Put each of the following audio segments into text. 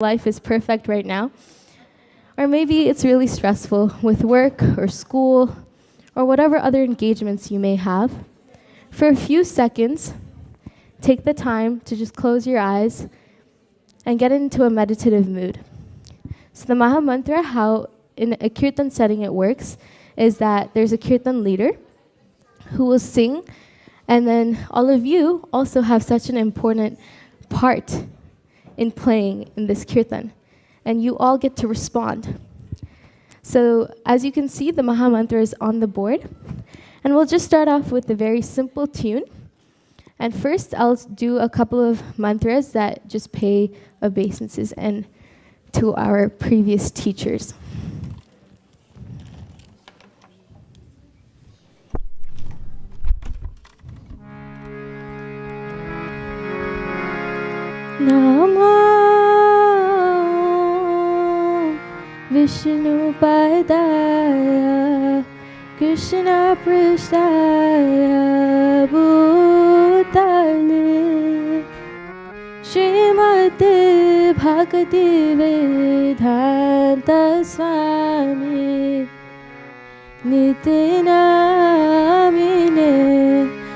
life is perfect right now. Or maybe it's really stressful with work or school or whatever other engagements you may have. For a few seconds, take the time to just close your eyes and get into a meditative mood. So the Maha Mantra, how in a kirtan setting it works, is that there's a kirtan leader who will sing, and then all of you also have such an important part in playing in this kirtan, and you all get to respond. So as you can see, the Maha Mantra is on the board, and we'll just start off with a very simple tune. And first, I'll do a couple of mantras that just pay obeisances and to our previous teachers. Namo Vishnu Padaya Krishna Prasthaya Bhutale Srimate Bhakti Vedanta Swami Nitinamine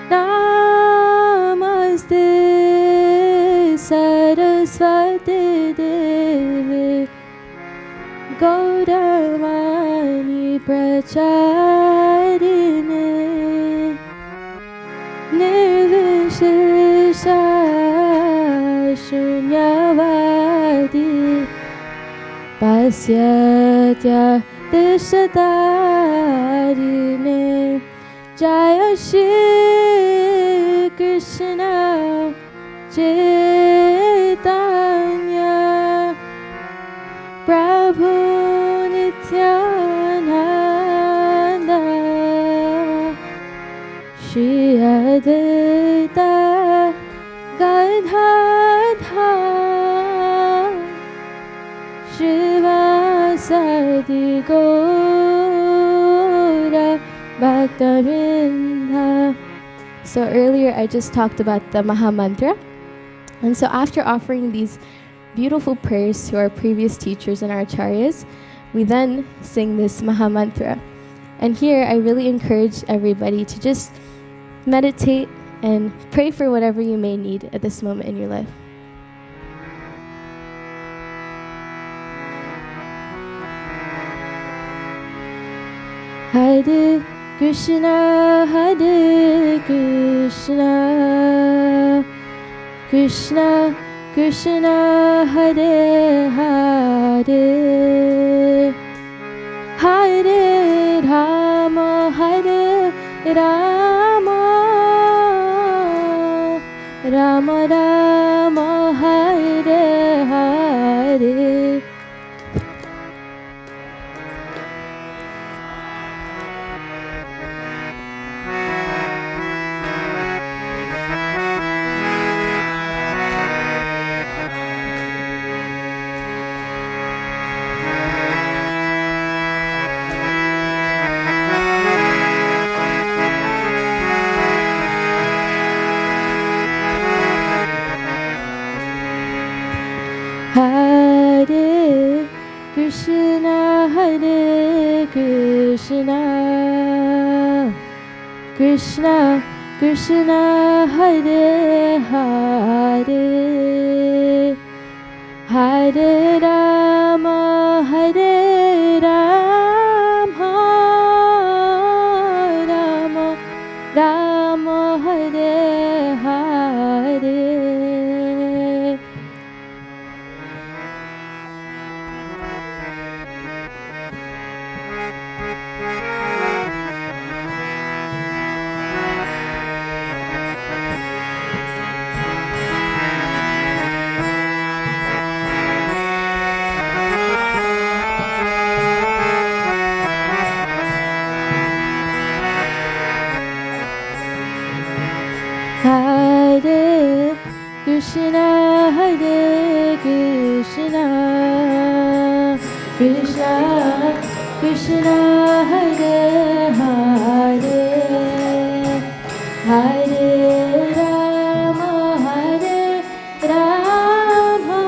Namaste Saraswati Devi Gauravani Pracharine Nirvishesha Shunyavadi Pasyatya Dishadarine Jaya Shri Krishna Chaitanya Prabhu Nityananda Shri Advaita Gadadhar Srivasadi Gaura Bhaktavinda. So earlier I just talked about the Maha Mantra. And so after offering these beautiful prayers to our previous teachers and our acharyas, we then sing this Maha Mantra. And here I really encourage everybody to just meditate and pray for whatever you may need at this moment in your life. Hare Krishna, Hare Krishna, Krishna Krishna, Hare Hare, Hare Rama, Hare Rama, Rama Rama, Hare Hare. Hare Krishna, Hare Krishna, Krishna Krishna, Hare Hare, Hare Rama, Hare Rama, Rama Rama, Hare Hare. Hare Krishna, Hare Krishna, Krishna Krishna, Hare Hare, Hare Rama, Hare Rama,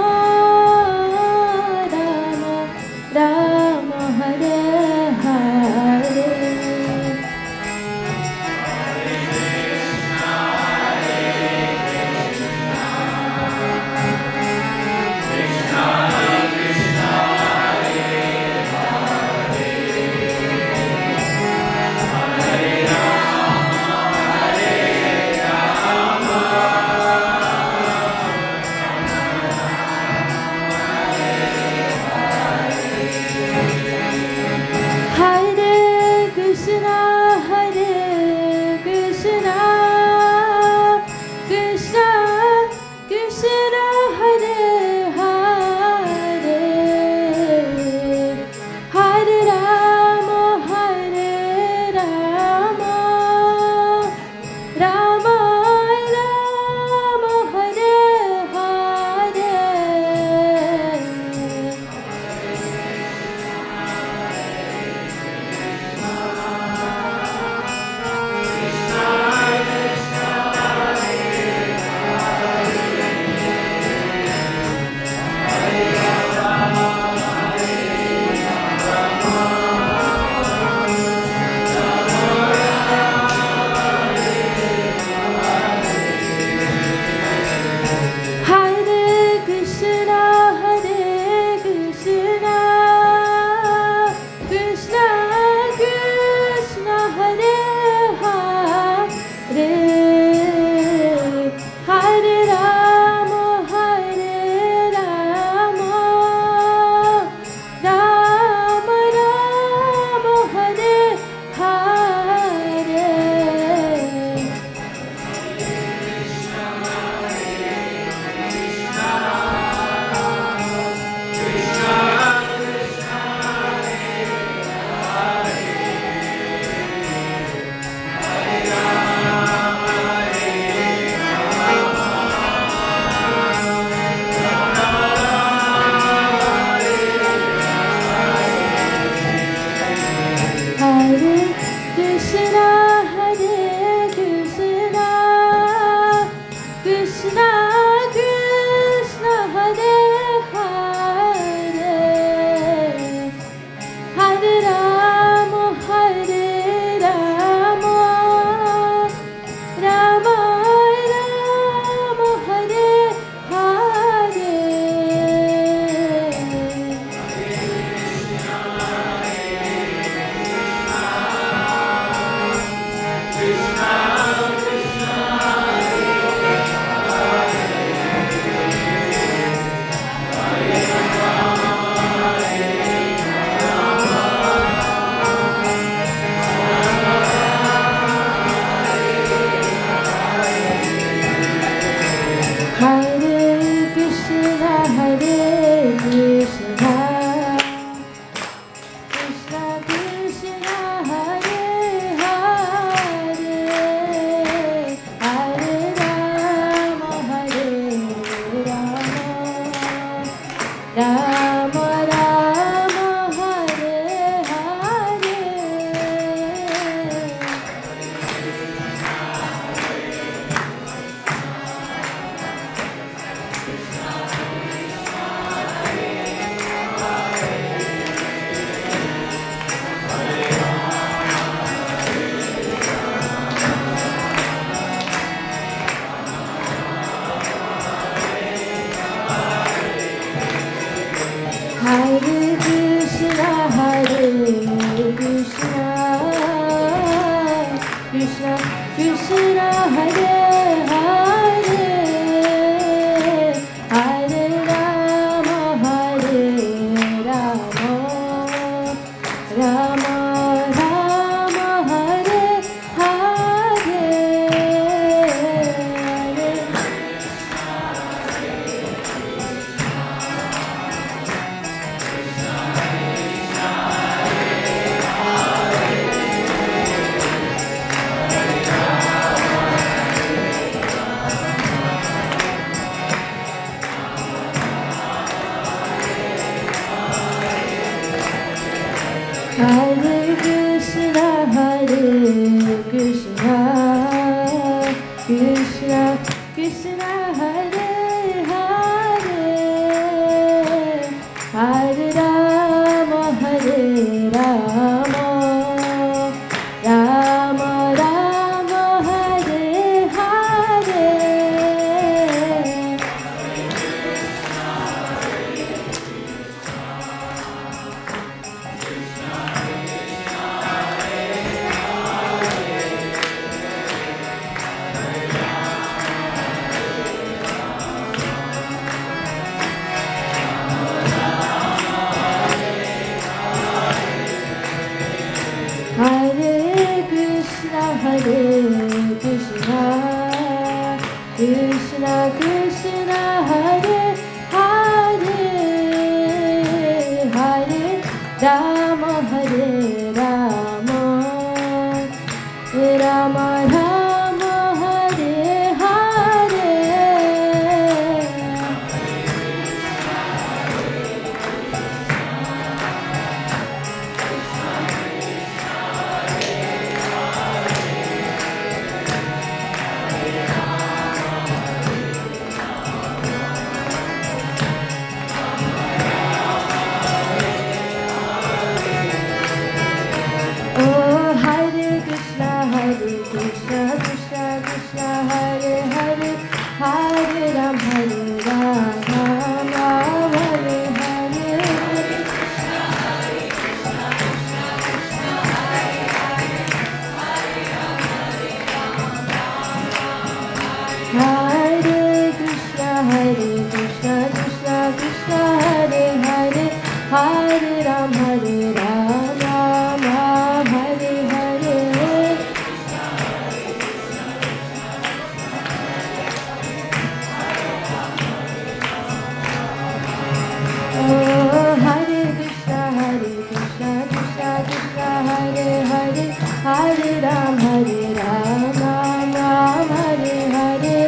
Rama Rama Hare Hare Hare Krishna, Krishna Krishna, Hare Hare, Hare Rama, Rama Rama, Hare Hare. Hare Krishna, Krishna Krishna, Hare Hare, Hare Rama, Rama Rama, Hare Hare. Hare Krishna, Krishna Krishna, Hare Hare, Hare Rama, Rama Rama, Hare Hare. Oh, Hare Krishna, Krishna Krishna, Hare Hare, Hare Ram, Ram Hare Hare. Hare Krishna, Krishna Krishna, Hare Hare, Hare Ram, Ram Hare Hare. Oh, Hare Krishna, Krishna Krishna, Hare Hare, Hare Ram, Ram Hare Hare.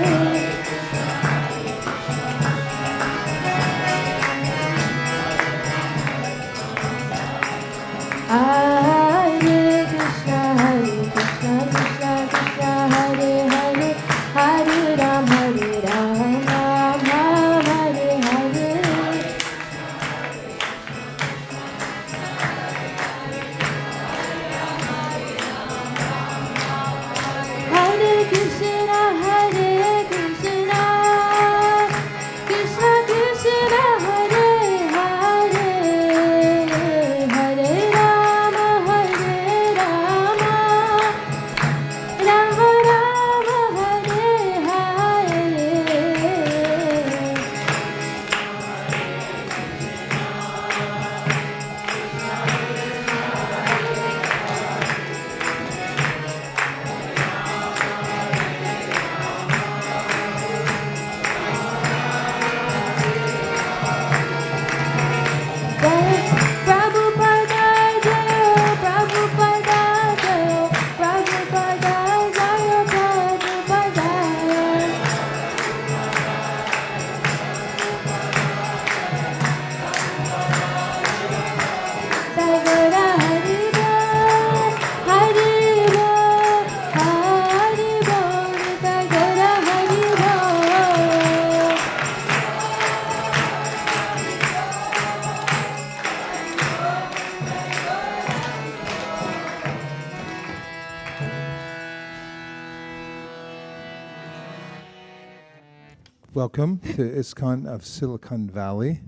Welcome to ISKCON of Silicon Valley.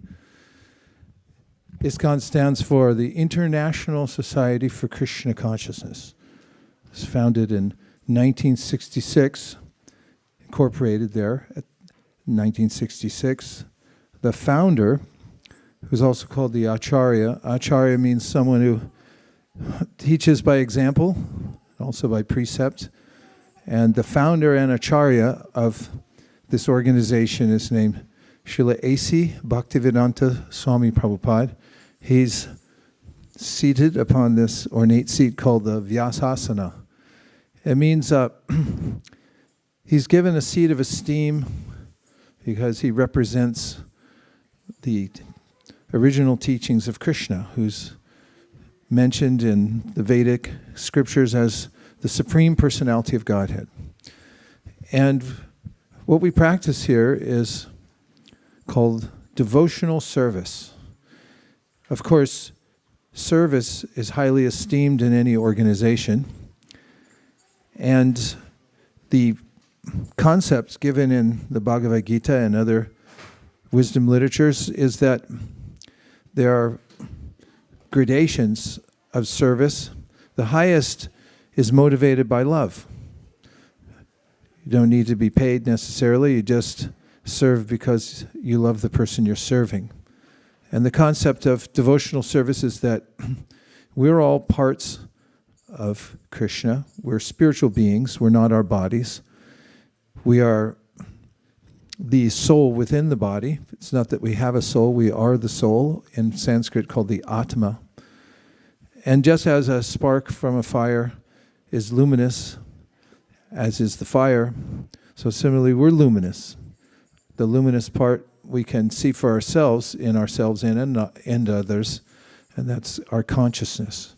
ISKCON stands for the International Society for Krishna Consciousness. It was founded in 1966, incorporated there in 1966. The founder, who's also called the Acharya. Acharya means someone who teaches by example, also by precept. And the founder and Acharya of this organization is named Srila A.C. Bhaktivedanta Swami Prabhupada. He's seated upon this ornate seat called the Vyasasana. It means he's given a seat of esteem because he represents the original teachings of Krishna, who's mentioned in the Vedic scriptures as the Supreme Personality of Godhead. And what we practice here is called devotional service. Of course, service is highly esteemed in any organization. And the concepts given in the Bhagavad Gita and other wisdom literatures is that there are gradations of service. The highest is motivated by love. You don't need to be paid necessarily. You just serve because you love the person you're serving. And the concept of devotional service is that we're all parts of Krishna. We're spiritual beings. We're not our bodies. We are the soul within the body. It's not that we have a soul. We are the soul, in Sanskrit called the Atma. And just as a spark from a fire is luminous, as is the fire, so similarly we're luminous. The luminous part we can see for ourselves in ourselves and others, and that's our consciousness.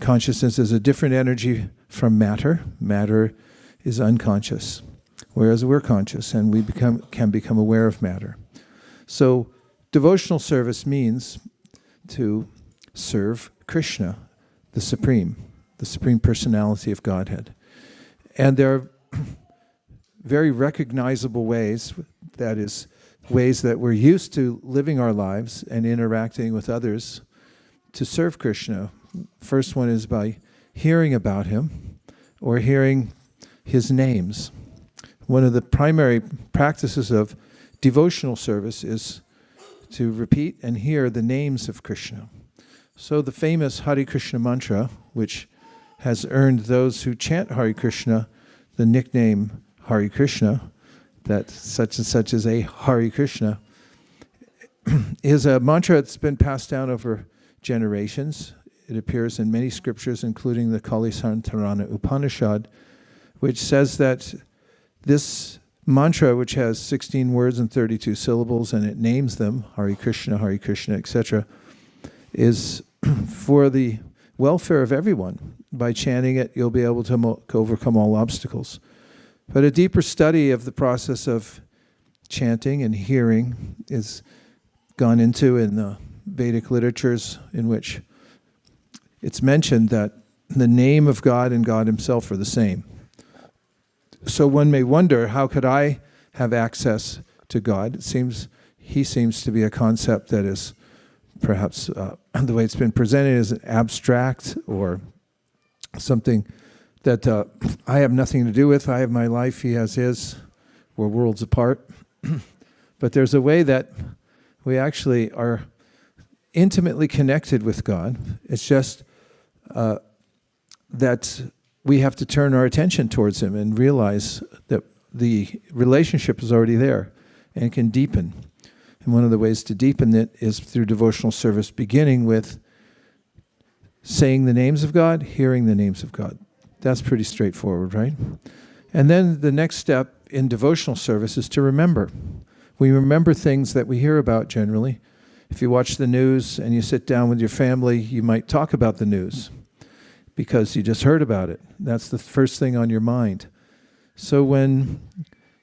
Consciousness is a different energy from matter. Matter is unconscious, whereas we're conscious and we can become aware of matter. So devotional service means to serve Krishna, the Supreme Personality of Godhead. And there are very recognizable ways, that is, ways that we're used to living our lives and interacting with others to serve Krishna. First one is by hearing about him or hearing his names. One of the primary practices of devotional service is to repeat and hear the names of Krishna. So the famous Hare Krishna mantra, which has earned those who chant Hare Krishna the nickname Hare Krishna, that such and such is a Hare Krishna, is a mantra that's been passed down over generations. It appears in many scriptures, including the Kalisantarana Upanishad, which says that this mantra, which has 16 words and 32 syllables, and it names them, Hare Krishna, etc., is for the welfare of everyone. By chanting it, you'll be able to overcome all obstacles. But a deeper study of the process of chanting and hearing is gone into in the Vedic literatures, in which it's mentioned that the name of God and God himself are the same. So one may wonder, how could I have access to God? He seems to be a concept that is perhaps the way it's been presented is abstract or something that I have nothing to do with. I have my life, he has his. We're worlds apart. But there's a way that we actually are intimately connected with God. It's just that we have to turn our attention towards him and realize that the relationship is already there and can deepen. And one of the ways to deepen it is through devotional service, beginning with saying the names of God, hearing the names of God. That's pretty straightforward, right? And then the next step in devotional service is to remember. We remember things that we hear about generally. If you watch the news and you sit down with your family, you might talk about the news because you just heard about it. That's the first thing on your mind. So when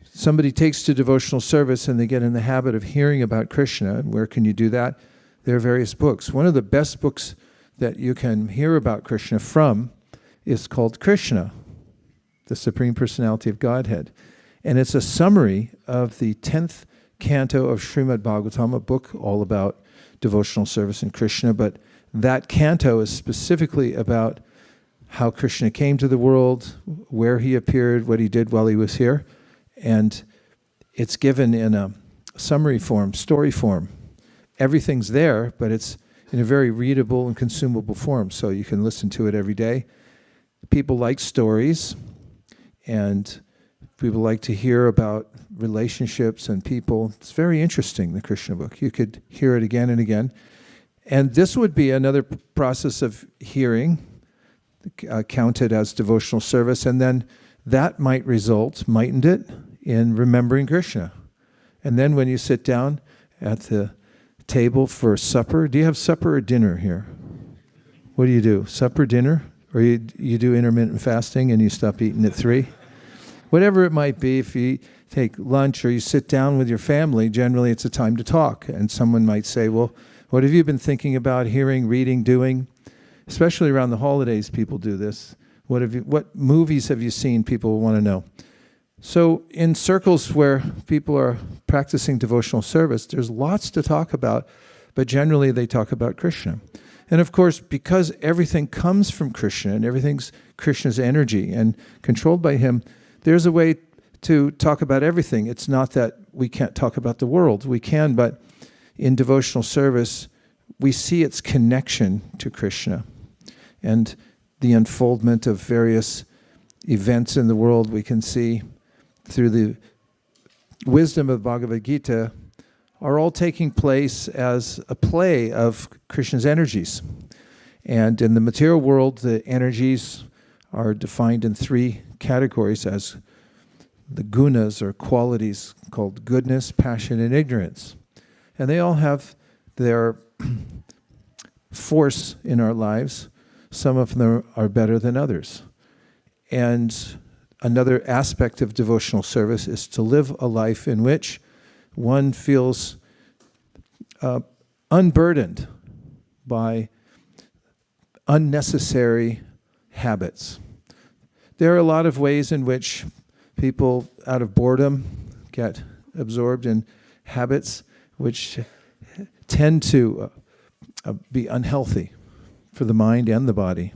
somebody takes to devotional service and they get in the habit of hearing about Krishna, where can you do that? There are various books. One of the best books that you can hear about Krishna from is called Krishna, the Supreme Personality of Godhead. And it's a summary of the 10th canto of Srimad Bhagavatam, a book all about devotional service in Krishna. But that canto is specifically about how Krishna came to the world, where he appeared, what he did while he was here. And it's given in a summary form, story form. Everything's there, but it's in a very readable and consumable form, so you can listen to it every day. People like stories, and people like to hear about relationships and people. It's very interesting, the Krishna book. You could hear it again and again. And this would be another process of hearing, counted as devotional service, and then that might result, mightn't it, in remembering Krishna. And then when you sit down at the table for supper, do you have supper or dinner here? What do you do? Supper, dinner? Or you do intermittent fasting and you stop eating at 3? Whatever it might be, if you take lunch or you sit down with your family, generally it's a time to talk. And someone might say, well, what have you been thinking about hearing, reading, doing? Especially around the holidays, people do this. What movies have you seen? People want to know. So in circles where people are practicing devotional service, there's lots to talk about, but generally they talk about Krishna. And of course, because everything comes from Krishna and everything's Krishna's energy and controlled by him, there's a way to talk about everything. It's not that we can't talk about the world. We can, but in devotional service, we see its connection to Krishna and the unfoldment of various events in the world. We can see through the wisdom of Bhagavad Gita are all taking place as a play of Krishna's energies. And in the material world, the energies are defined in 3 categories as the gunas, or qualities, called goodness, passion, and ignorance. And they all have their force in our lives. Some of them are better than others. And another aspect of devotional service is to live a life in which one feels unburdened by unnecessary habits. There are a lot of ways in which people, out of boredom, get absorbed in habits which tend to be unhealthy for the mind and the body.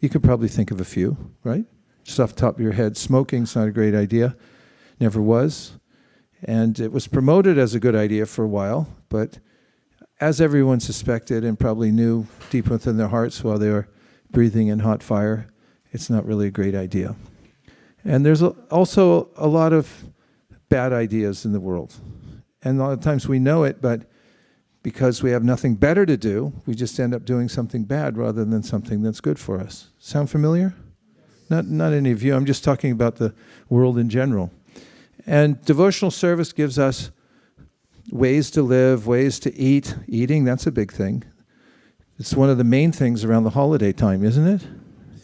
You could probably think of a few, right? Just off the top of your head, smoking's not a great idea. Never was. And it was promoted as a good idea for a while, but as everyone suspected and probably knew deep within their hearts while they were breathing in hot fire, it's not really a great idea. And there's also a lot of bad ideas in the world. And a lot of times we know it, but because we have nothing better to do, we just end up doing something bad rather than something that's good for us. Sound familiar? Not any of you. I'm just talking about the world in general. And devotional service gives us ways to live, ways to eat. Eating, that's a big thing. It's one of the main things around the holiday time, isn't it?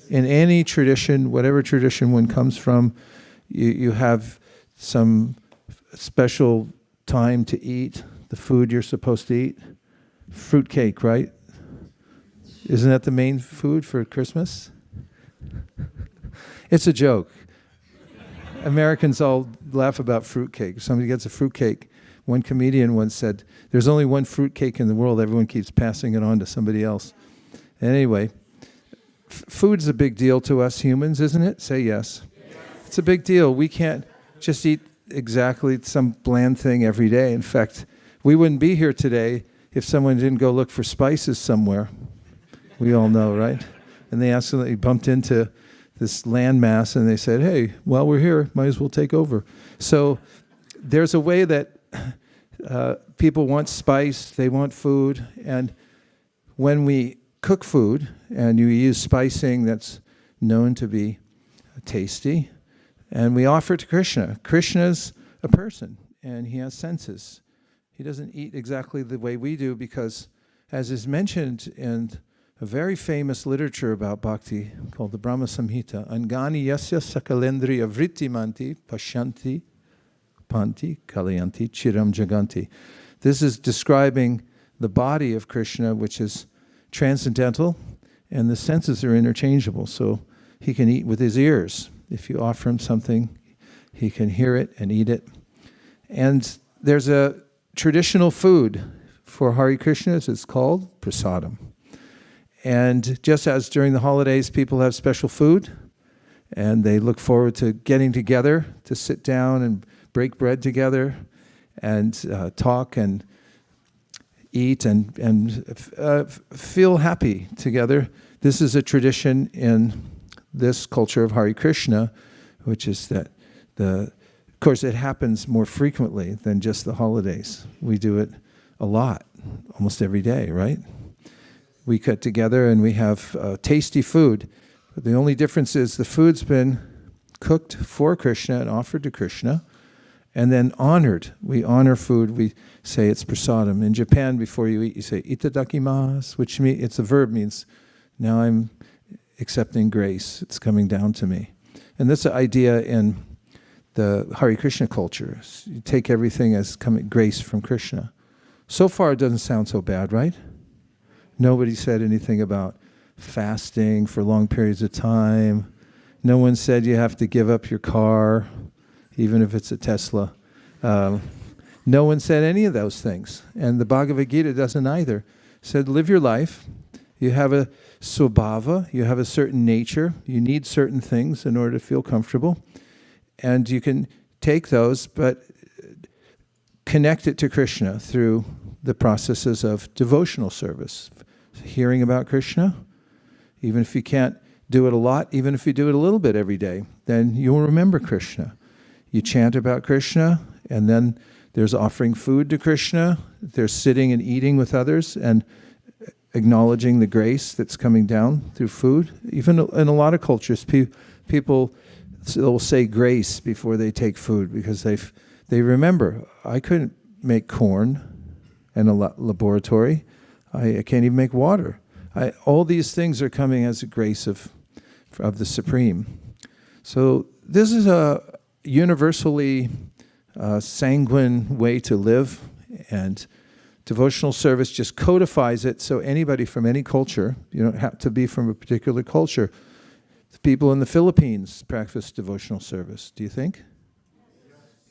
In any tradition, whatever tradition one comes from, you have some special time to eat the food you're supposed to eat. Fruitcake, right? Isn't that the main food for Christmas? It's a joke. Americans all laugh about fruitcake. If somebody gets a fruitcake, one comedian once said, there's only one fruitcake in the world, everyone keeps passing it on to somebody else. Anyway, food's a big deal to us humans, isn't it? Say yes. It's a big deal. We can't just eat exactly some bland thing every day. In fact, we wouldn't be here today if someone didn't go look for spices somewhere. We all know, right? And they accidentally bumped into this landmass and they said, hey, while we're here, might as well take over. So there's a way that people want spice, they want food, and when we cook food and you use spicing that's known to be tasty, and we offer it to Krishna. Krishna's a person, and he has senses. He doesn't eat exactly the way we do because, as is mentioned in a very famous literature about bhakti called the Brahma Samhita, Angani yasya sakalendriya vrittimanti pashanti panti kalayanti chiram jaganti. This is describing the body of Krishna, which is transcendental, and the senses are interchangeable. So he can eat with his ears. If you offer him something, he can hear it and eat it. And there's a traditional food for Hare Krishnas. It's called prasadam. And just as during the holidays people have special food, and they look forward to getting together to sit down and break bread together and talk and eat and feel happy together. This is a tradition in this culture of Hare Krishna, which is that of course it happens more frequently than just the holidays. We do it a lot, almost every day, right? We get together and we have tasty food. But the only difference is the food's been cooked for Krishna and offered to Krishna, and then honored. We honor food. We say it's prasadam. In Japan, before you eat, you say itadakimasu, which means it's a verb, means now I'm accepting grace. It's coming down to me. And that's the idea in the Hare Krishna culture. You take everything as coming grace from Krishna. So far, it doesn't sound so bad, right? Nobody said anything about fasting for long periods of time. No one said you have to give up your car, even if it's a Tesla. No one said any of those things. And the Bhagavad Gita doesn't either. It said, live your life. You have a swabhava, you have a certain nature. You need certain things in order to feel comfortable. And you can take those, but connect it to Krishna through the processes of devotional service. Hearing about Krishna, even if you can't do it a lot, even if you do it a little bit every day, then you'll remember Krishna. You chant about Krishna, and then there's offering food to Krishna. There's sitting and eating with others and acknowledging the grace that's coming down through food. Even in a lot of cultures, people will say grace before they take food because they remember, I couldn't make corn in a laboratory. I can't even make water. All these things are coming as a grace of the Supreme. So this is a universally sanguine way to live, and devotional service just codifies it so anybody from any culture, you don't have to be from a particular culture. The people in the Philippines practice devotional service, do you think?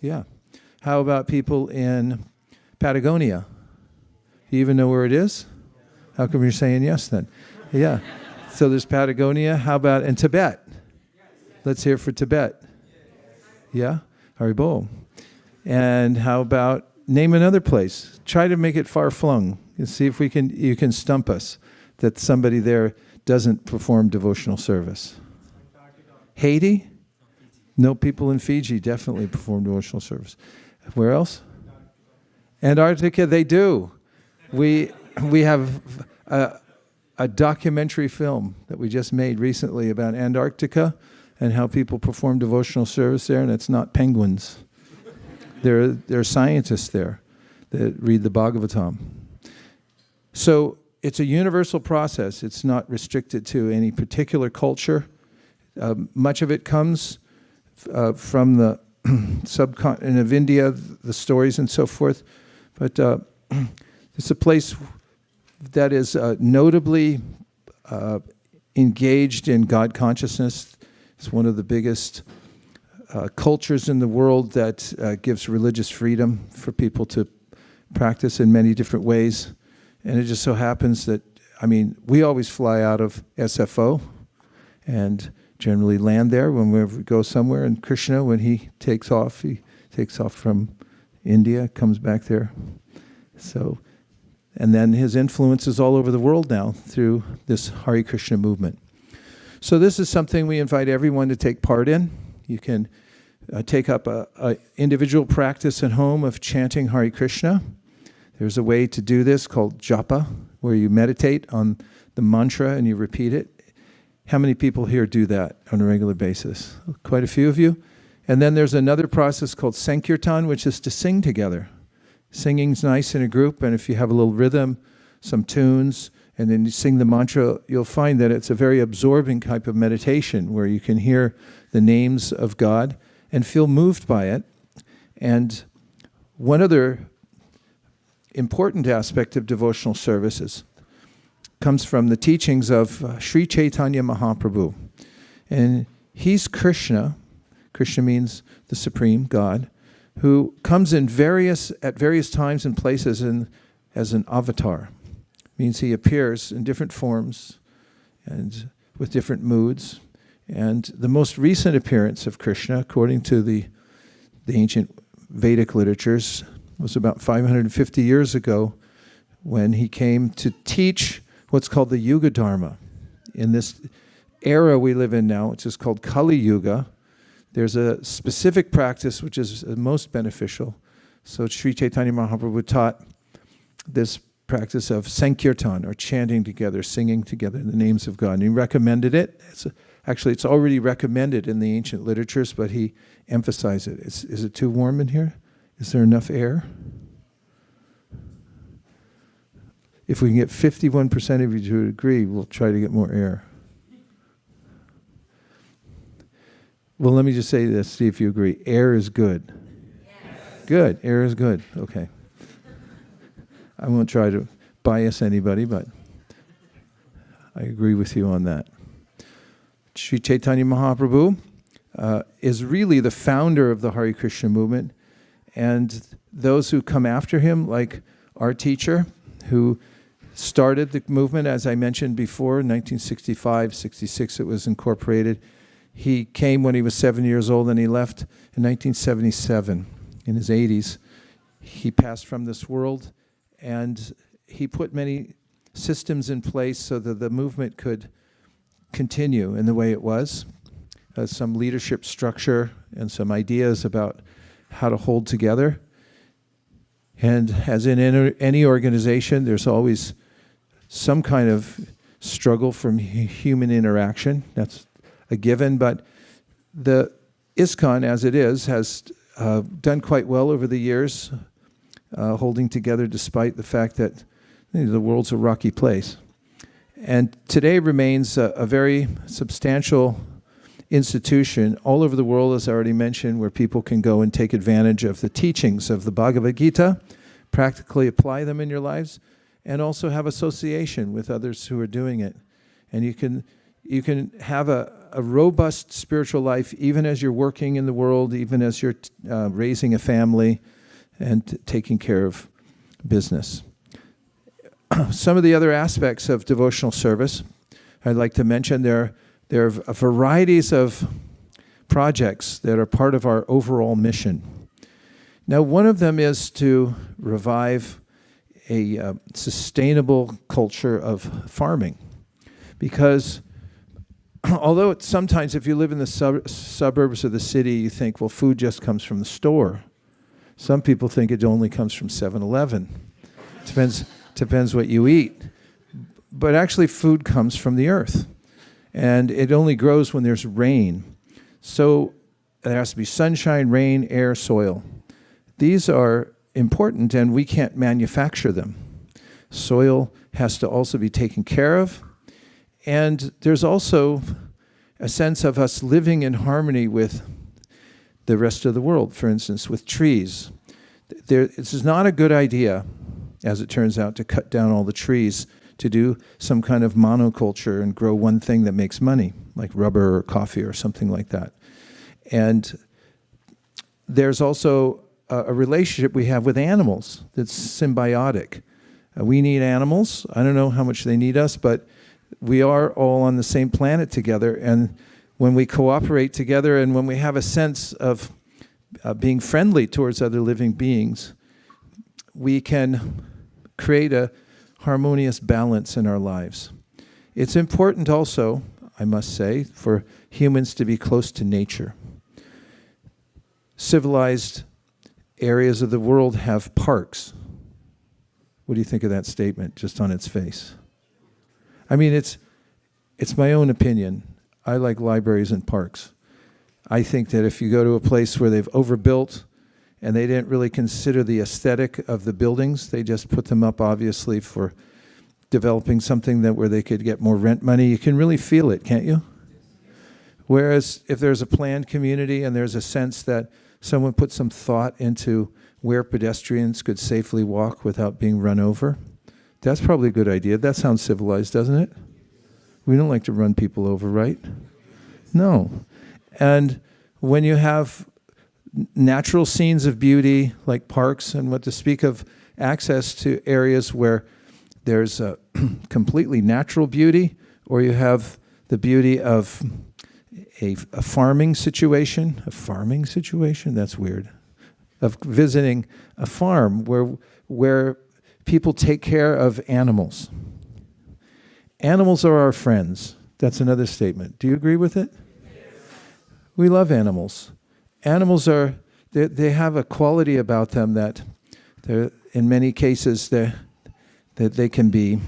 Yeah. How about people in Patagonia? Do you even know where it is? How come you're saying yes then? Yeah. So there's Patagonia. How about in Tibet? Let's hear for Tibet. Yeah? Haribol. And how about, name another place. Try to make it far-flung and see if you can stump us that somebody there doesn't perform devotional service. Haiti? No, people in Fiji definitely perform devotional service. Where else? Antarctica, they do. We have a documentary film that we just made recently about Antarctica and how people perform devotional service there, and it's not penguins. There are scientists there that read the Bhagavatam. So it's a universal process. It's not restricted to any particular culture. Much of it comes from the subcontinent of India, the stories and so forth. But it's a place that is notably engaged in God consciousness. It's one of the biggest cultures in the world that gives religious freedom for people to practice in many different ways. And it just so happens that, we always fly out of SFO and generally land there when we go somewhere. And Krishna, when he takes off from India, comes back there. So, and then his influence is all over the world now through this Hare Krishna movement. So this is something we invite everyone to take part in. You can take up a individual practice at home of chanting Hare Krishna. There's a way to do this called japa, where you meditate on the mantra and you repeat it. How many people here do that on a regular basis? Quite a few of you. And then there's another process called sankirtan, which is to sing together. Singing's nice in a group, and if you have a little rhythm, some tunes, and then you sing the mantra, you'll find that it's a very absorbing type of meditation where you can hear the names of God and feel moved by it. And one other important aspect of devotional services comes from the teachings of Sri Chaitanya Mahaprabhu. And he's Krishna. Krishna means the Supreme God, who comes at various times and places as an avatar. Means he appears in different forms and with different moods. And the most recent appearance of Krishna, according to the ancient Vedic literatures, was about 550 years ago when he came to teach what's called the Yuga Dharma. In this era we live in now, which is called Kali Yuga, there's a specific practice which is most beneficial. So Sri Chaitanya Mahaprabhu taught this practice of Sankirtan, or chanting together, singing together the names of God. And he recommended it. It's already recommended in the ancient literatures, but he emphasized it. Is it too warm in here? Is there enough air? If we can get 51% of you to agree, we'll try to get more air. Well, let me just say this, see if you agree. Air is good. Yes. Good. Air is good. Okay. I won't try to bias anybody, but I agree with you on that. Sri Chaitanya Mahaprabhu is really the founder of the Hare Krishna movement, and those who come after him, like our teacher, who started the movement, as I mentioned before, in 1965, 66 it was incorporated. He came when he was 7 years old, and he left in 1977, in his 80s. He passed from this world, and he put many systems in place so that the movement could continue in the way it was. Some leadership structure and some ideas about how to hold together. And as in any organization, there's always some kind of struggle from human interaction. That's a given, but the ISKCON, as it is, has done quite well over the years, holding together despite the fact that the world's a rocky place. And today remains a very substantial institution all over the world, as I already mentioned, where people can go and take advantage of the teachings of the Bhagavad Gita, practically apply them in your lives, and also have association with others who are doing it. And you can have a robust spiritual life even as you're working in the world, even as you're raising a family and taking care of business. Some of the other aspects of devotional service I'd like to mention, there are varieties of projects that are part of our overall mission. Now, one of them is to revive a sustainable culture of farming, because although sometimes if you live in the suburbs of the city, you think, well, food just comes from the store. Some people think it only comes from 7-Eleven. Depends what you eat. But actually food comes from the earth. And it only grows when there's rain. So there has to be sunshine, rain, air, soil. These are important, and we can't manufacture them. Soil has to also be taken care of. And there's also a sense of us living in harmony with the rest of the world, for instance, with trees. This is not a good idea, as it turns out, to cut down all the trees to do some kind of monoculture and grow one thing that makes money, like rubber or coffee or something like that. And there's also a relationship we have with animals that's symbiotic. We need animals. I don't know how much they need us, but we are all on the same planet together. And when we cooperate together and when we have a sense of being friendly towards other living beings, we can create a harmonious balance in our lives. It's important also, I must say, for humans to be close to nature. Civilized areas of the world have parks. What do you think of that statement, just on its face? I mean, it's my own opinion. I like libraries and parks. I think that if you go to a place where they've overbuilt and they didn't really consider the aesthetic of the buildings, they just put them up obviously for developing something where they could get more rent money, you can really feel it, can't you? Whereas if there's a planned community and there's a sense that someone put some thought into where pedestrians could safely walk without being run over, that's probably a good idea. That sounds civilized, doesn't it? We don't like to run people over, right? No. And when you have natural scenes of beauty like parks, and what to speak of access to areas where there's a completely natural beauty, or you have the beauty of a farming situation. A farming situation? That's weird. Of visiting a farm where people take care of animals. Animals are our friends. That's another statement. Do you agree with it? We love animals. Animals they have a quality about them that they're, in many cases, that they can be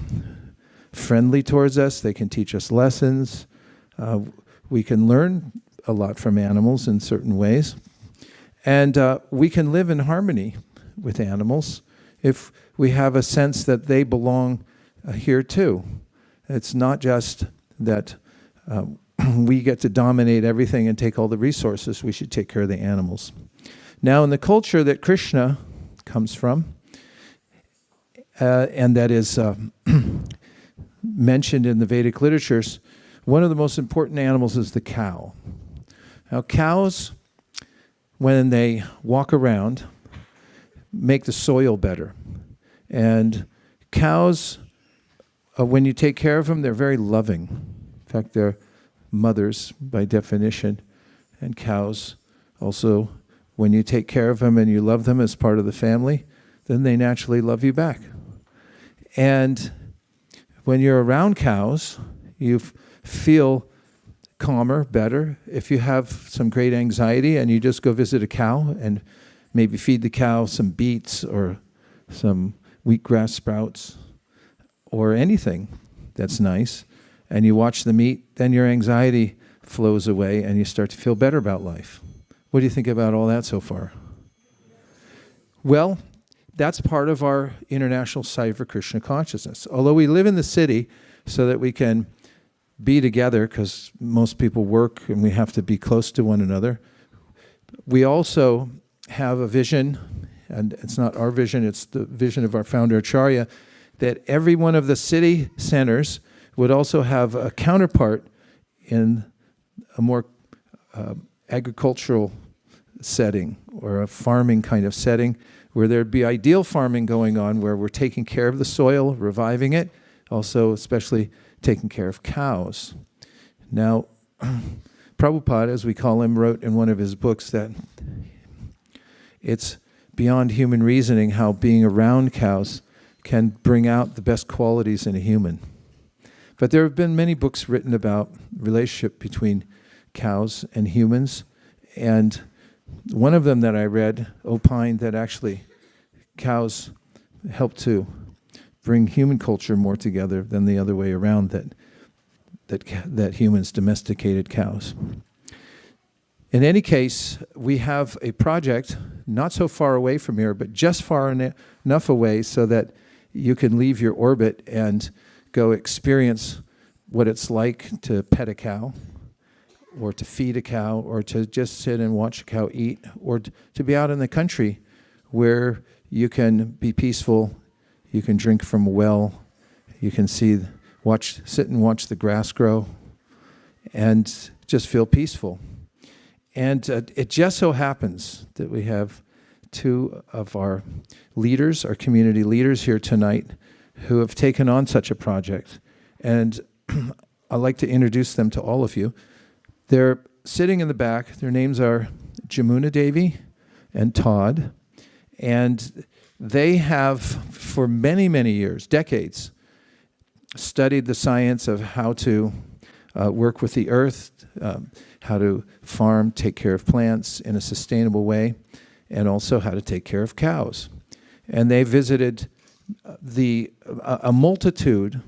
friendly towards us. They can teach us lessons. We can learn a lot from animals in certain ways. And we can live in harmony with animals if we have a sense that they belong here too. It's not just that we get to dominate everything and take all the resources. We should take care of the animals. Now, in the culture that Krishna comes from, and that is mentioned in the Vedic literatures, one of the most important animals is the cow. Now, cows, when they walk around, make the soil better. And cows, when you take care of them, they're very loving. In fact, they're mothers by definition. And cows also, when you take care of them and you love them as part of the family, then they naturally love you back. And when you're around cows, you feel calmer, better. If you have some great anxiety and you just go visit a cow and maybe feed the cow some beets or some wheatgrass sprouts or anything that's nice, and you watch them eat, then your anxiety flows away and you start to feel better about life. What do you think about all that so far? Well, that's part of our international site for Krishna consciousness. Although we live in the city so that we can be together, because most people work and we have to be close to one another, we also have a vision, and it's not our vision, it's the vision of our founder Acharya, that every one of the city centers would also have a counterpart in a more agricultural setting or a farming kind of setting, where there'd be ideal farming going on, where we're taking care of the soil, reviving it, also especially taking care of cows. Now, Prabhupada, as we call him, wrote in one of his books that it's beyond human reasoning how being around cows can bring out the best qualities in a human. But there have been many books written about the relationship between cows and humans, and one of them that I read opined that actually cows help to bring human culture more together than the other way around, that humans domesticated cows. In any case, we have a project not so far away from here, but just far enough away so that you can leave your orbit and go experience what it's like to pet a cow, or to feed a cow, or to just sit and watch a cow eat, or to be out in the country where you can be peaceful, you can drink from a well, you can sit and watch the grass grow, and just feel peaceful. And it just so happens that we have two of our leaders, our community leaders here tonight, who have taken on such a project. And I'd like to introduce them to all of you. They're sitting in the back. Their names are Jamuna Devi and Todd. And they have, for many, many years, decades, studied the science of how to work with the earth, how to farm, take care of plants in a sustainable way, and also how to take care of cows. And they visited a multitude.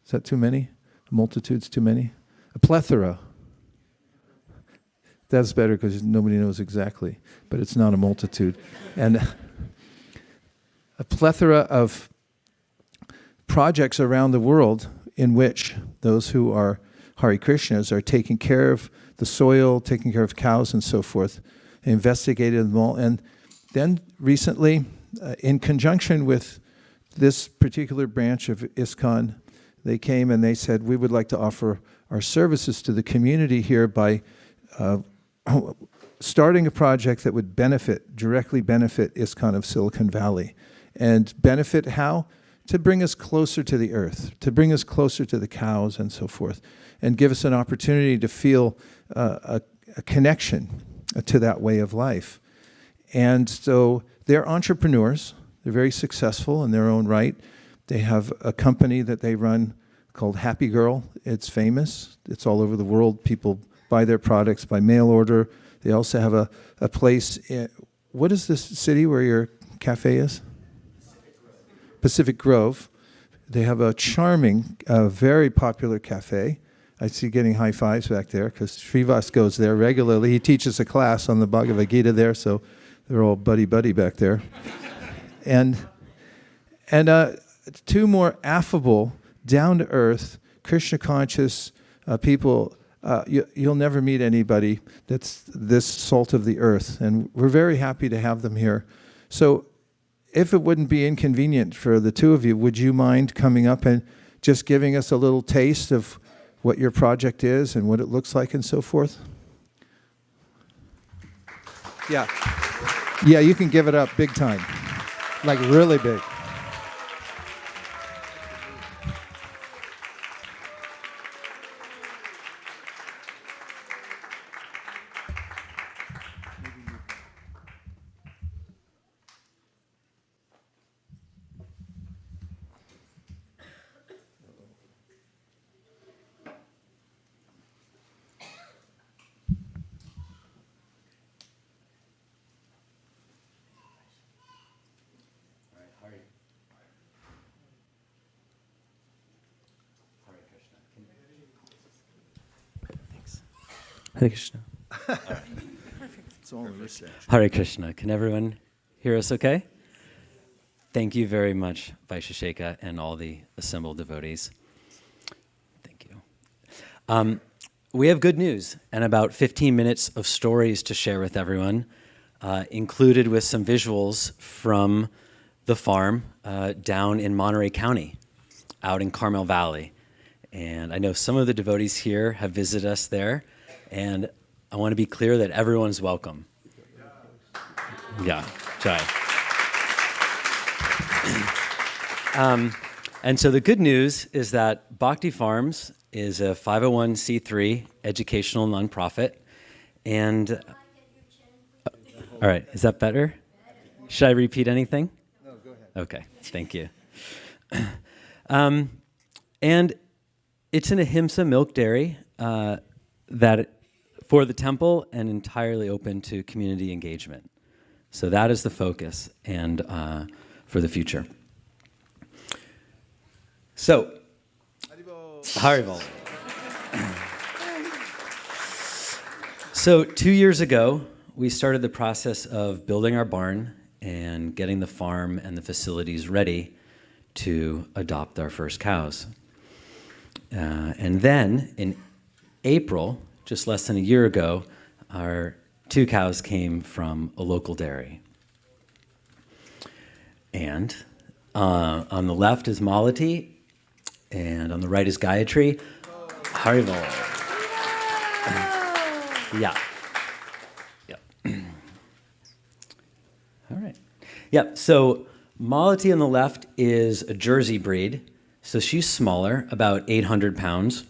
Is that too many? A multitude's too many? A plethora. That's better because nobody knows exactly, but it's not a multitude. And a plethora of projects around the world in which those who are Hare Krishnas are taking care of the soil, taking care of cows and so forth. They investigated them all. And then recently, in conjunction with this particular branch of ISKCON, they came and they said, we would like to offer our services to the community here by starting a project that would directly benefit ISKCON of Silicon Valley. And benefit how? To bring us closer to the earth, to bring us closer to the cows and so forth, and give us an opportunity to feel a connection to that way of life. And so they're entrepreneurs. They're very successful in their own right. They have a company that they run called Happy Girl. It's famous. It's all over the world. People buy their products by mail order. They also have a place what is this city where your cafe is? Pacific Grove. They have a charming, very popular cafe. I see getting high fives back there because Srivas goes there regularly. He teaches a class on the Bhagavad Gita there, so they're all buddy-buddy back there. And two more affable, down-to-earth, Krishna-conscious people. You'll never meet anybody that's this salt of the earth, and we're very happy to have them here. So if it wouldn't be inconvenient for the two of you, would you mind coming up and just giving us a little taste of what your project is and what it looks like and so forth? Yeah. Yeah, you can give it up big time. Like really big. Hare Krishna. It's all in this section. Hare Krishna. Can everyone hear us okay? Thank you very much, Vaisesika, and all the assembled devotees. Thank you. We have good news and about 15 minutes of stories to share with everyone, included with some visuals from the farm down in Monterey County, out in Carmel Valley. And I know some of the devotees here have visited us there, and I want to be clear that everyone's welcome. Yeah, Jai. And so the good news is that Bhakti Farms is a 501c3 educational nonprofit. And, all right, is that better? Should I repeat anything? No, go ahead. Okay, thank you. And it's an ahimsa milk dairy that for the temple and entirely open to community engagement. So that is the focus and for the future. So, Haribol. So 2 years ago, we started the process of building our barn and getting the farm and the facilities ready to adopt our first cows. And then in April, just less than a year ago, our 2 cows came from a local dairy. And on the left is Malati, and on the right is Gayatri. Haribol. Yeah. All right. Yeah, so Malati on the left is a Jersey breed. So she's smaller, about 800 pounds.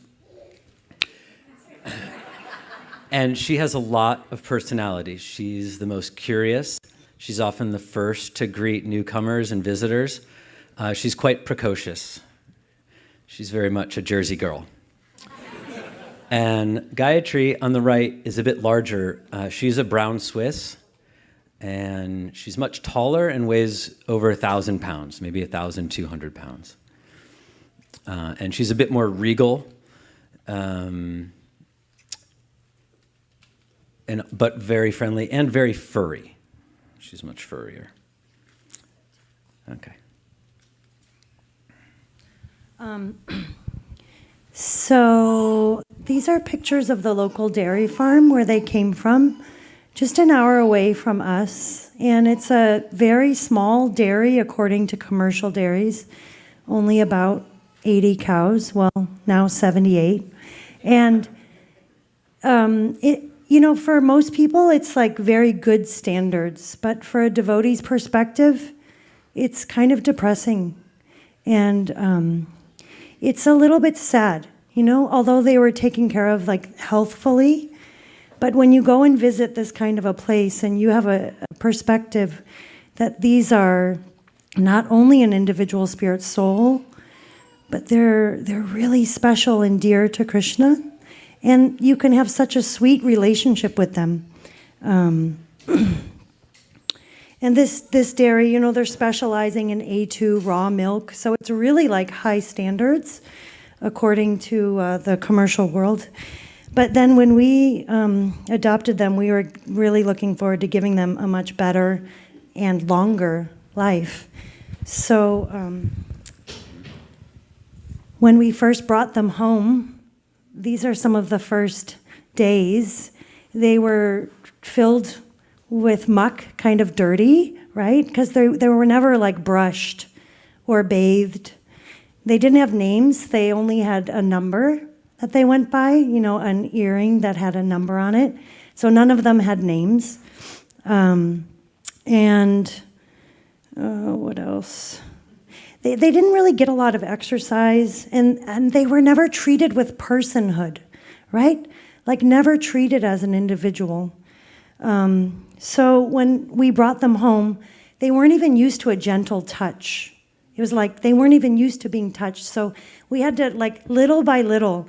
And she has a lot of personality. She's the most curious. She's often the first to greet newcomers and visitors. She's quite precocious. She's very much a Jersey girl. And Gayatri on the right is a bit larger. She's a brown Swiss, and she's much taller and weighs over 1,000 pounds, maybe 1,200 pounds. And she's a bit more regal, but very friendly and very furry. She's much furrier. Okay. So these are pictures of the local dairy farm where they came from, just an hour away from us. And it's a very small dairy according to commercial dairies, only about 80 cows, well, now 78. And For most people, it's like very good standards, but for a devotee's perspective, it's kind of depressing. And it's a little bit sad, although they were taken care of like healthfully. But when you go and visit this kind of a place and you have a perspective that these are not only an individual spirit soul, but they're really special and dear to Krishna. And you can have such a sweet relationship with them. And this dairy, they're specializing in A2 raw milk. So it's really like high standards according to the commercial world. But then when we adopted them, we were really looking forward to giving them a much better and longer life. So when we first brought them home, these are some of the first days. They were filled with muck, kind of dirty, right? Because they were never like brushed or bathed. They didn't have names. They only had a number that they went by, an earring that had a number on it. So none of them had names. What else? They didn't really get a lot of exercise, and they were never treated with personhood, right? Like never treated as an individual. So when we brought them home, they weren't even used to a gentle touch. It was like they weren't even used to being touched. So we had to, like, little by little,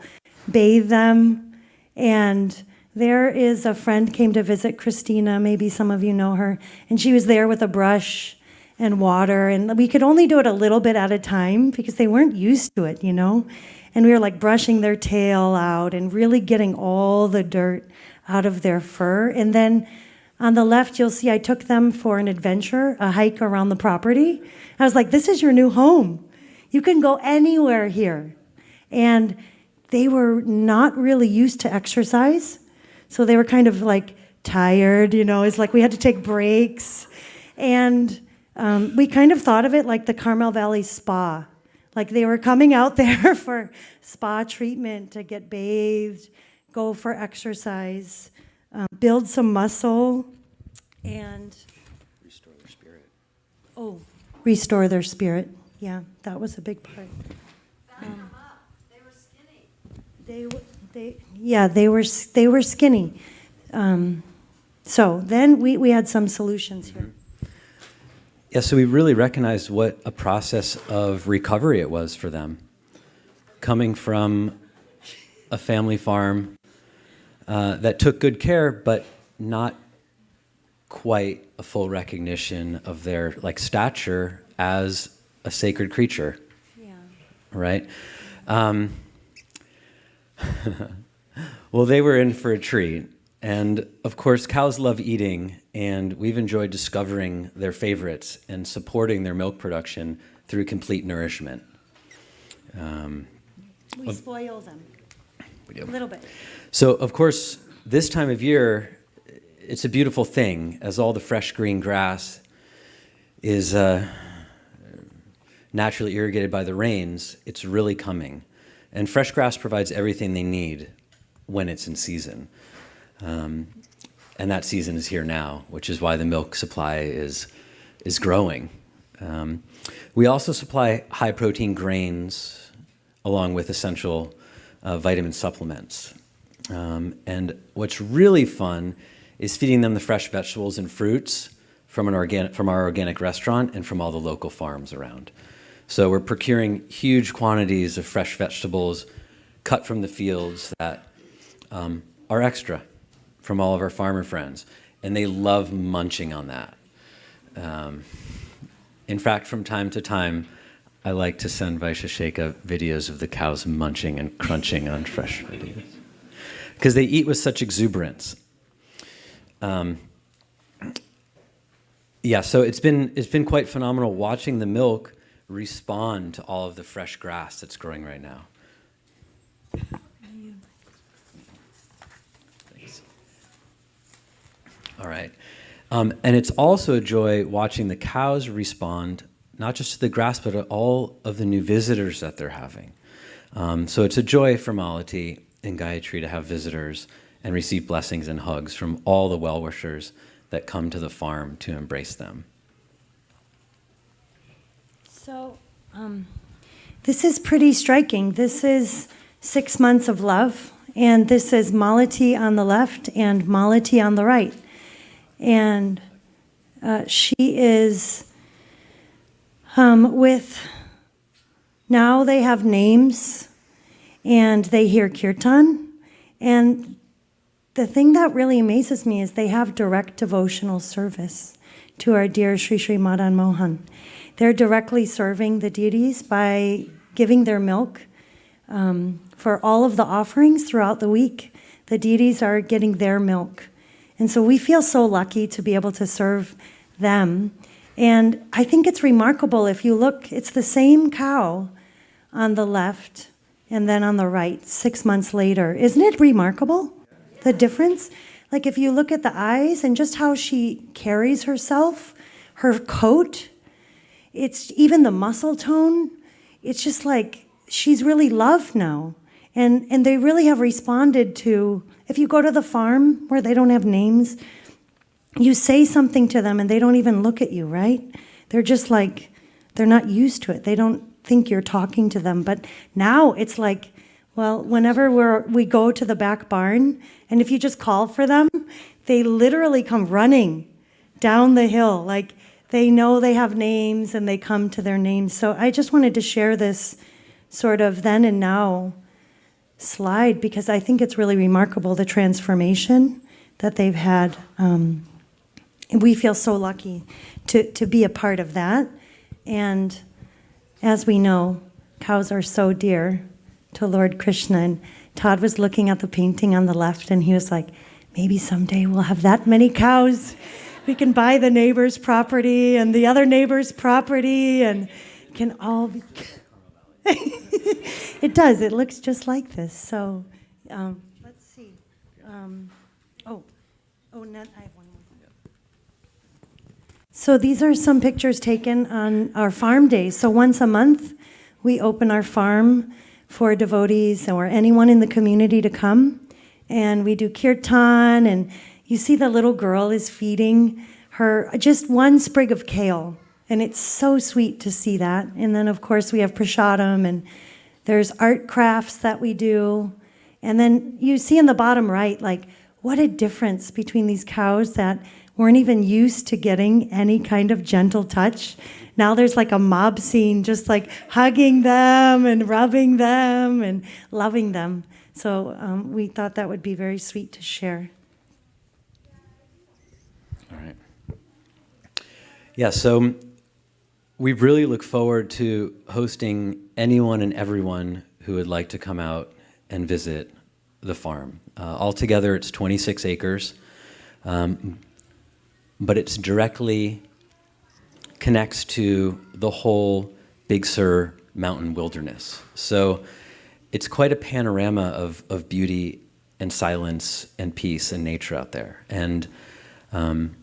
bathe them. And there is a friend came to visit, Christina, maybe some of you know her, and she was there with a brush and water, and we could only do it a little bit at a time because they weren't used to it, and we were like brushing their tail out and really getting all the dirt out of their fur. And then on the left, you'll see I took them for an adventure, a hike around the property. I was like, this is your new home. You can go anywhere here. And they were not really used to exercise. So they were kind of like tired, it's like we had to take breaks. And we kind of thought of it like the Carmel Valley Spa. Like they were coming out there for spa treatment, to get bathed, go for exercise, build some muscle, and Restore their spirit. Restore their spirit. Yeah, that was a big part. They were skinny. They were skinny. So then we had some solutions here. Yeah, so we really recognized what a process of recovery it was for them. Coming from a family farm that took good care, but not quite a full recognition of their stature as a sacred creature. Yeah. Right? Well, they were in for a treat. And of course, cows love eating, and we've enjoyed discovering their favorites and supporting their milk production through complete nourishment. We spoil them. We do. A little bit. So, of course, this time of year, it's a beautiful thing, as all the fresh green grass is naturally irrigated by the rains. It's really coming. And fresh grass provides everything they need when it's in season. And that season is here now, which is why the milk supply is growing. We also supply high-protein grains along with essential vitamin supplements. And what's really fun is feeding them the fresh vegetables and fruits from our organic restaurant and from all the local farms around. So we're procuring huge quantities of fresh vegetables cut from the fields that are extra from all of our farmer friends, and they love munching on that. In fact, from time to time, I like to send Vaisesika videos of the cows munching and crunching on fresh videos, because they eat with such exuberance. So it's been quite phenomenal watching the milk respond to all of the fresh grass that's growing right now. All right. And it's also a joy watching the cows respond, not just to the grass, but to all of the new visitors that they're having. So it's a joy for Malati and Gayatri to have visitors and receive blessings and hugs from all the well-wishers that come to the farm to embrace them. So, this is pretty striking. This is 6 months of love, and this is Malati on the left and Malati on the right. And she is now they have names, and they hear kirtan. And the thing that really amazes me is they have direct devotional service to our dear Sri Sri Madan Mohan. They're directly serving the deities by giving their milk for all of the offerings throughout the week. The deities are getting their milk. And so we feel so lucky to be able to serve them. And I think it's remarkable if you look, it's the same cow on the left and then on the right 6 months later. Isn't it remarkable, the difference? Like if you look at the eyes and just how she carries herself, her coat, it's even the muscle tone, it's just like she's really loved now. And they really have responded to, if you go to the farm where they don't have names, you say something to them and they don't even look at you, right? They're just like, they're not used to it. They don't think you're talking to them. But now it's like, well, whenever we go to the back barn, and if you just call for them, they literally come running down the hill. Like they know they have names and they come to their names. So I just wanted to share this sort of then and now slide because I think it's really remarkable, the transformation that they've had. And we feel so lucky to be a part of that. And as we know, cows are so dear to Lord Krishna. And Todd was looking at the painting on the left and he was like, maybe someday we'll have that many cows. We can buy the neighbor's property and the other neighbor's property and can all be... It does. It looks just like this. So let's see. I have one more. So these are some pictures taken on our farm days. So once a month, we open our farm for devotees or anyone in the community to come. And we do kirtan, and you see the little girl is feeding her just one sprig of kale. And it's so sweet to see that. And then, of course, we have prasadam, and there's art crafts that we do. And then you see in the bottom right, like, what a difference between these cows that weren't even used to getting any kind of gentle touch. Now there's like a mob scene, just like hugging them and rubbing them and loving them. So we thought that would be very sweet to share. All right. Yeah, so we really look forward to hosting anyone and everyone who would like to come out and visit the farm. Altogether, it's 26 acres, but it's directly connects to the whole Big Sur mountain wilderness. So it's quite a panorama of beauty and silence and peace and nature out there. And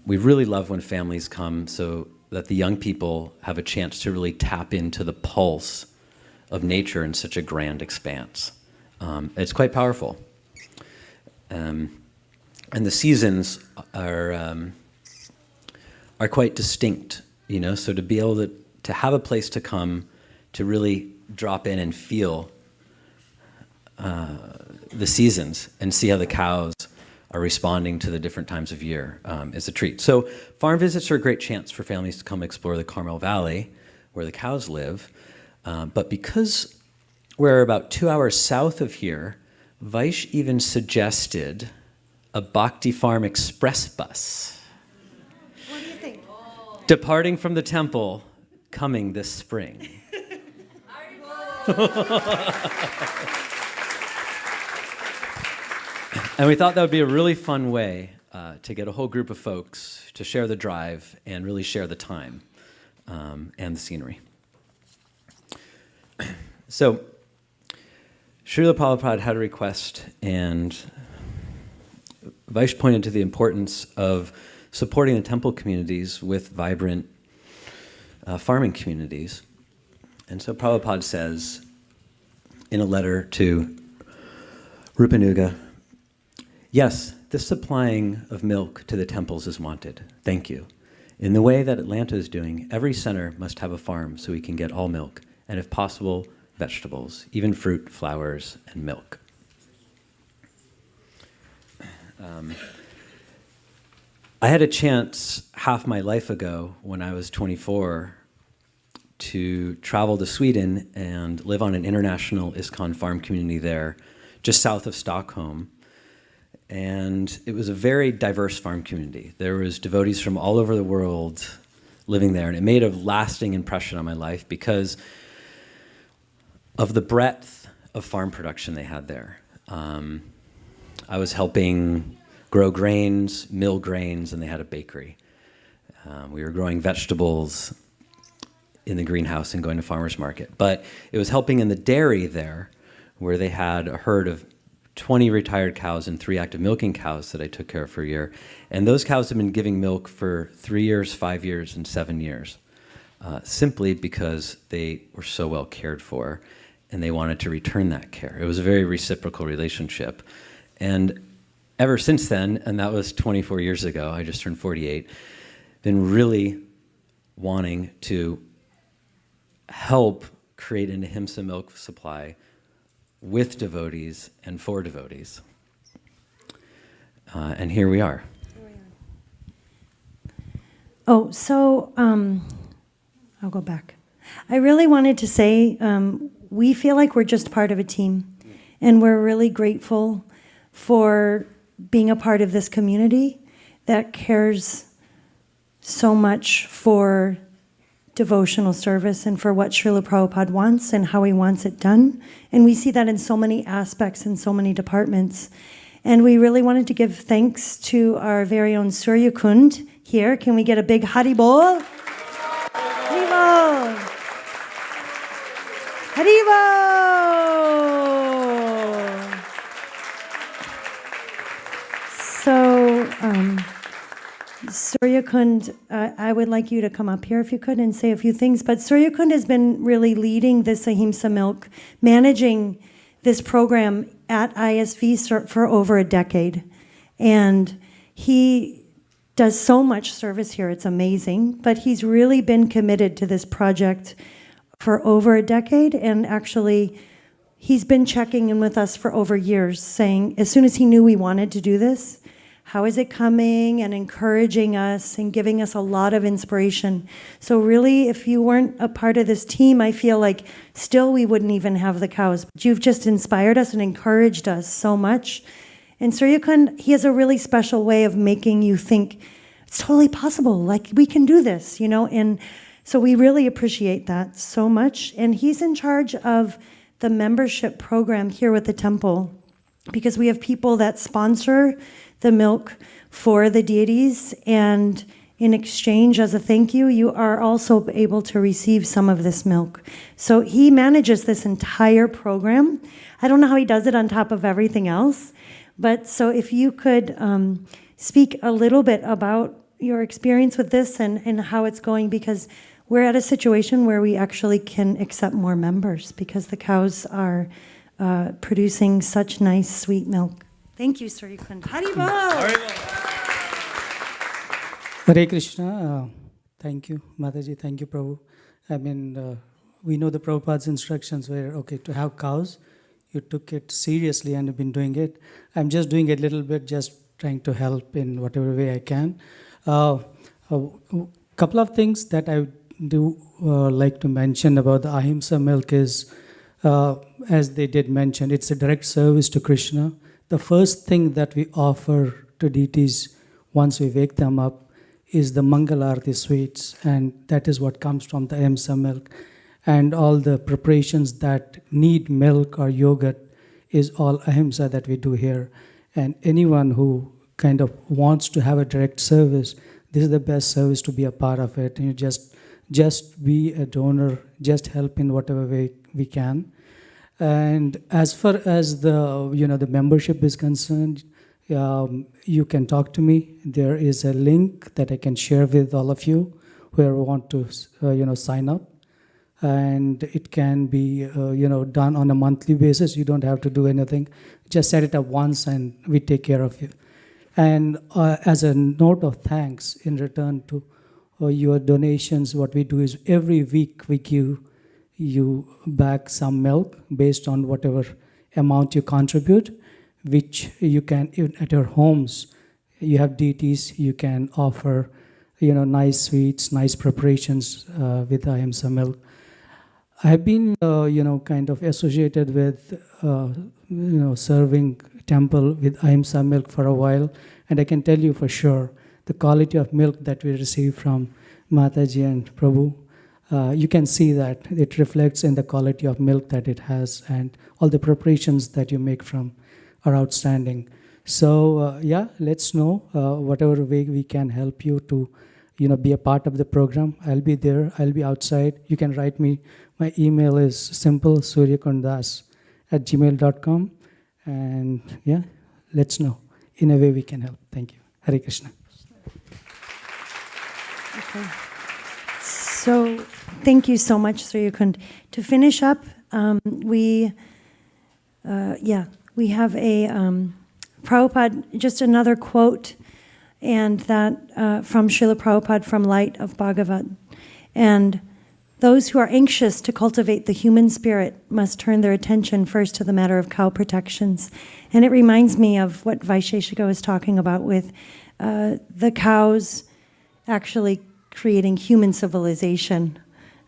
we really love when families come so that the young people have a chance to really tap into the pulse of nature in such a grand expanse. It's quite powerful. And the seasons are quite distinct, you know, so to be able to have a place to come to really drop in and feel the seasons and see how the cows are responding to the different times of year is a treat. So farm visits are a great chance for families to come explore the Carmel Valley where the cows live. But because we're about 2 hours south of here, Vaish even suggested a Bhakti Farm express bus. What do you think? Departing from the temple, coming this spring. And we thought that would be a really fun way to get a whole group of folks to share the drive and really share the time and the scenery. So, Srila Prabhupada had a request, and Vaish pointed to the importance of supporting the temple communities with vibrant farming communities. And so Prabhupada says in a letter to Rupanuga, Yes, this supplying of milk to the temples is wanted. Thank you. In the way that Atlanta is doing, every center must have a farm so we can get all milk, and if possible, vegetables, even fruit, flowers, and milk. I had a chance half my life ago when I was 24 to travel to Sweden and live on an international ISKCON farm community there, just south of Stockholm. And it was a very diverse farm community. There was devotees from all over the world living there, and it made a lasting impression on my life because of the breadth of farm production they had there. I was helping grow grains, mill grains, and they had a bakery. We were growing vegetables in the greenhouse and going to farmers market. But it was helping in the dairy there, where they had a herd of 20 retired cows and 3 active milking cows that I took care of for a year. And those cows have been giving milk for 3 years, 5 years, and 7 years, simply because they were so well cared for, and they wanted to return that care. It was a very reciprocal relationship. And ever since then, and that was 24 years ago, I just turned 48, been really wanting to help create an ahimsa milk supply with devotees and for devotees. And here we are. Oh, so I'll go back. I really wanted to say we feel like we're just part of a team, and we're really grateful for being a part of this community that cares so much for devotional service and for what Srila Prabhupada wants and how he wants it done. And we see that in so many aspects and so many departments. And we really wanted to give thanks to our very own Surya Kund here. Can we get a big Haribol? Haribol! Haribol! So, Surya Kund, I would like you to come up here if you could and say a few things. But Surya Kund has been really leading this Ahimsa Milk, managing this program at ISV for over a decade. And he does so much service here. It's amazing. But he's really been committed to this project for over a decade. And actually, he's been checking in with us for over years, saying, as soon as he knew we wanted to do this, how is it coming, and encouraging us and giving us a lot of inspiration. So really, if you weren't a part of this team, I feel like still we wouldn't even have the cows. But you've just inspired us and encouraged us so much. And Surya Kund, he has a really special way of making you think, it's totally possible, like we can do this, And so we really appreciate that so much. And he's in charge of the membership program here with the temple, because we have people that sponsor the milk for the deities, and in exchange, as a thank you, you are also able to receive some of this milk. So he manages this entire program. I don't know how he does it on top of everything else, but so if you could speak a little bit about your experience with this and how it's going, because we're at a situation where we actually can accept more members because the cows are producing such nice, sweet milk. Thank you, Surya Kund. Haribol! Hare Krishna. Thank you, Mataji. Thank you, Prabhu. I mean, we know the Prabhupada's instructions were, okay, to have cows. You took it seriously and you've been doing it. I'm just doing it a little bit, just trying to help in whatever way I can. A couple of things that I do like to mention about the Ahimsa milk is, as they did mention, it's a direct service to Krishna. The first thing that we offer to deities once we wake them up is the Mangalarti sweets, and that is what comes from the Ahimsa milk. And all the preparations that need milk or yogurt is all Ahimsa that we do here. And anyone who kind of wants to have a direct service, this is the best service to be a part of it. And you just be a donor, just help in whatever way we can. And as far as the membership is concerned, you can talk to me. There is a link that I can share with all of you who want to sign up. and it can be done on a monthly basis. You don't have to do anything. Just set it up once and we take care of you. And as a note of thanks in return to your donations, what we do is every week we give you back some milk based on whatever amount you contribute, which you can, even at your homes, you have deities, you can offer nice sweets, nice preparations with ahimsa milk. I've been, kind of associated with, serving temple with ahimsa milk for a while, and I can tell you for sure, the quality of milk that we receive from Mataji and Prabhu, you can see that it reflects in the quality of milk that it has, and all the preparations that you make from are outstanding. So, let's know whatever way we can help you to, be a part of the program. I'll be there. I'll be outside. You can write me. My email is simple suryakondas@gmail.com. And let's know. In a way we can help. Thank you. Hare Krishna. Okay. So thank you so much, Suryakund. To finish up, we have a Prabhupada, just another quote, and that from Srila Prabhupada from Light of Bhagavat. And those who are anxious to cultivate the human spirit must turn their attention first to the matter of cow protections. And it reminds me of what Vaisesika was talking about with the cows actually creating human civilization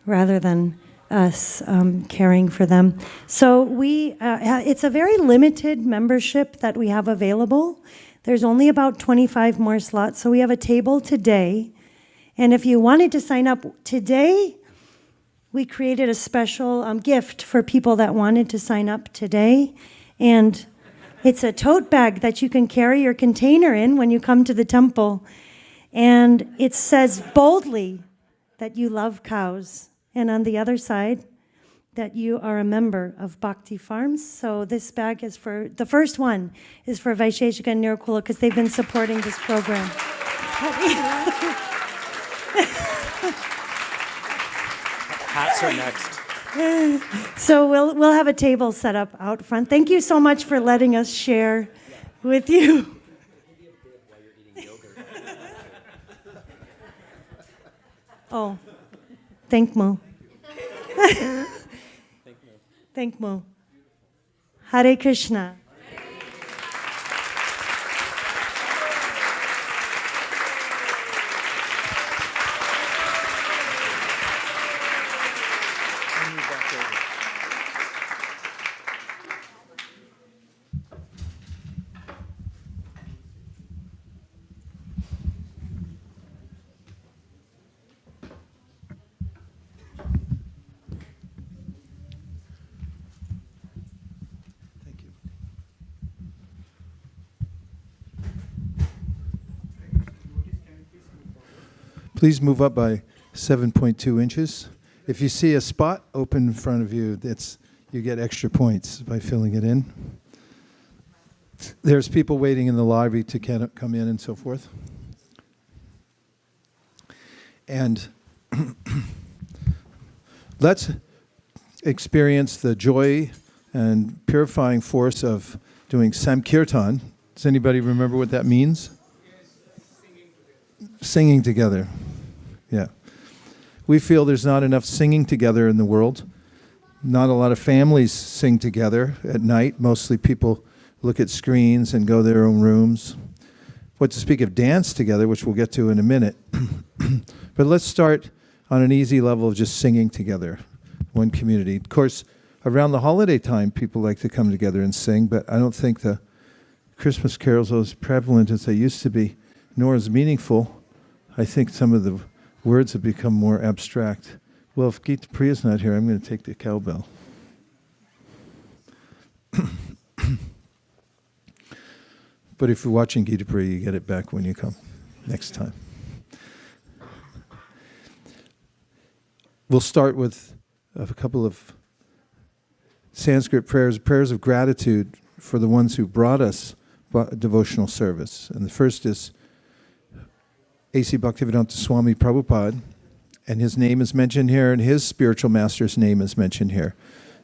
rather than us caring for them. So it's a very limited membership that we have available. There's only about 25 more slots, so we have a table today. And if you wanted to sign up today, we created a special gift for people that wanted to sign up today. And it's a tote bag that you can carry your container in when you come to the temple. And it says boldly that you love cows. And on the other side, that you are a member of Bhakti Farms. So this bag is for, the first one is for Vaisesika and Nirukula because they've been supporting this program. Hats are next. So we'll have a table set up out front. Thank you so much for letting us share with you. Oh, thank Mu. Thank Mu. Hare Krishna. Please move up by 7.2 inches. If you see a spot open in front of you, you get extra points by filling it in. There's people waiting in the lobby to come in and so forth. And let's experience the joy and purifying force of doing Samkirtan. Does anybody remember what that means? Singing together. Yeah. We feel there's not enough singing together in the world. Not a lot of families sing together at night. Mostly people look at screens and go to their own rooms. What to speak of dance together, which we'll get to in a minute. But let's start on an easy level of just singing together, one community. Of course, around the holiday time, people like to come together and sing, but I don't think the Christmas carols are as prevalent as they used to be, nor as meaningful. I think some of the words have become more abstract. Well, if Gita Priya's not here, I'm going to take the cowbell. But if you're watching Gita Priya, you get it back when you come next time. We'll start with a couple of Sanskrit prayers of gratitude for the ones who brought us devotional service. And the first is A.C. Bhaktivedanta Swami Prabhupada, and his name is mentioned here, and his spiritual master's name is mentioned here.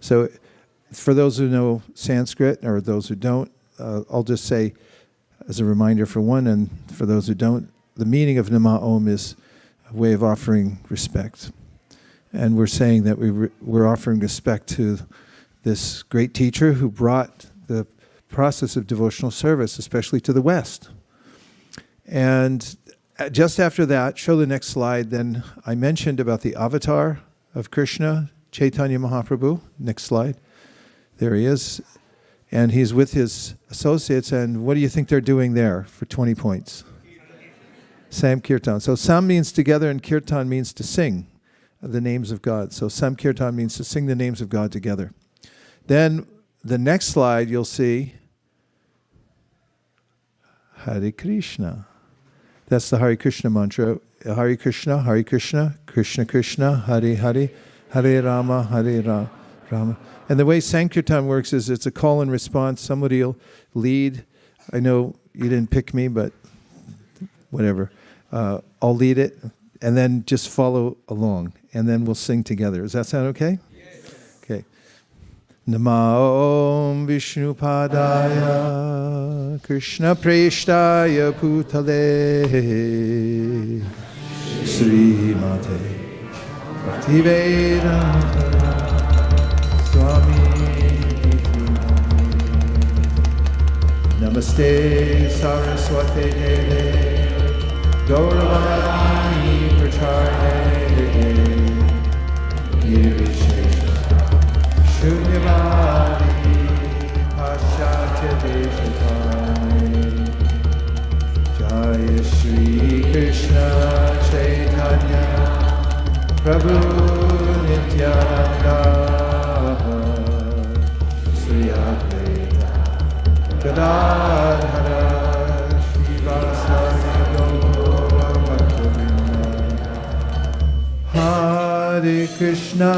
So for those who know Sanskrit, or those who don't, I'll just say, as a reminder for one, and for those who don't, the meaning of Nama Om is a way of offering respect. And we're saying that we're offering respect to this great teacher who brought the process of devotional service, especially to the West. And just after that, show the next slide, then I mentioned about the avatar of Krishna, Chaitanya Mahaprabhu. Next slide. There he is. And he's with his associates, and what do you think they're doing there for 20 points? Sam Kirtan. So Sam means together, and Kirtan means to sing the names of God. So Sam Kirtan means to sing the names of God together. Then the next slide you'll see Hare Krishna. That's the Hare Krishna mantra. Hare Krishna, Krishna Krishna, Hare Hare, Hare Rama, Rama. And the way Sankirtan works is it's a call and response. Somebody will lead. I know you didn't pick me, but whatever. I'll lead it, and then just follow along, and then we'll sing together. Does that sound okay? Yes. Okay. Nama Om Vishnu Padaya Krishna Preshtaya Putale Sri Mate Bhakti Vedanta Swami Namaste Saraswate Deve Gauravani Pracharne Nirvishesha Shunyavadi Paschatya Deshatai Jaya Shri Krishna Chaitanya Prabhu Nityananda Sri Advaita Gadadhara Srivasadi Gaura Bhaktavrinda Hare Krishna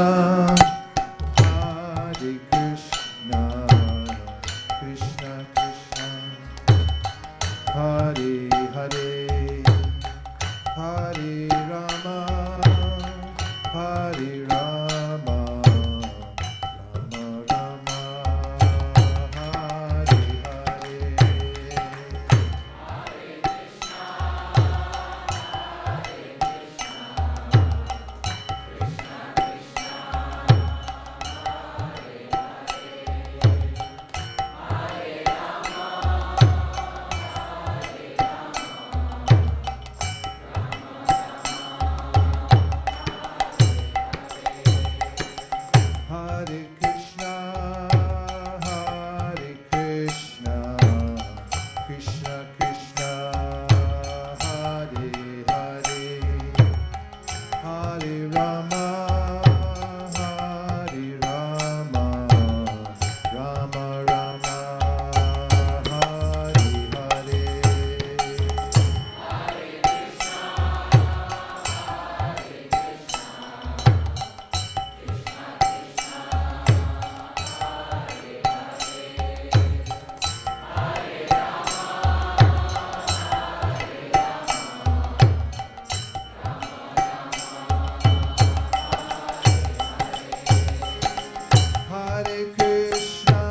Hare Krishna Krishna Krishna Hare Hare Hare Rama Hare Rama Rama Rama Hare Hare Krishna, Hare Krishna, Krishna Krishna, Hare Hare, Hare Rama, Hare Rama, Rama Rama, Hare Hare. Hare Krishna,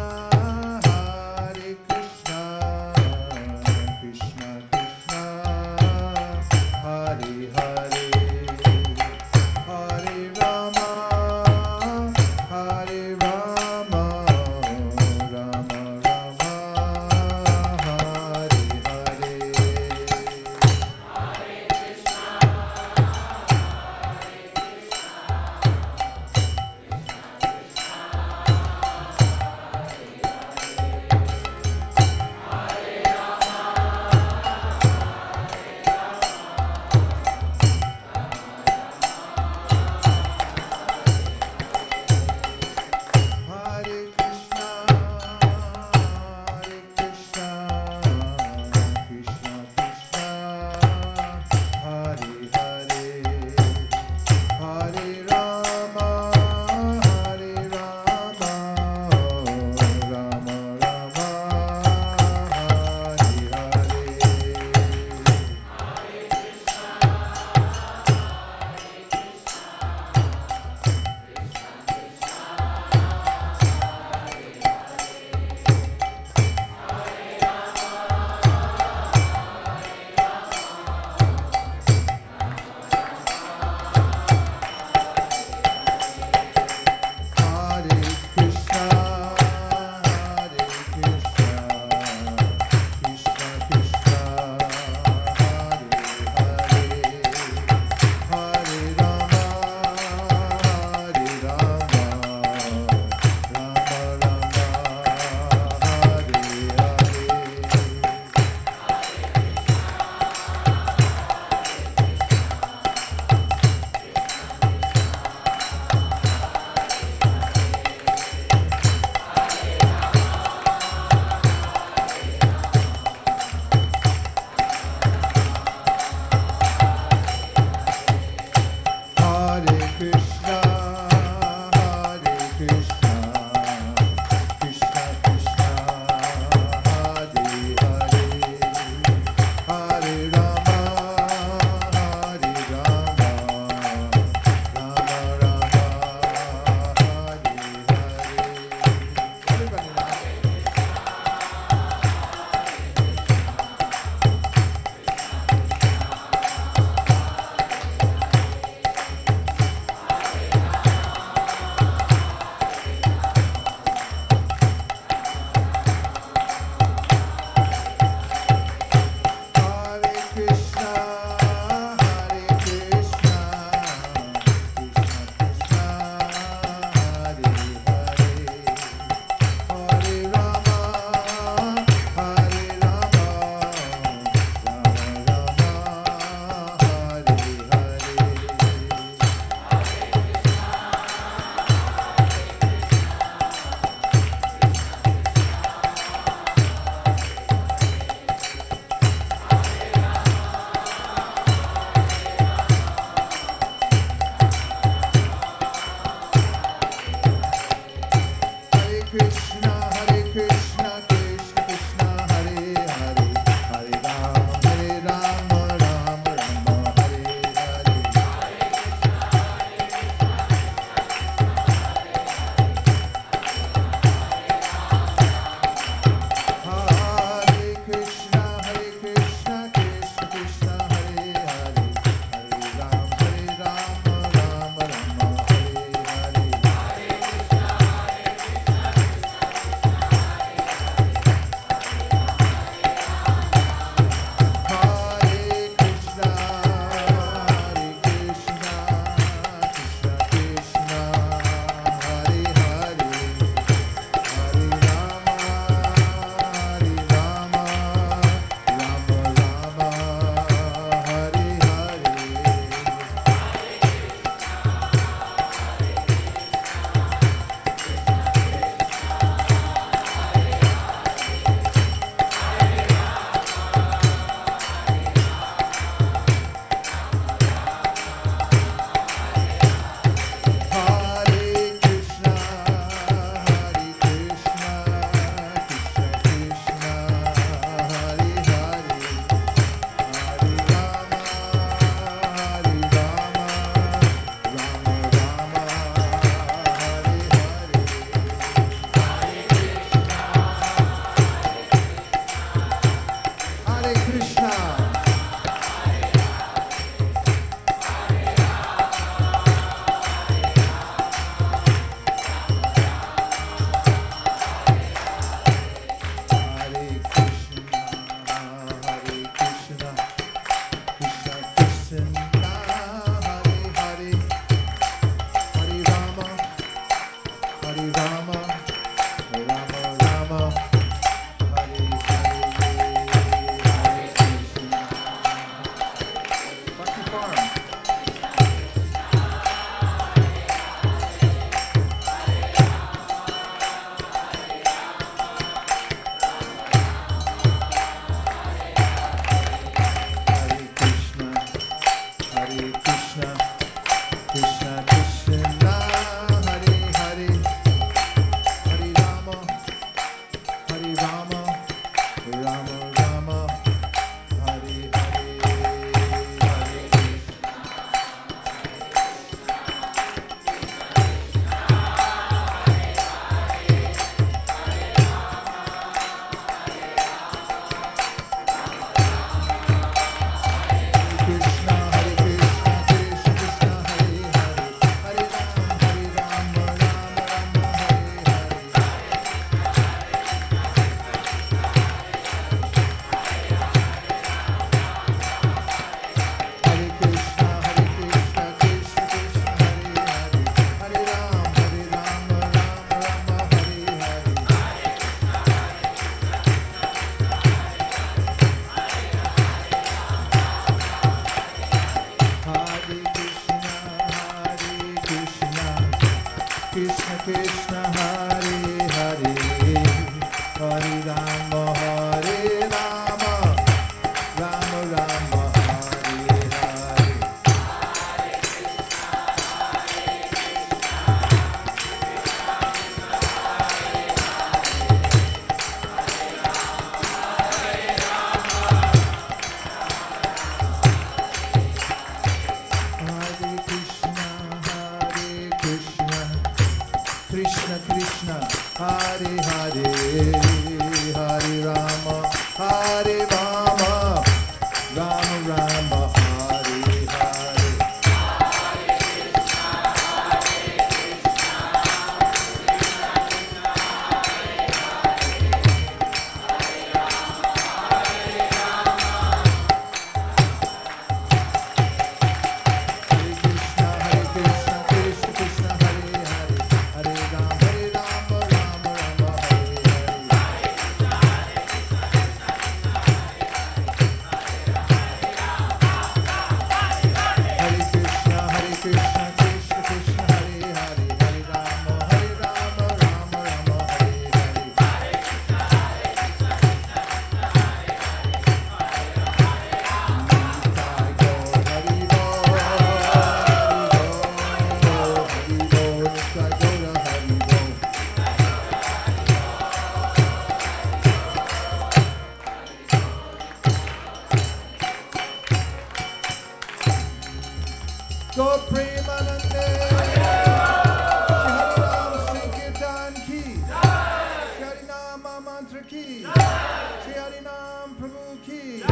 ki, Shri Harinam Prabhu ki,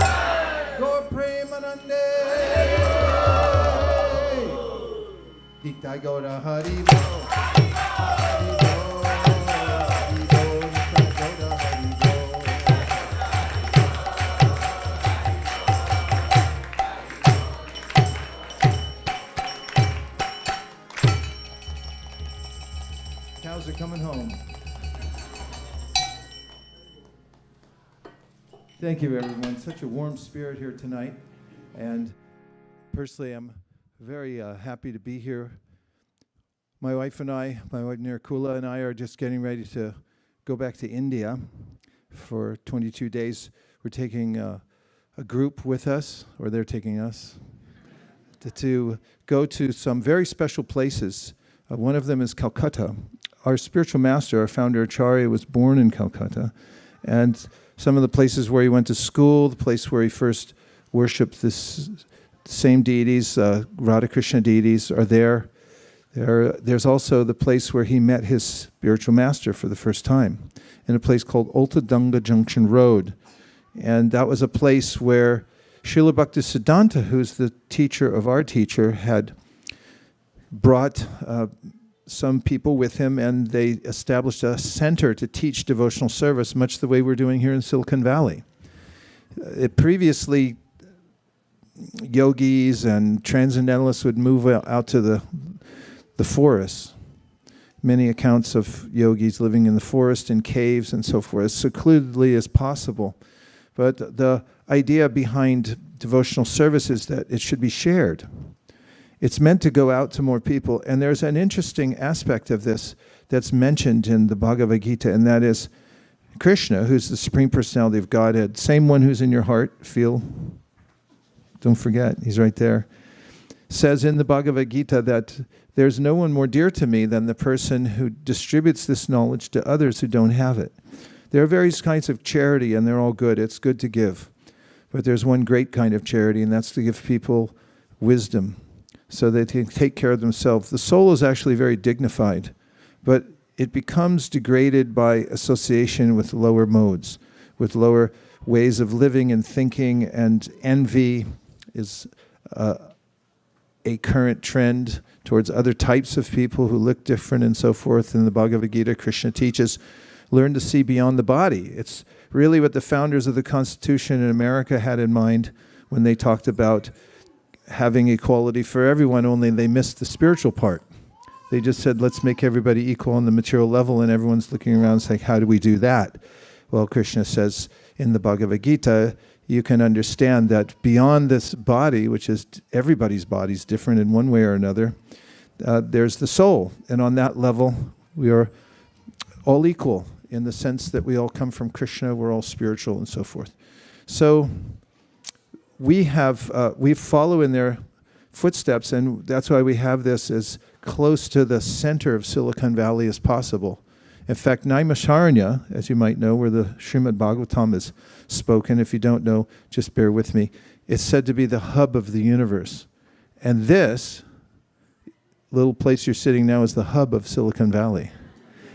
Gaur Premanande. Dikta Gaura Hari Bo, Hari Bo, Hari Bo, Dikta Gaura Hari Bo. Cows are coming home. Thank you, everyone. Such a warm spirit here tonight. And personally, I'm very happy to be here. My wife Nirkula and I are just getting ready to go back to India for 22 days. We're taking a group with us, or they're taking us, to go to some very special places. One of them is Calcutta. Our spiritual master, our founder Acharya, was born in Calcutta. And some of the places where he went to school, the place where he first worshipped this same deities, Radha Krishna deities, are there. There's also the place where he met his spiritual master for the first time, in a place called Ultadanga Junction Road. And that was a place where Srila Bhaktisiddhanta, who's the teacher of our teacher, had brought some people with him, and they established a center to teach devotional service, much the way we're doing here in Silicon Valley. Previously, yogis and transcendentalists would move out to the forests. Many accounts of yogis living in the forest, in caves and so forth, as secludedly as possible. But the idea behind devotional service is that it should be shared. It's meant to go out to more people. And there's an interesting aspect of this that's mentioned in the Bhagavad Gita, and that is Krishna, who's the Supreme Personality of Godhead, same one who's in your heart, don't forget, he's right there, says in the Bhagavad Gita that there's no one more dear to me than the person who distributes this knowledge to others who don't have it. There are various kinds of charity, and they're all good. It's good to give. But there's one great kind of charity, and that's to give people wisdom, so they can take care of themselves. The soul is actually very dignified, but it becomes degraded by association with lower modes, with lower ways of living and thinking, and envy is a current trend towards other types of people who look different and so forth. In the Bhagavad Gita, Krishna teaches, learn to see beyond the body. It's really what the founders of the Constitution in America had in mind when they talked about having equality for everyone, only they missed the spiritual part. They just said, let's make everybody equal on the material level, and everyone's looking around saying, how do we do that? Well, Krishna says in the Bhagavad Gita, you can understand that beyond this body, which is everybody's body's different in one way or another, there's the soul. And on that level, we are all equal in the sense that we all come from Krishna, we're all spiritual and so forth. So we follow in their footsteps, and that's why we have this as close to the center of Silicon Valley as possible. In fact, Naimisharanya, as you might know, where the Srimad Bhagavatam is spoken, if you don't know, just bear with me, it's said to be the hub of the universe. And this little place you're sitting now is the hub of Silicon Valley.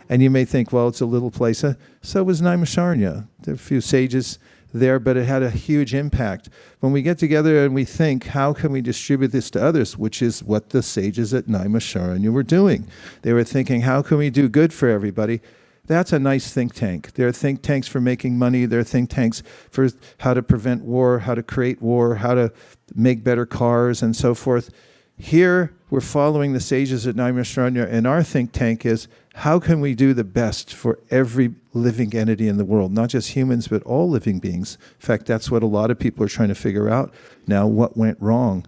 And you may think, well, it's a little place. So was Naimisharanya. There are a few sages there, but it had a huge impact. When we get together and we think, how can we distribute this to others, which is what the sages at Naimisharanya were doing. They were thinking, how can we do good for everybody? That's a nice think tank. There are think tanks for making money. There are think tanks for how to prevent war, how to create war, how to make better cars, and so forth. Here, we're following the sages at Naimisharanya, and our think tank is, how can we do the best for every living entity in the world? Not just humans, but all living beings. In fact, that's what a lot of people are trying to figure out now. What went wrong?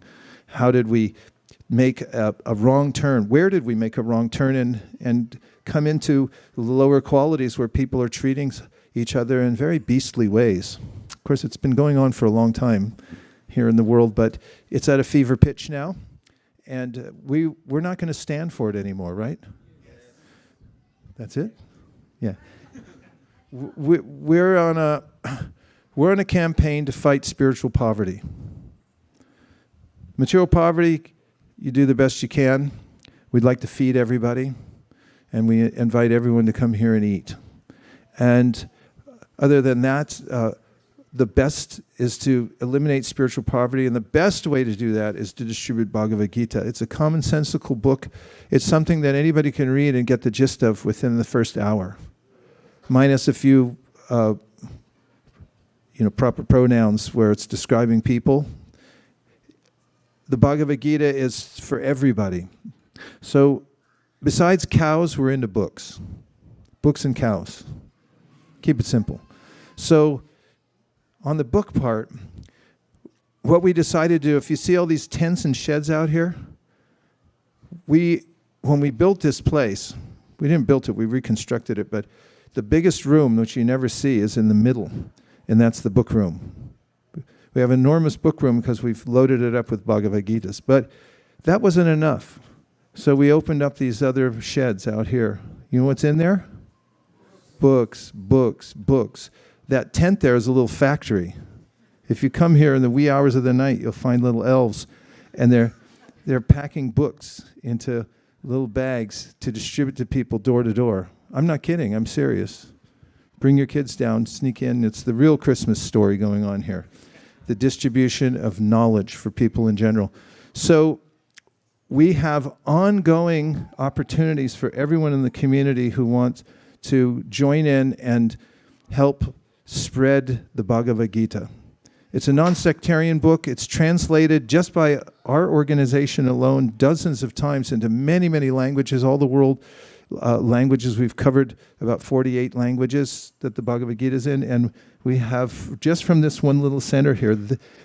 How did we make a wrong turn? Where did we make a wrong turn and come into lower qualities where people are treating each other in very beastly ways? Of course, it's been going on for a long time here in the world, but it's at a fever pitch now. And we're not going to stand for it anymore, right? That's it? Yeah. We're on a campaign to fight spiritual poverty. Material poverty, you do the best you can. We'd like to feed everybody, and we invite everyone to come here and eat. And Other than that, the best is to eliminate spiritual poverty, and the best way to do that is to distribute Bhagavad Gita. It's a commonsensical book. It's something that anybody can read and get the gist of within the first hour, minus a few proper pronouns where it's describing people. The Bhagavad Gita is for everybody. So besides cows, we're into books. Books and cows. Keep it simple. So on the book part, what we decided to do, if you see all these tents and sheds out here, when we built this place, we didn't build it, we reconstructed it, but the biggest room, which you never see, is in the middle, and that's the book room. We have an enormous book room because we've loaded it up with Bhagavad Gitas, but that wasn't enough. So we opened up these other sheds out here. You know what's in there? Books, books, books. That tent there is a little factory. If you come here in the wee hours of the night, you'll find little elves, and they're packing books into little bags to distribute to people door to door. I'm not kidding. I'm serious. Bring your kids down, sneak in. It's the real Christmas story going on here. The distribution of knowledge for people in general. So we have ongoing opportunities for everyone in the community who wants to join in and help spread the Bhagavad Gita. It's a non-sectarian book. It's translated just by our organization alone dozens of times into many, many languages, all the world languages. We've covered about 48 languages that the Bhagavad Gita is in, and we have, just from this one little center here,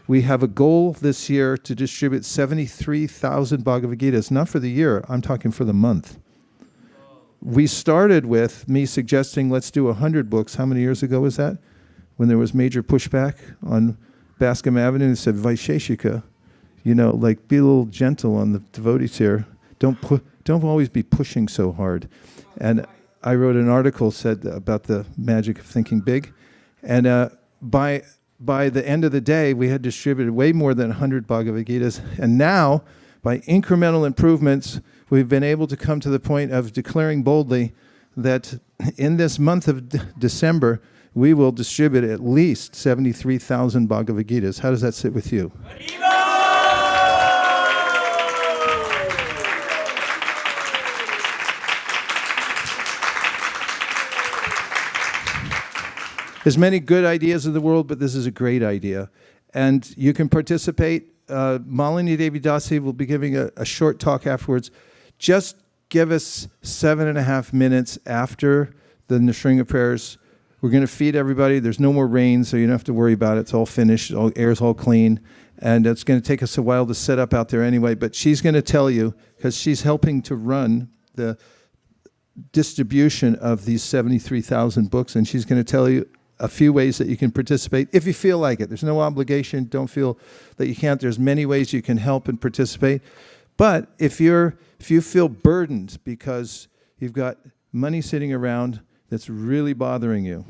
we have a goal this year to distribute 73,000 Bhagavad Gitas, not for the year, I'm talking for the month. We started with me suggesting let's do 100 books. How many years ago was that? When there was major pushback on Bascom Avenue, and said, Vaisesika, be a little gentle on the devotees here. Don't always be pushing so hard. And I wrote an article said about the magic of thinking big. And by the end of the day, we had distributed way more than 100 Bhagavad Gitas. And now, by incremental improvements, we've been able to come to the point of declaring boldly that in this month of December, we will distribute at least 73,000 Bhagavad Gitas. How does that sit with you? There's many good ideas in the world, but this is a great idea. And you can participate. Malini Devi Dasi will be giving a short talk afterwards. Just give us 7.5 minutes after the Nrsimha prayers. We're going to feed everybody. There's no more rain, so you don't have to worry about it. It's all finished. Air's all clean. And it's going to take us a while to set up out there anyway. But she's going to tell you, because she's helping to run the distribution of these 73,000 books, and she's going to tell you a few ways that you can participate if you feel like it. There's no obligation. Don't feel that you can't. There's many ways you can help and participate. But if you feel burdened because you've got money sitting around that's really bothering you,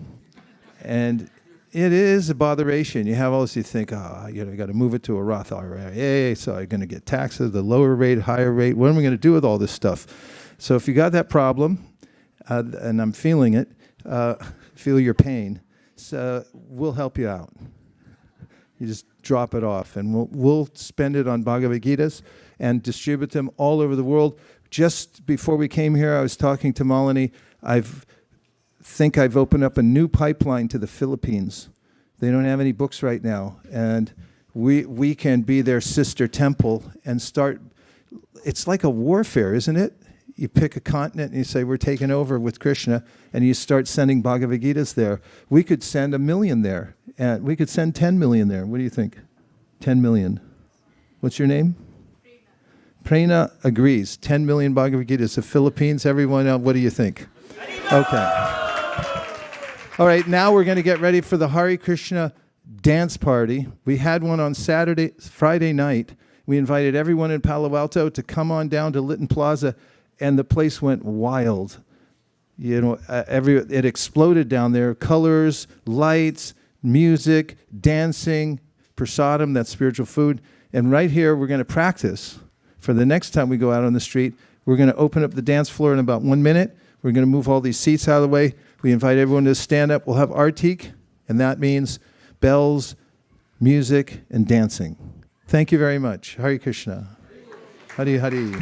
and it is a botheration. You have all this, you think, I got to move it to a Roth IRA, so I'm going to get taxes, the lower rate, higher rate. What am I going to do with all this stuff? So if you got that problem, and I'm feeling it, feel your pain, so we'll help you out. You just drop it off, and we'll spend it on Bhagavad Gitas and distribute them all over the world. Just before we came here, I was talking to Malini. I've opened up a new pipeline to the Philippines. They don't have any books right now, and we can be their sister temple and start. It's like a warfare, isn't it? You pick a continent and you say, we're taking over with Krishna, and you start sending Bhagavad Gitas there. We could send 1 million there, and we could send 10 million there. What do you think? 10 million. What's your name? Prerna agrees. 10 million Bhagavad Gitas. The Philippines, everyone else, what do you think? Okay. All right, now we're going to get ready for the Hare Krishna dance party. We had one on Friday night. We invited everyone in Palo Alto to come on down to Lytton Plaza, and the place went wild. It exploded down there. Colors, lights, music, dancing, prasadam, that's spiritual food. And right here, we're going to practice. For the next time we go out on the street, we're going to open up the dance floor in about 1 minute. We're going to move all these seats out of the way. We invite everyone to stand up. We'll have artik, and that means bells, music, and dancing. Thank you very much. Hare Krishna. Hari Hari.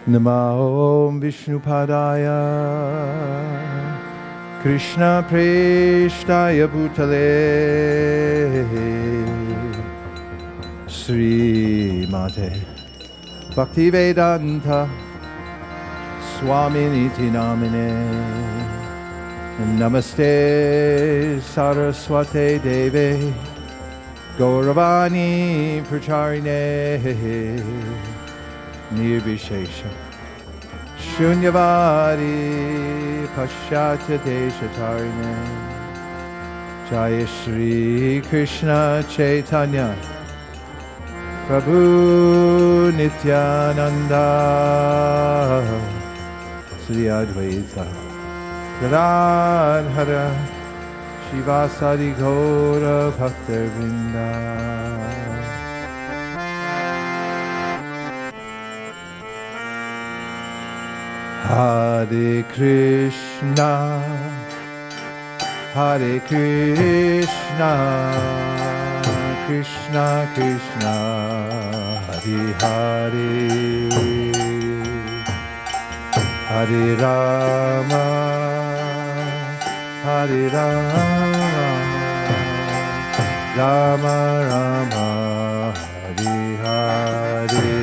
Namo Vishnupadaya Krishna Preshtaya Bhutale Sri Mate Bhakti Vedanta Swaminiti Namine Namaste Saraswate Deve Gauravani Pracharine Nirvishesha Shunyavadi Paschatya Deshatarine Jaya Shri Krishna Chaitanya Prabhu Nityananda Sri Advaita Gadadhara Shivasari Gaura Bhakta Vrinda. Hare Krishna, Hare Krishna, Krishna Krishna, Hare Hare, Hare Rama, Hare Rama, Rama Rama, Hare Hare.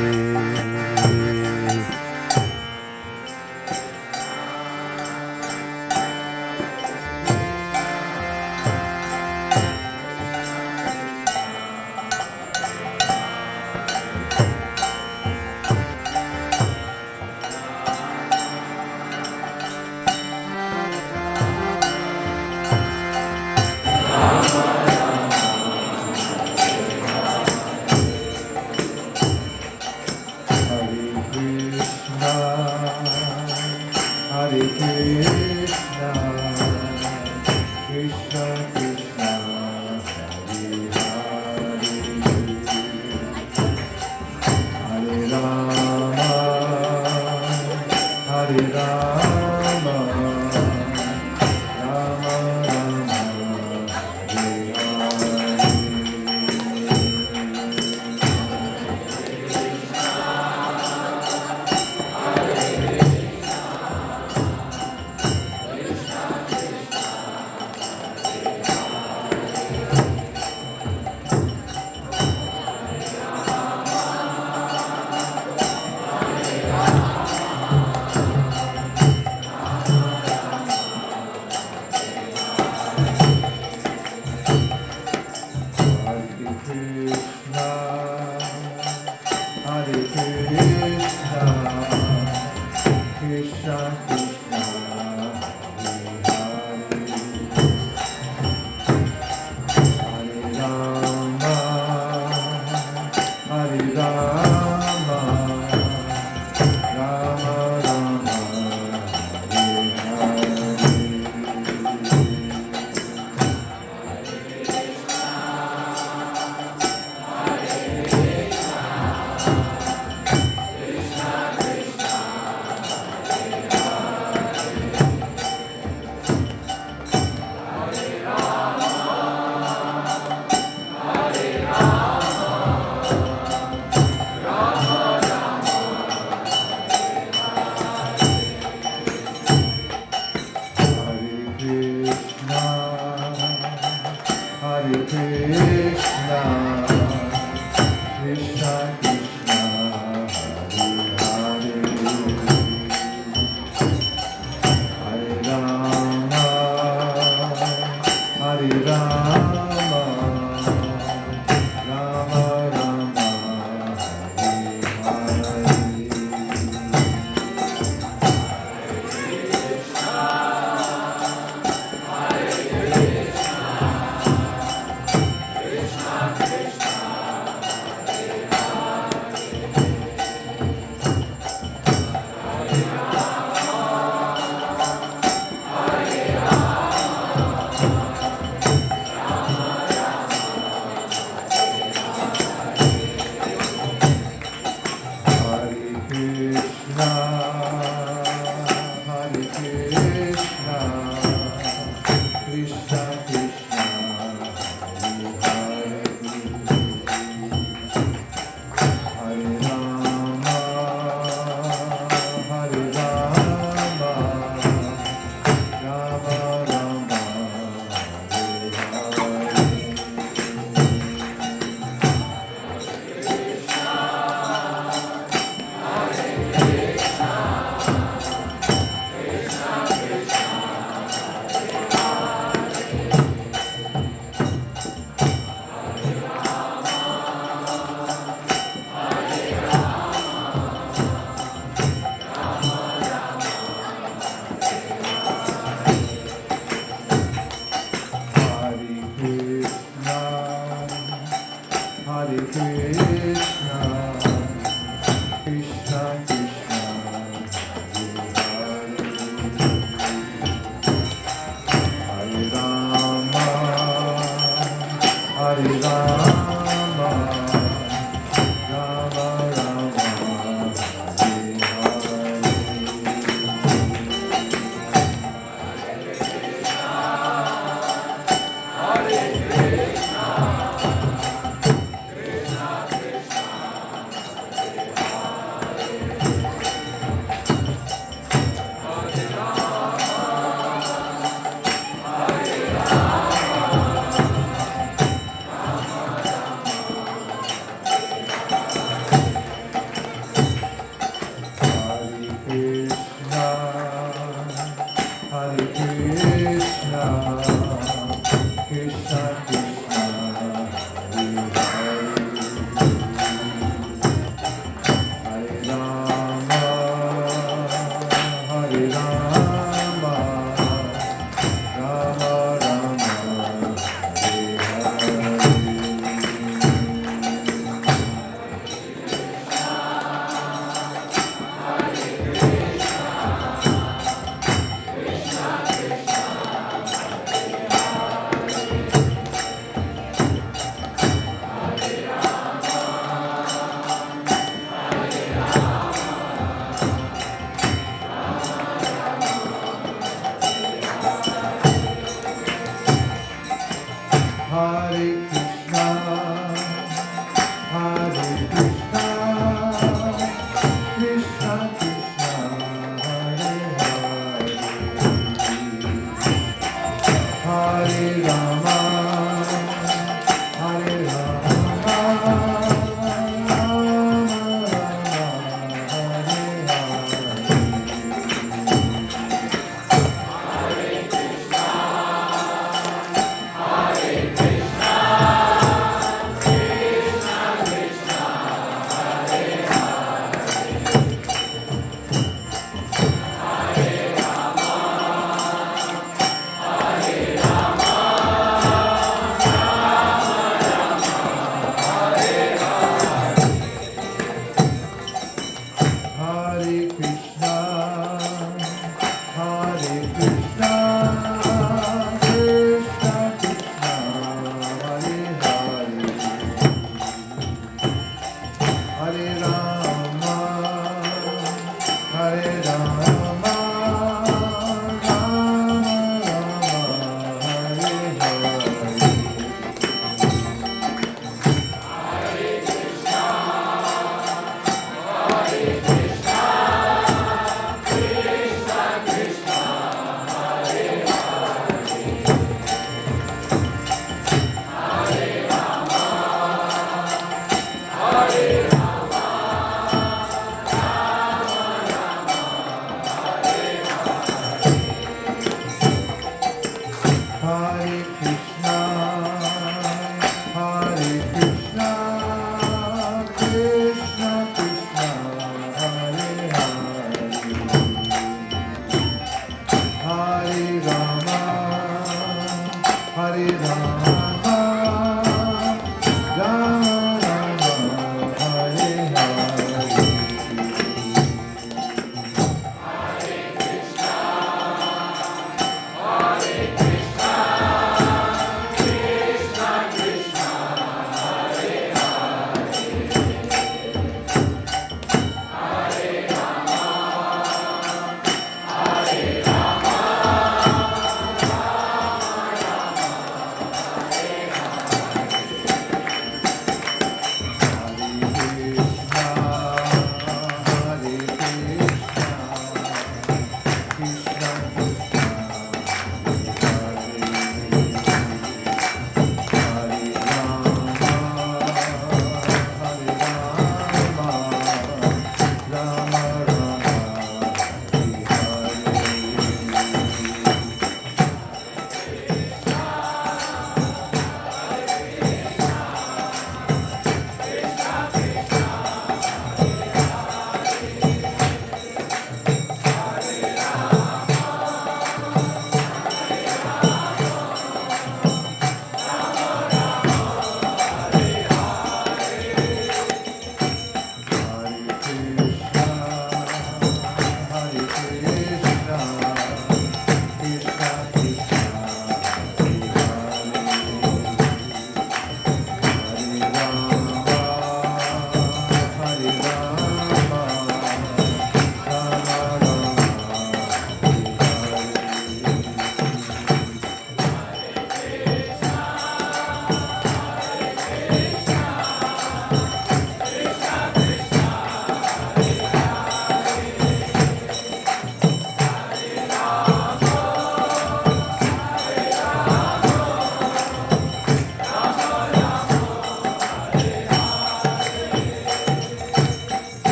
Hare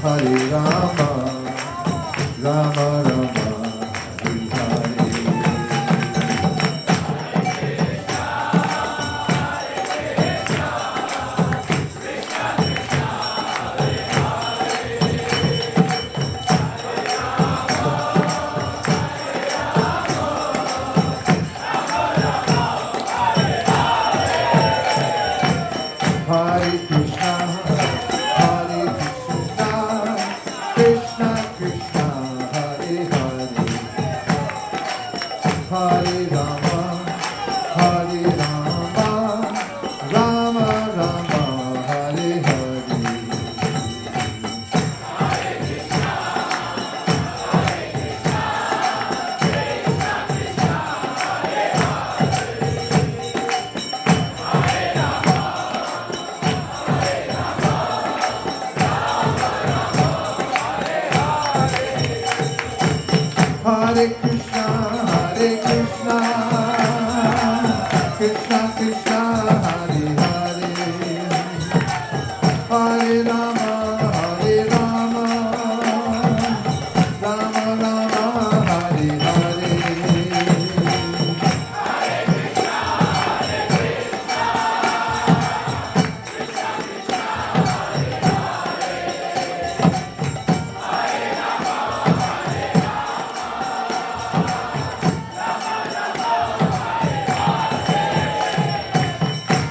Hare Rama, Rama Rama, Hare Hare. Hare Krishna, Hare Krishna, Krishna Krishna, Hare Hare, Hare Rama, Hare Rama, Rama Rama, Hare Hare. Hare Krishna, Hare Krishna, Krishna Krishna, Hare Hare, Hare Rama, Hare Rama, Rama Rama, Hare Hare.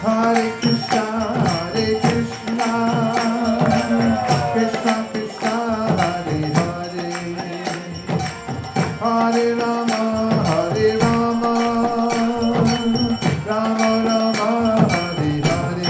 Hare Krishna, Hare Krishna, Krishna Krishna, Hare Hare, Hare Rama, Hare Rama, Rama Rama, Hare Hare.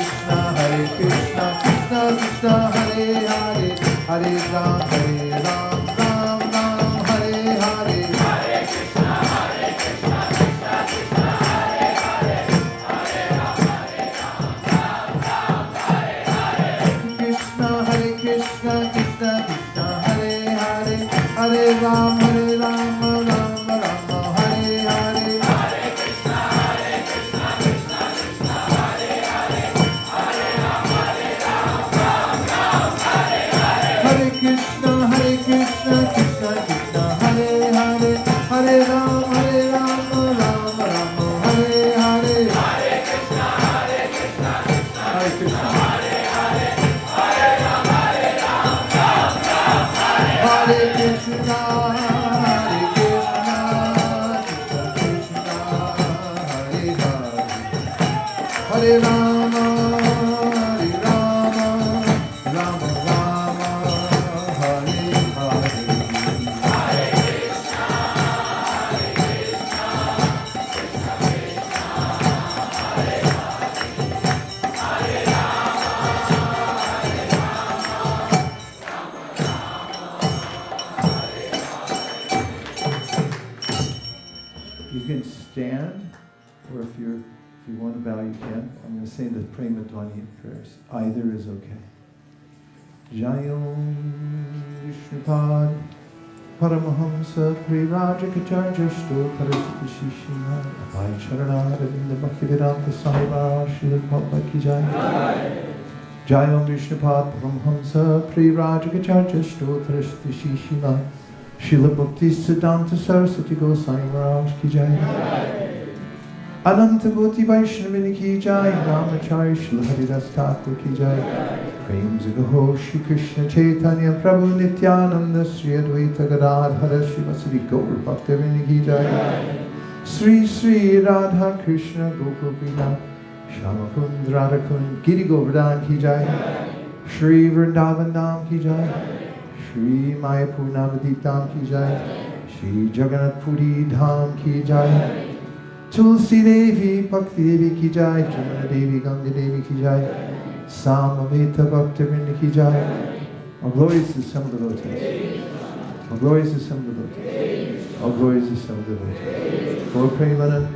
Krishna, Hare Krishna, Krishna Krishna, Hare Hare, Hare Ram, Ram Ram, Hare Hare. Hare Krishna, Hare Krishna, Krishna Krishna, Hare Hare, Hare Ram, Hare Krishna, Hare Krishna, Krishna Krishna, Hare Hare, Hare Ram, Ram Ram, Hare Hare. Hare Krishna, Hare Krishna, Krishna Krishna, Hare Hare, Hare Ram, Hare Krishna, Hare Krishna, Krishna Krishna, Hare Hare, Hare Ram, Ram Ram, Hare Hare. Hare Krishna, Hare Krishna, Krishna Krishna, Hare Hare, Hare Ram, Hare Krishna, Hare Krishna, Krishna Krishna, Hare Hare, Hare Rama, Rama Rama, Hare Hare. You can stand, or if you want to bow, you can. I'm going to say the Prema Dhvani prayers. Either is okay. Jayom Vishnupad Paramahamsa Prirajakacharya Parasita Shishima Abhay Charanaravinda Bhaktivedanta Saiva Srila Prabhupada Ki Jai. Jayom Vishnupad Paramahamsa Prirajakacharya Parasita Shishima Srila Bhakti Siddhanta Saraswati Gosai Maharaj Ki Jai. Ananta Bhoti Vaishnavini Ki Jai. Ramacharya Srila Haridas Thakur Ki Jai. Prem Zagaho Shri Krishna Chaitanya Prabhu Nityananda Sri Advaita Gadadhara Srivasadi Gaur Bhaktivinoda Ki Jai. Sri Sri Radha Krishna Gopavina Shamakund Radhakund Giri Govardhan Ki Jai. Sri Vrindavan Dham Ki Jai. Shri Mayapur Navadip Dham Ki Jai. Shri Jagannath Puri Dham Ki Jai. Tulsi Devi Bhakti Devi Ki Jai. Jamuna Devi Ganga Devi Ki Jai. Samaveta Bhaktivinoda Ki Jai. All glories to some devotees. All glories to some devotees. All glories to some devotees. Lord Premanand.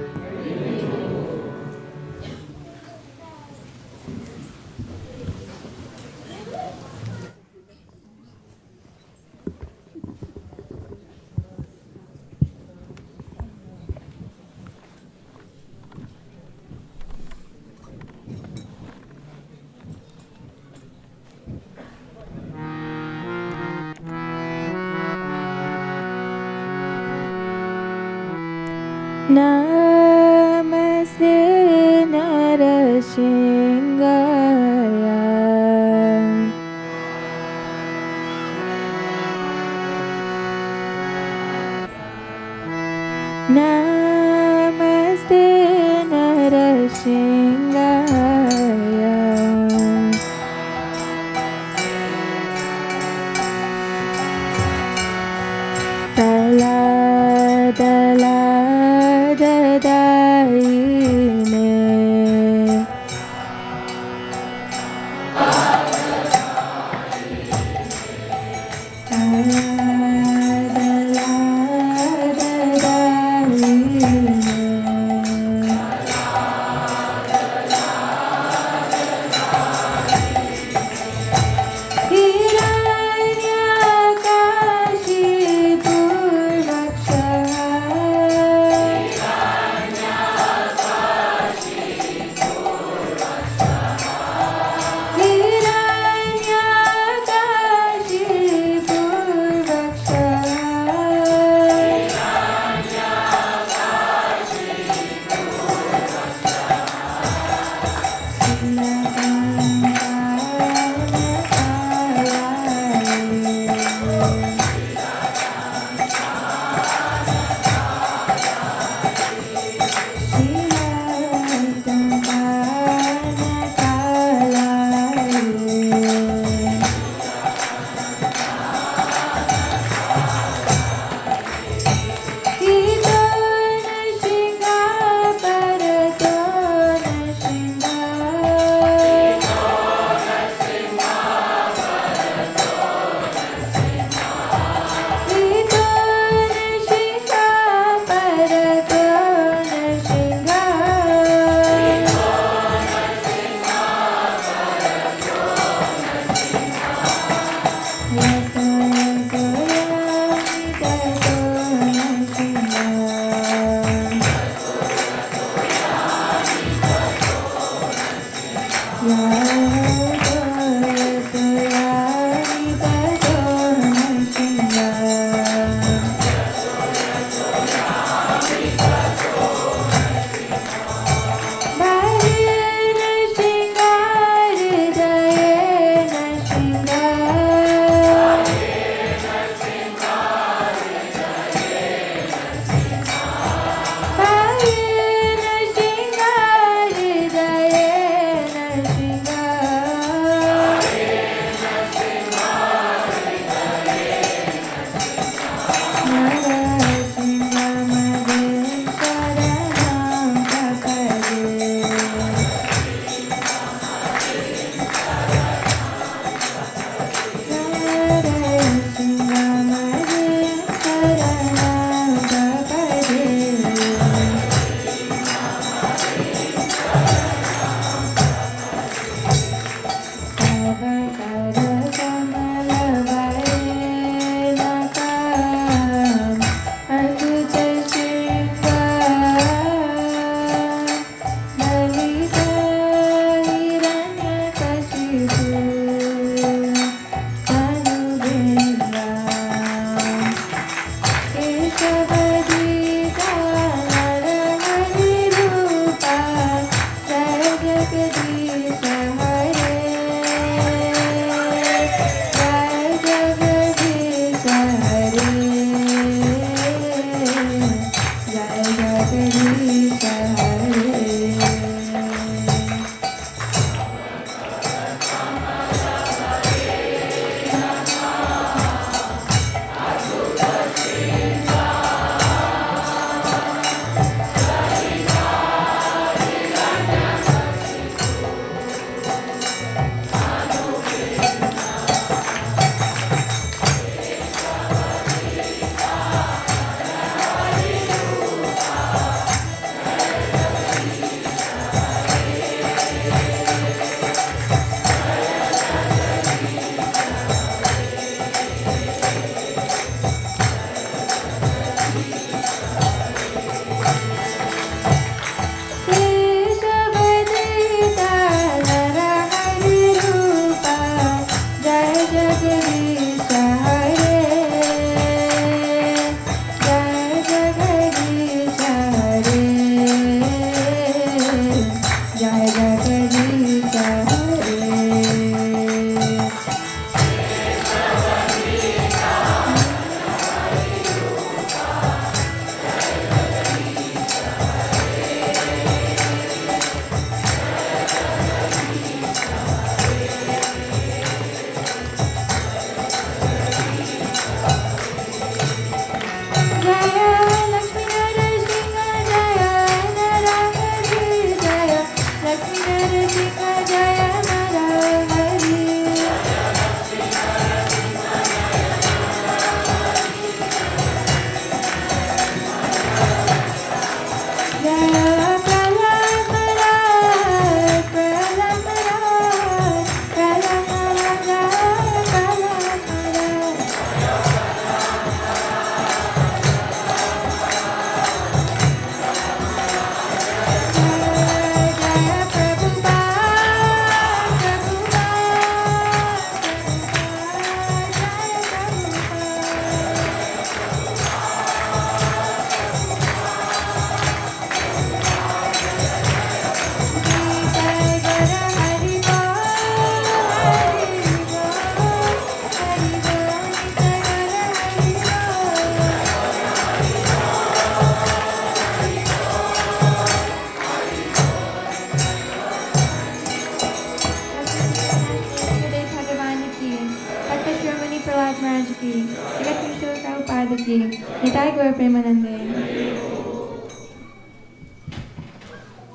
की, जगत ईश्वर प्रभुपाद की, निताय गौर प्रेमानंदे।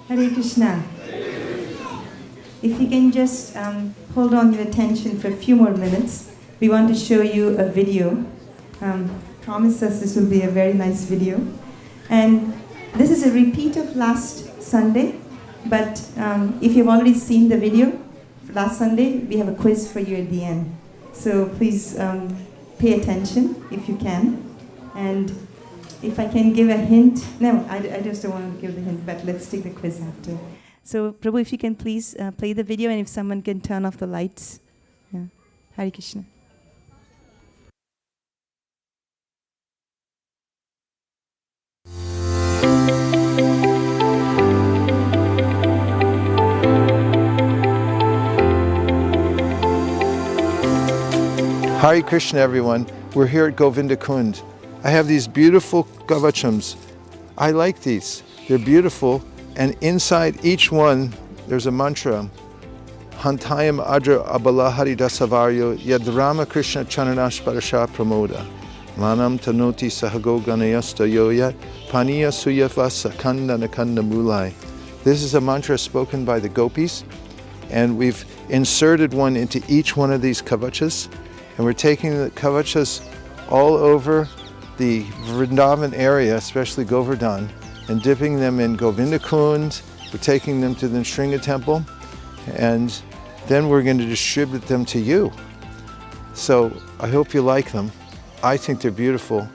Hare Krishna. If you can just hold on your attention for a few more minutes, we want to show you a video. Promise us this will be a very nice video. And this is a repeat of last Sunday, but if you've already seen the video last Sunday, we have a quiz for you at the end. So please pay attention if you can. And if I can give a hint, no, I just don't want to give the hint, but let's take the quiz after. So Prabhu, if you can please play the video, and if someone can turn off the lights. Yeah. Hare Krishna. Hare Krishna, everyone. We're here at Govinda Kund. I have these beautiful kavachams. I like these. They're beautiful. And inside each one, there's a mantra. Hantayam Adra Abalahari Dasavaryo Yadrama Krishna Chananash Parasha Pramoda. Manam Tanoti Sahago Ganayasta Yoya Paniya Suyavasa Kanda Nakanda Mulai. This is a mantra spoken by the gopis, and we've inserted one into each one of these kavachas. And we're taking the kavachas all over the Vrindavan area, especially Govardhan, and dipping them in Govinda Kund. We're taking them to the Nrsimha temple, and then we're going to distribute them to you. So I hope you like them. I think they're beautiful,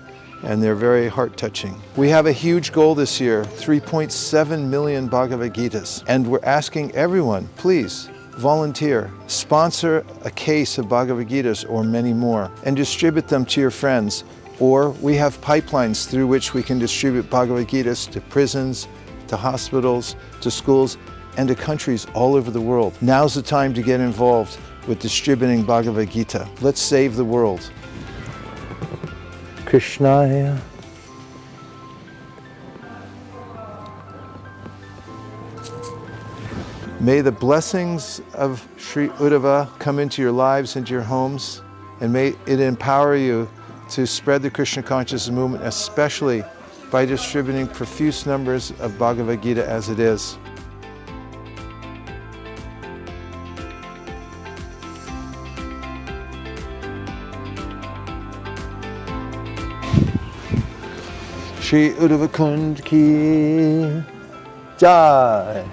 and they're very heart-touching. We have a huge goal this year, 3.7 million Bhagavad Gitas, and we're asking everyone, please, volunteer, sponsor a case of Bhagavad Gitas or many more, and distribute them to your friends. Or we have pipelines through which we can distribute Bhagavad Gitas to prisons, to hospitals, to schools, and to countries all over the world. Now's the time to get involved with distributing Bhagavad Gita. Let's save the world. Krishnaya. May the blessings of Sri Uddhava come into your lives, into your homes, and may it empower you to spread the Krishna consciousness movement, especially by distributing profuse numbers of Bhagavad Gita as it is. Shri Uddhava Kund ki jai.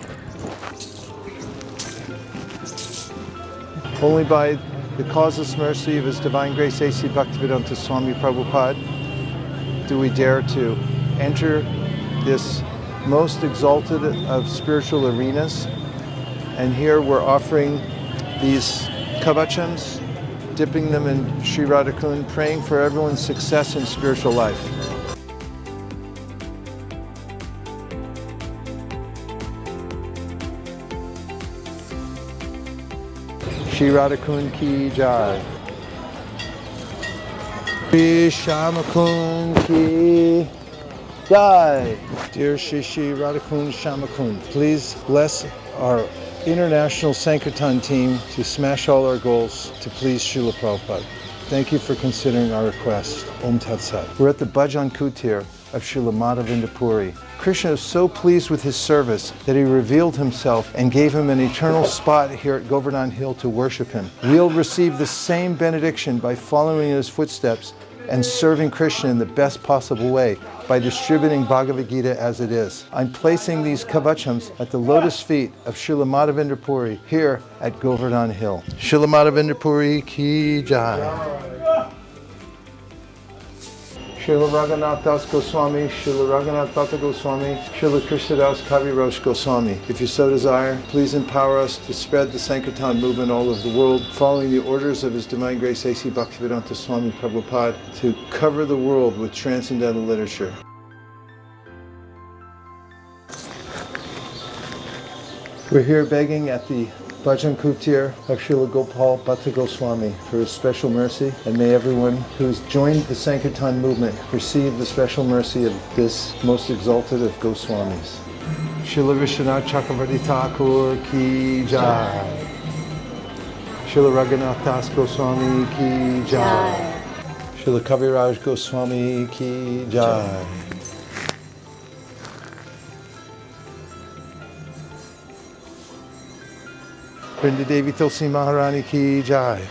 Only by the causeless mercy of His Divine Grace A.C. Bhaktivedanta Swami Prabhupada do we dare to enter this most exalted of spiritual arenas. And here we're offering these kavachams, dipping them in Sri Radhakund, praying for everyone's success in spiritual life. Shri Radhakund ki jai. Shri Shamakund ki jai. Dear Shri Radhakund Shamakund, please bless our international Sankirtan team to smash all our goals to please Srila Prabhupada. Thank you for considering our request. Om Tat Sat. We're at the Bhajan Kutir of Srila Madhavinda Puri. Krishna is so pleased with his service that he revealed himself and gave him an eternal spot here at Govardhan Hill to worship him. We'll receive the same benediction by following in his footsteps and serving Krishna in the best possible way by distributing Bhagavad Gita as it is. I'm placing these kavachams at the lotus feet of Srila Madhavinda Puri here at Govardhan Hill. Srila Madhavinda Puri ki jai. Srila Raghunath Das Goswami, Srila Raghunath Bhatta Goswami, Srila Krishnadas Kaviraj Goswami. If you so desire, please empower us to spread the Sankirtan movement all over the world, following the orders of His Divine Grace A.C. Bhaktivedanta Swami Prabhupada to cover the world with transcendental literature. We're here begging at the Bhajan Kutir of Srila Gopal Bhatta Goswami for his special mercy, and may everyone who's joined the Sankirtan movement receive the special mercy of this most exalted of Goswamis. Srila Vishwanath Chakravarti Thakur ki jai. Srila Raghunath Das Goswami ki jai. Srila Kaviraj Goswami ki jai. Vrinda Devi Tulsi Maharani ki jai.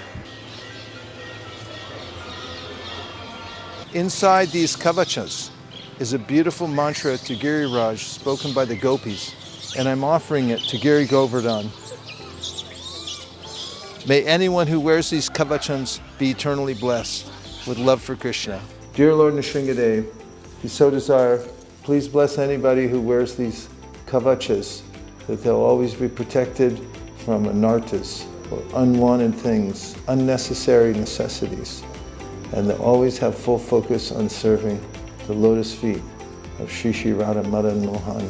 Inside these kavachas is a beautiful mantra to Giriraj spoken by the gopis, and I'm offering it to Giri Govardhan. May anyone who wears these kavachans be eternally blessed with love for Krishna. Dear Lord Nrsingadev, if you so desire, please bless anybody who wears these kavachas, that they'll always be protected from anarthas, or unwanted things, unnecessary necessities, and they'll always have full focus on serving the lotus feet of Shri Shri Radha Madan Mohan,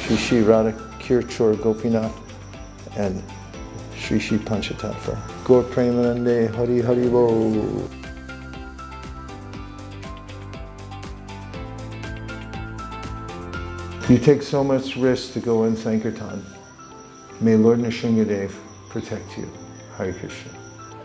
Shri Shri Radha Kirchor Gopinath, and Shri Shri Panchatattva. Gaur Premanande Hari Hari Bo. You take so much risk to go in Sankirtan. May Lord Nrsingadev protect you. Hare Krishna.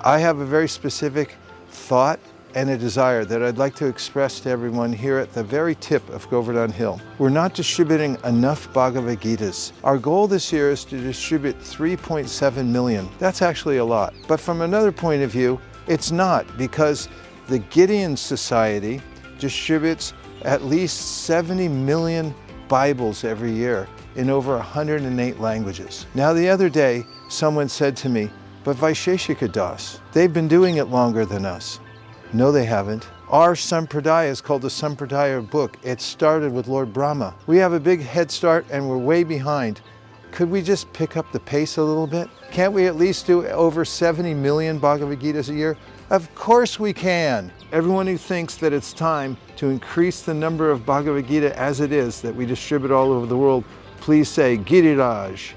I have a very specific thought and a desire that I'd like to express to everyone here at the very tip of Govardhan Hill. We're not distributing enough Bhagavad Gitas. Our goal this year is to distribute 3.7 million. That's actually a lot. But from another point of view, it's not, because the Gideon Society distributes at least 70 million Bibles every year in over 108 languages. Now the other day, someone said to me, but Vaisesika Das, they've been doing it longer than us. No, they haven't. Our Sampradaya is called the Sampradaya book. It started with Lord Brahma. We have a big head start and we're way behind. Could we just pick up the pace a little bit? Can't we at least do over 70 million Bhagavad Gitas a year? Of course we can. Everyone who thinks that it's time to increase the number of Bhagavad Gita as it is that we distribute all over the world, please say Giriraj.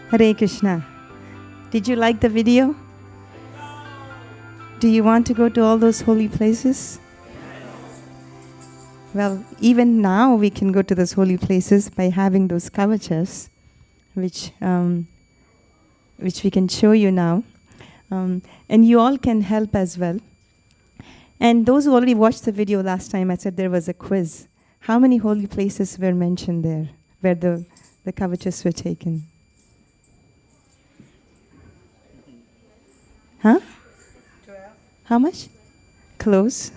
Hare Krishna. Did you like the video? Do you want to go to all those holy places? Well, even now we can go to those holy places by having those kavachas, which we can show you now. And you all can help as well. And those who already watched the video last time, I said there was a quiz. How many holy places were mentioned there, where the kavachas were taken? Huh? 12. How much? Close.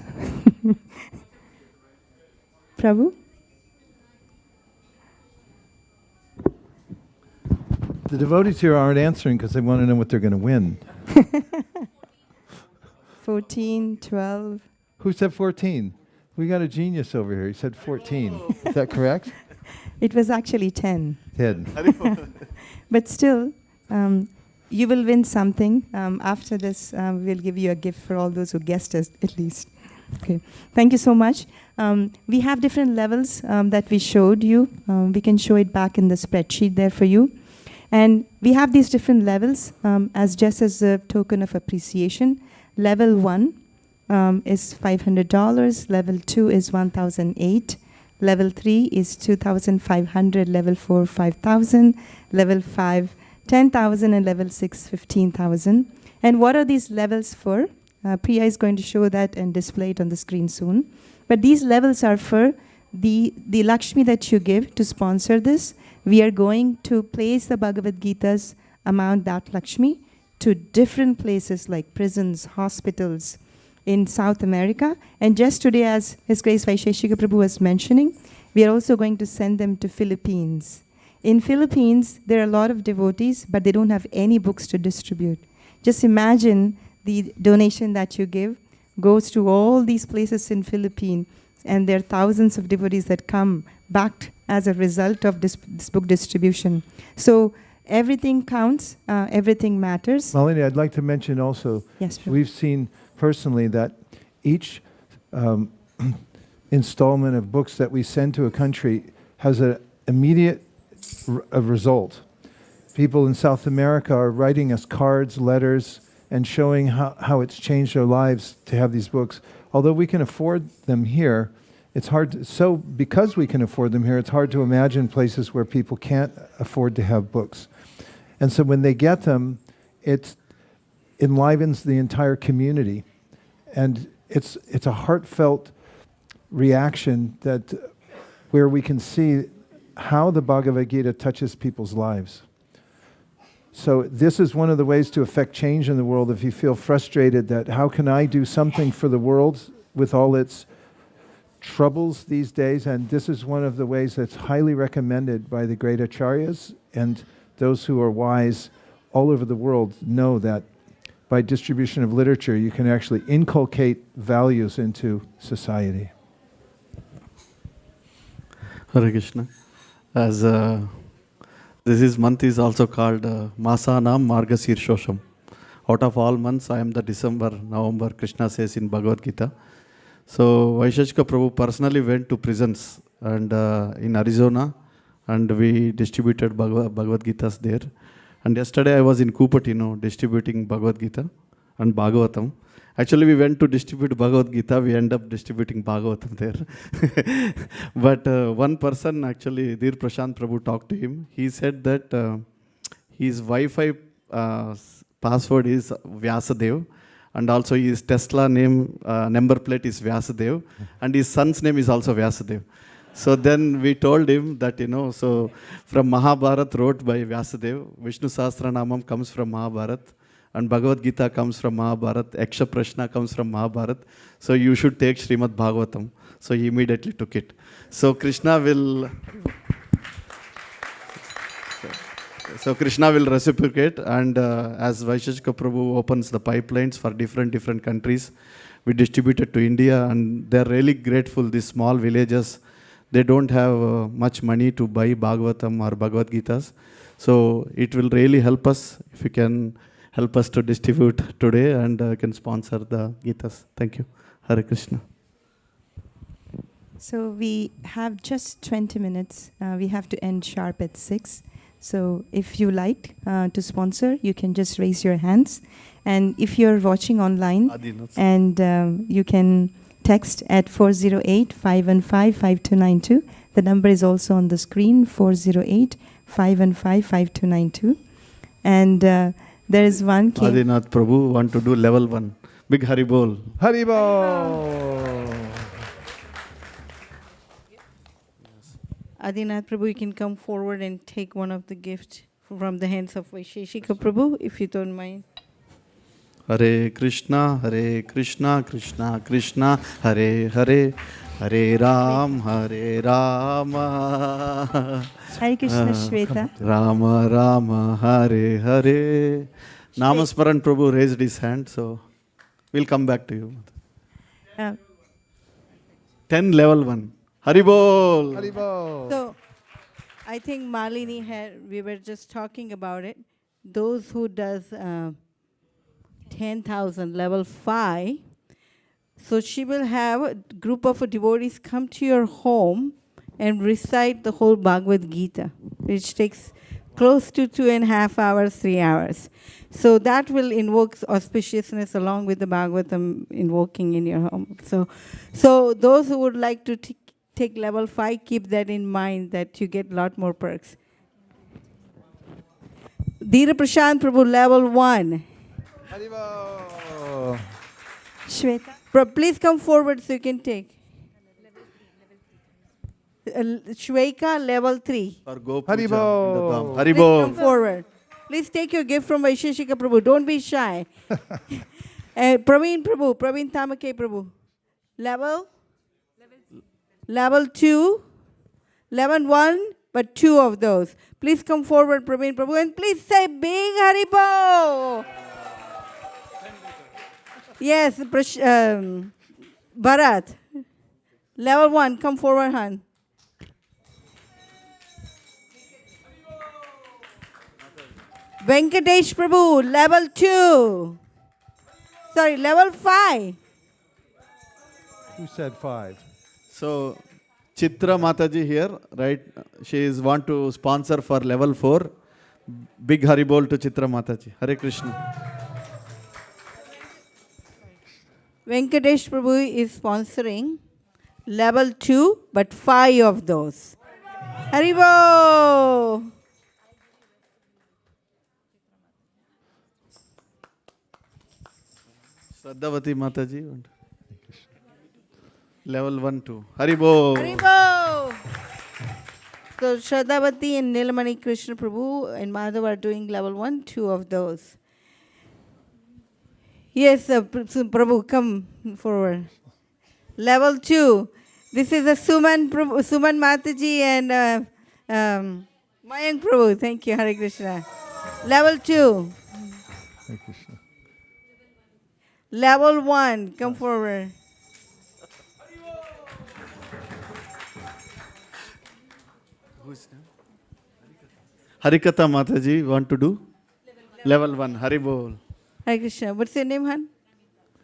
Prabhu? The devotees here aren't answering because they want to know what they're going to win. 14, 12. Who said 14? We got a genius over here. He said 14. Is that correct? It was actually 10. 10. But still, you will win something. After this, we'll give you a gift for all those who guessed us, at least. Okay. Thank you so much. We have different levels that we showed you. We can show it back in the spreadsheet there for you. And we have these different levels as just as a token of appreciation. Level 1 is $500. Level 2 is $1,008. Level 3 is $2,500. Level 4, $5,000. Level 5, $10,000. And level 6, $15,000. And what are these levels for? Priya is going to show that and display it on the screen soon. But these levels are for the Lakshmi that you give to sponsor this. We are going to place the Bhagavad Gita's amount, that Lakshmi, to different places like prisons, hospitals in South America. And just today, as His Grace Vaisesika Prabhu was mentioning, we are also going to send them to Philippines. In Philippines, there are a lot of devotees, but they don't have any books to distribute. Just imagine the donation that you give goes to all these places in Philippines, and there are thousands of devotees that come back as a result of this book distribution. So everything counts, everything matters. Malini, I'd like to mention also, Yes, Prabhu. we've seen personally that each installment of books that we send to a country has an immediate result. People in South America are writing us cards, letters, and showing how it's changed their lives to have these books. Although we can afford them here, It's hard. So because we can afford them here, it's hard to imagine places where people can't afford to have books. And so when they get them, it enlivens the entire community. And it's a heartfelt reaction that where we can see how the Bhagavad Gita touches people's lives. So this is one of the ways to affect change in the world. If you feel frustrated that how can I do something for the world with all its troubles these days, and this is one of the ways that's highly recommended by the great acharyas, and those who are wise all over the world know that by distribution of literature you can actually inculcate values into society. Hare Krishna. As this month is also called Masanam Margashirshosham. Out of all months, I am the December, November, Krishna says in Bhagavad Gita. So Vaisesika Prabhu personally went to prisons and in Arizona, and we distributed Bhagavad Gitas there. And yesterday I was in Cupertino distributing Bhagavad Gita and Bhagavatam. Actually, we went to distribute Bhagavad Gita, we end up distributing Bhagavatam there. But one person, actually, Dhir Prashant Prabhu talked to him. He said that his Wi-Fi password is Vyasadev, and also his Tesla number plate is Vyasadev, and his son's name is also Vyasadev. So then we told him that, so from Mahabharata wrote by Vyasadev, Vishnu Sahasranamam comes from Mahabharata, and Bhagavad Gita comes from Mahabharata, Yaksha Prashna comes from Mahabharata, so you should take Srimad Bhagavatam. So he immediately took it. So Krishna will reciprocate, and as Vaisesika Prabhu opens the pipelines for different countries, we distribute it to India, and they're really grateful. These small villages, they don't have much money to buy Bhagavatam or Bhagavad Gitas. So it will really help us if you can help us to distribute today and can sponsor the Gitas. Thank you. Hare Krishna. So we have just 20 minutes. We have to end sharp at 6. So if you like to sponsor, you can just raise your hands. And if you're watching online, and you can text at 408-515-5292. The number is also on the screen, 408-515-5292. And there is one king. Adinath Prabhu want to do level 1. Big Haribol. Haribol! Adinath Prabhu, you can come forward and take one of the gifts from the hands of Vaisesika Prabhu, if you don't mind. Hare Krishna, Krishna Krishna, Hare Hare, Hare Rama, Hare Krishna, Shweta. Rama Rama, Hare Hare. Namasmaran Prabhu raised his hand, so we'll come back to you. 10 level 1. Haribol. Haribol. So, I think Malini we were just talking about it. Those who does 10,000 level 5, so she will have a group of devotees come to your home and recite the whole Bhagavad Gita, which takes close to 2.5 hours, 3 hours. So that will invoke auspiciousness along with the Bhagavatam invoking in your home. So those who would like to take level 5, keep that in mind, that you get a lot more perks. Dhira Prashant Prabhu, level 1. Haribol! Shweta. Please come forward so you can take. Shweka, level 3. Or go Haribol! Please come forward. Please take your gift from Vaisesika Prabhu. Don't be shy. Praveen Tamake Prabhu. Level 2. Level 1, but 2 of those. Please come forward, Praveen Prabhu, and please say big Haribol. Yes, Bharat. Level 1, come forward, Han. Venkatesh Prabhu, level 2. Sorry, level 5. Who said 5? So, Chitra Mataji here, right? She is want to sponsor for level 4. Big Haribol to Chitra Mataji. Hare Krishna. Venkatesh Prabhu is sponsoring level 2, but 5 of those. Haribo! Shraddhavati Mataji. Level 1, 2. Haribo. Haribo! So Shraddhavati and Nilamani Krishna Prabhu and Madhav are doing level 1, 2 of those. Yes, Prabhu, come forward. Level 2. This is a Suman Mataji and Mayank Prabhu. Thank you, Hare Krishna. Level 2. Hare Krishna. Level 1, come forward. Who's that? Harikatha Mataji, want to do? Level 1. Haribol. Hare Krishna. What's your name, hon?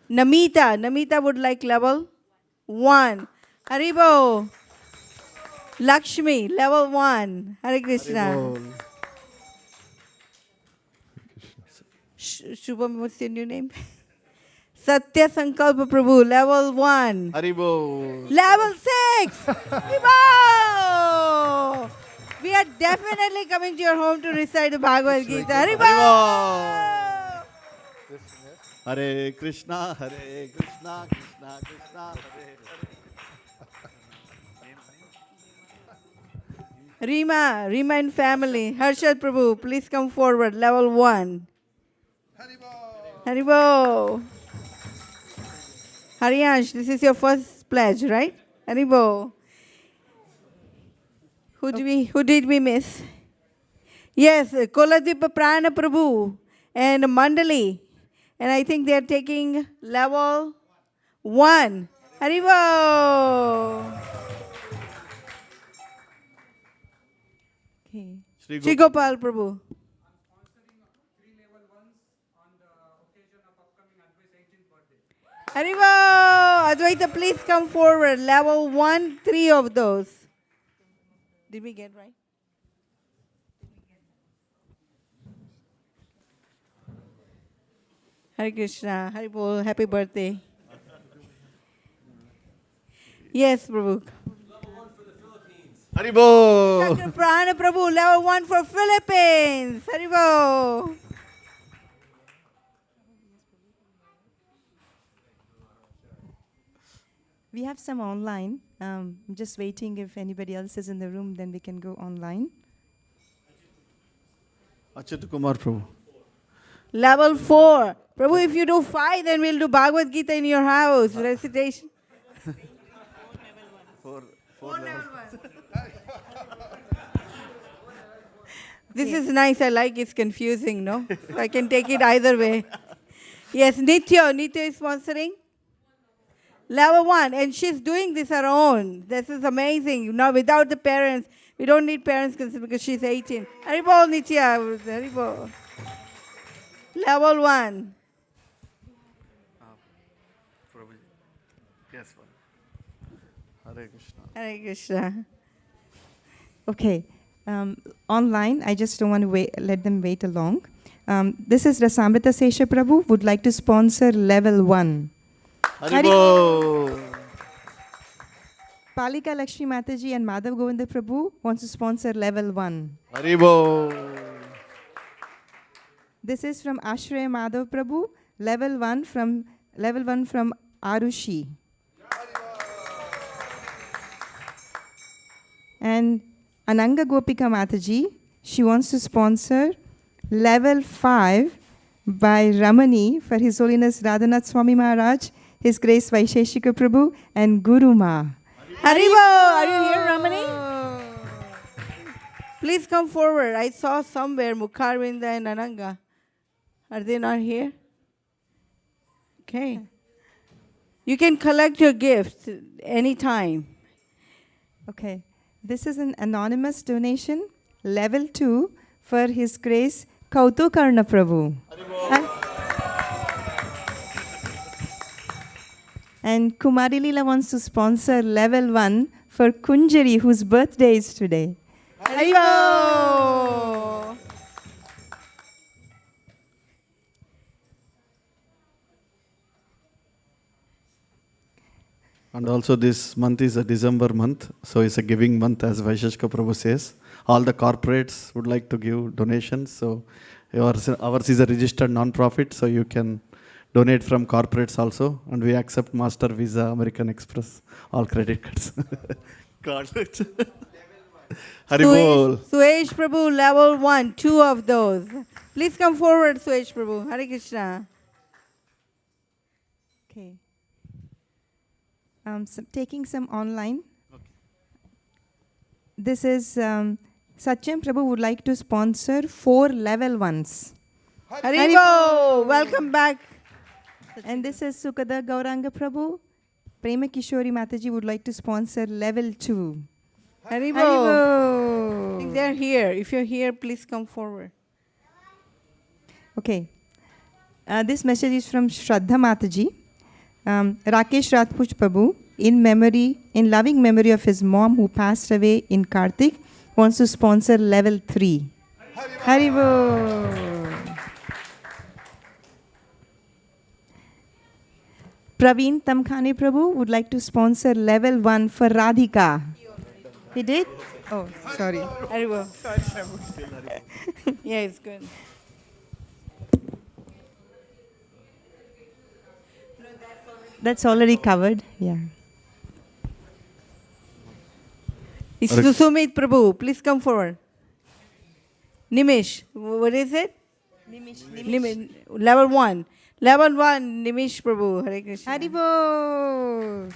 Namita. Namita would like level 1. Haribo. Lakshmi, level 1. Hare Krishna. Haribol. Shubham, what's your new name? Satya Sankalpa Prabhu, level 1. Haribol. Level 6. Haribo. We are definitely coming to your home to recite the Bhagavad Gita. Haribo. Hare Krishna, Hare Krishna, Krishna Krishna, Hare Hare. Rima and family. Harshad Prabhu, please come forward. Level 1. Haribo. Haryansh, this is your first pledge, right? Haribo. Who did we miss? Yes, Koladvipa Prana Prabhu and Mandali. And I think they are taking level 1. Haribo. Okay. Shri Gopal Prabhu. Haribo. Advaita, please come forward. Level 1, 3 of those. Did we get right? Hare Krishna, Haribo, happy birthday. Yes, Prabhu. Haribo. Dr. Prana Prabhu, level 1 for Philippines. Haribo. We have some online. I'm just waiting if anybody else is in the room, then we can go online. Achyut Kumar Prabhu. Level 4. Prabhu, if you do 5, then we'll do Bhagavad Gita in your house. Recitation. 4 level 1. This is nice. I like it's confusing, no? So I can take it either way. Yes, Nitya. Nitya is sponsoring. Level 1. And she's doing this her own. This is amazing. Now, without the parents. We don't need parents because she's 18. Haribol, Nitya. Haribol. Level 1. Yes, Hare Krishna. Hare Krishna. Okay. Online, I just don't want to let them wait along. This is Rasamrita Sesha Prabhu would like to sponsor level 1. Haribo. Palika Lakshmi Mataji and Madhav Govinda Prabhu wants to sponsor level 1. Haribo. This is from Ashray Madhav Prabhu, level 1 from Arushi. And Ananga Gopika Mataji, she wants to sponsor level 5 by Ramani for His Holiness Radhanath Swami Maharaj, His Grace Vaisesika Prabhu, and Guru Ma. Haribo, are you here, Ramani? Please come forward. I saw somewhere Mukharvinda and Ananga. Are they not here? Okay. You can collect your gifts anytime. Okay. This is an anonymous donation, level 2, for His Grace Kautukarna Prabhu. And Kumari Leela wants to sponsor level 1 for Kunjari, whose birthday is today. Haribo! And also this month is a December month, so it's a giving month, as Vaisesika Prabhu says. All the corporates would like to give donations, so ours is a registered non-profit, so you can donate from corporates also, and we accept Master Visa, American Express, all credit cards. Haribol. Suesh Prabhu, level 1, 2 of those. Please come forward, Suesh Prabhu. Hare Krishna. Okay. Taking some online. Okay. This is Satyam Prabhu would like to sponsor 4 level 1s. Haribo, welcome back. And this is Sukada Gauranga Prabhu. Prema Kishori Mataji would like to sponsor level 2. Haribo. I Haribo. think they're here. If you're here, please come forward. Okay. This message is from Shraddha Mataji. Rakesh Ratpuj Prabhu, in loving memory of his mom who passed away in Kartik, wants to sponsor level 3. Haribo. Praveen Tamkhane Prabhu would like to sponsor level 1 for Radhika. He did? Oh, sorry. Haribo. Sorry, Prabhu. Yeah, it's good. That's already covered. Yeah. Susumit Prabhu, please come forward. Nimish, what is it? Nimish. Level 1. Level 1, Nimish Prabhu. Hare Krishna. Haribo.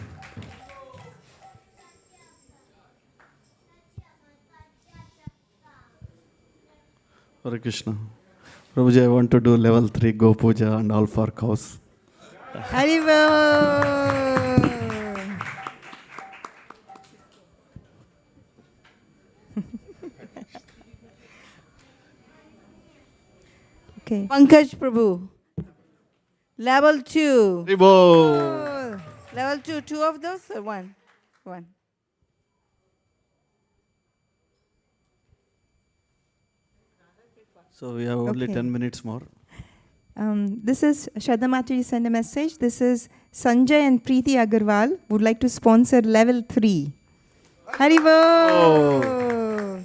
Hare Krishna. Prabhuji, I want to do level 3 Go Puja and all for cows. Haribo. Okay. Pankaj Prabhu. Level 2. Haribo. Oh, level 2, 2 of those or one? One. So we have only Okay. 10 minutes more. This is Shraddha Mataji sent a message. This is Sanjay and Preeti Agarwal would like to sponsor level 3. Haribo.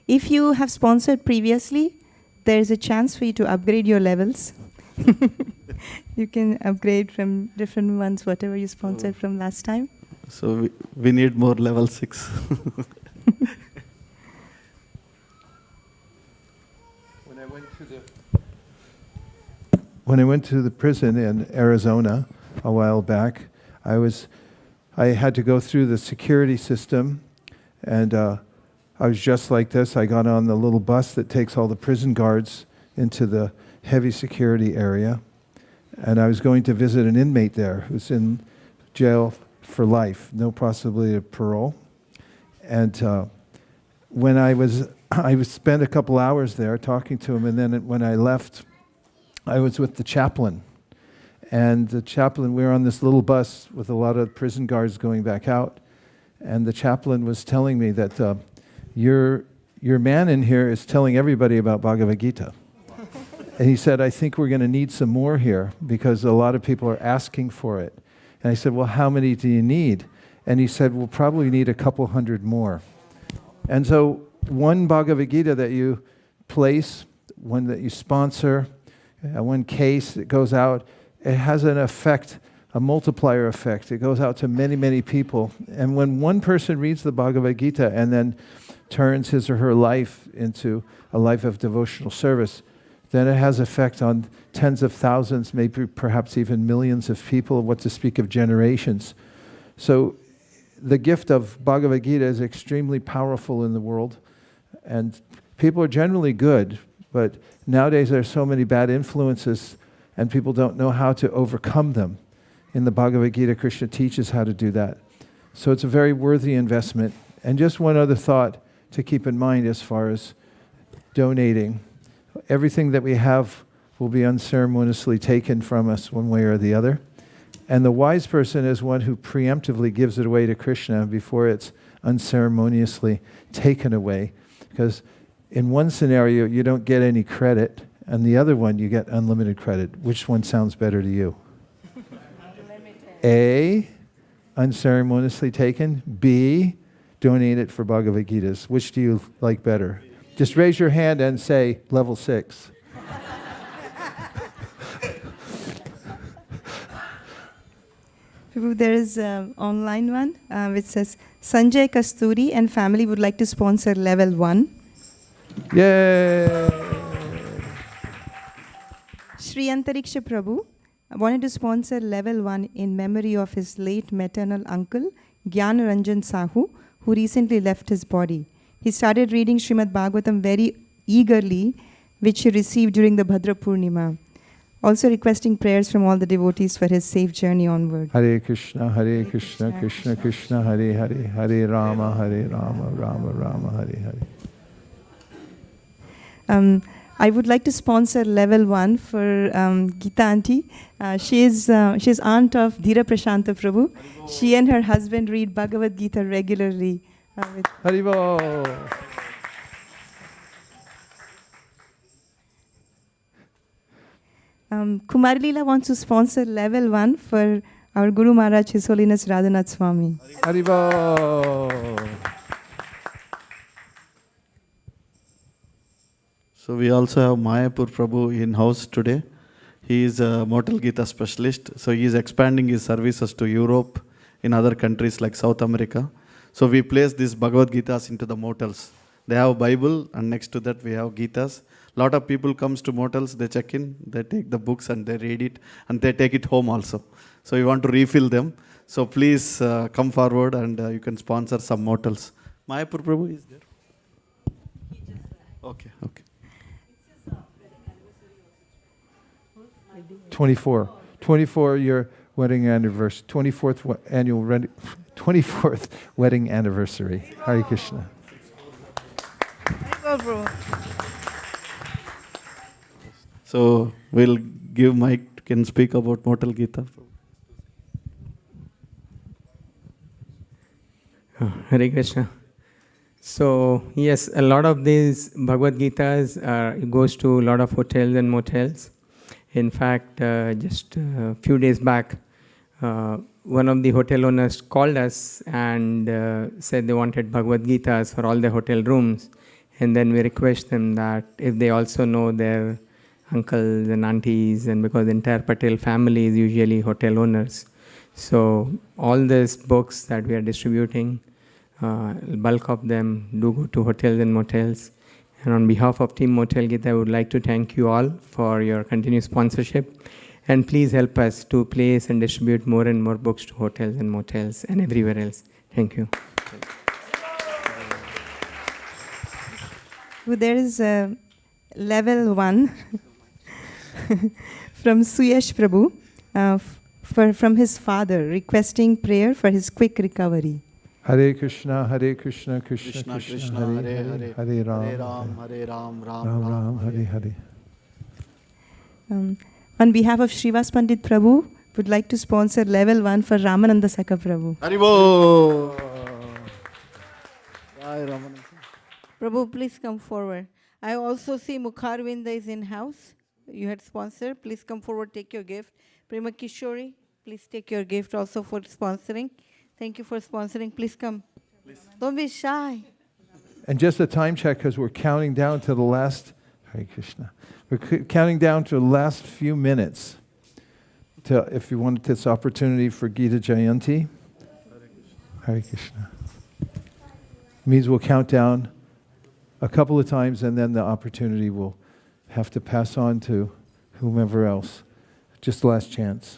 If you have sponsored previously, there is a chance for you to upgrade your levels. You can upgrade from different ones, whatever you sponsored from last time. So we need more level 6. When I went to the prison in Arizona a while back, I had to go through the security system, and I was just like this. I got on the little bus that takes all the prison guards into the heavy security area, and I was going to visit an inmate there who's in jail for life, no possibility of parole. And when I spent a couple hours there talking to him, and then when I left, I was with the chaplain. And the chaplain, we were on this little bus with a lot of prison guards going back out, and the chaplain was telling me that your man in here is telling everybody about Bhagavad Gita. And he said, I think we're going to need some more here because a lot of people are asking for it. And I said, well, how many do you need? And he said, we'll probably need a couple hundred more. And so one Bhagavad Gita that you place, one that you sponsor, one case that goes out, it has an effect, a multiplier effect. It goes out to many, many people. And when one person reads the Bhagavad Gita and then turns his or her life into a life of devotional service, then it has effect on tens of thousands, maybe perhaps even millions of people, what to speak of generations. So the gift of Bhagavad Gita is extremely powerful in the world, and people are generally good, but nowadays there are so many bad influences and people don't know how to overcome them. In the Bhagavad Gita, Krishna teaches how to do that. So it's a very worthy investment. And just one other thought to keep in mind as far as donating. Everything that we have will be unceremoniously taken from us one way or the other. And the wise person is one who preemptively gives it away to Krishna before it's unceremoniously taken away. Because In one scenario, you don't get any credit, and the other one, you get unlimited credit. Which one sounds better to you? A, unceremoniously taken. B, donate it for Bhagavad Gitas. Which do you like better? Just raise your hand and say level 6. Prabhu, there is an online one which says, Sanjay Kasturi and family would like to sponsor level 1. Yay! Shri Antariksha Prabhu wanted to sponsor level 1 in memory of his late maternal uncle, Gyan Ranjan Sahu, who recently left his body. He started reading Srimad Bhagavatam very eagerly, which he received during the Bhadra Purnima. Also requesting prayers from all the devotees for his safe journey onward. Hare Krishna, Krishna Krishna, Hare Hare, Hare Rama, Rama Rama, Hare Hare. I would like to sponsor level 1 for Geeta Auntie. She's aunt of Dhira Prashanta Prabhu. She and her husband read Bhagavad Gita regularly. Haribo! Kumari Leela wants to sponsor level 1 for our Guru Maharaj, His Holiness Radhanath Swami. Haribo! So we also have Mayapur Prabhu in house today. He is a Mortal Gita specialist. So he is expanding his services to Europe, in other countries like South America. So we place these Bhagavad Gitas into the motels. They have Bible, and next to that we have Gitas. Lot of people comes to motels, they check in, they take the books and they read it, and they take it home also. So we want to refill them. So please come forward and you can sponsor some motels. Mayapur Prabhu is there? Okay. 24 year wedding anniversary, 24th wedding anniversary. Hare Krishna. So we'll give Mike, can speak about Mortal Gita. Hare Krishna. So yes, a lot of these Bhagavad Gitas goes to a lot of hotels and motels. In fact, just a few days back, one of the hotel owners called us and said they wanted Bhagavad Gitas for all their hotel rooms. And then we request them that if they also know their uncles and aunties, and because the entire Patel family is usually hotel owners. So all these books that we are distributing, bulk of them do go to hotels and motels. And on behalf of Team Motel Gita, I would like to thank you all for your continued sponsorship. And please help us to place and distribute more and more books to hotels and motels and everywhere else. Thank you. There is level 1 from Suyash Prabhu from his father, requesting prayer for his quick recovery. Hare Krishna, Krishna Krishna, Krishna, Hare Hare, Hare Ram, Ram, Ram, Hare Hare. On behalf of Srivas Pandit Prabhu, would like to sponsor level 1 for Ramananda Saka Prabhu. Haribo! Prabhu, please come forward. I also see Mukharvinda is in house. You had sponsored. Please come forward, take your gift. Prema Kishori, please take your gift also for sponsoring. Thank you for sponsoring. Please come. Please. Don't be shy. And just a time check, because we're counting down to the last, Hare Krishna, we're counting down to the last few minutes. If you wanted this opportunity for Gita Jayanti, Hare Krishna. Means we'll count down a couple of times, and then the opportunity will have to pass on to whomever else. Just the last chance.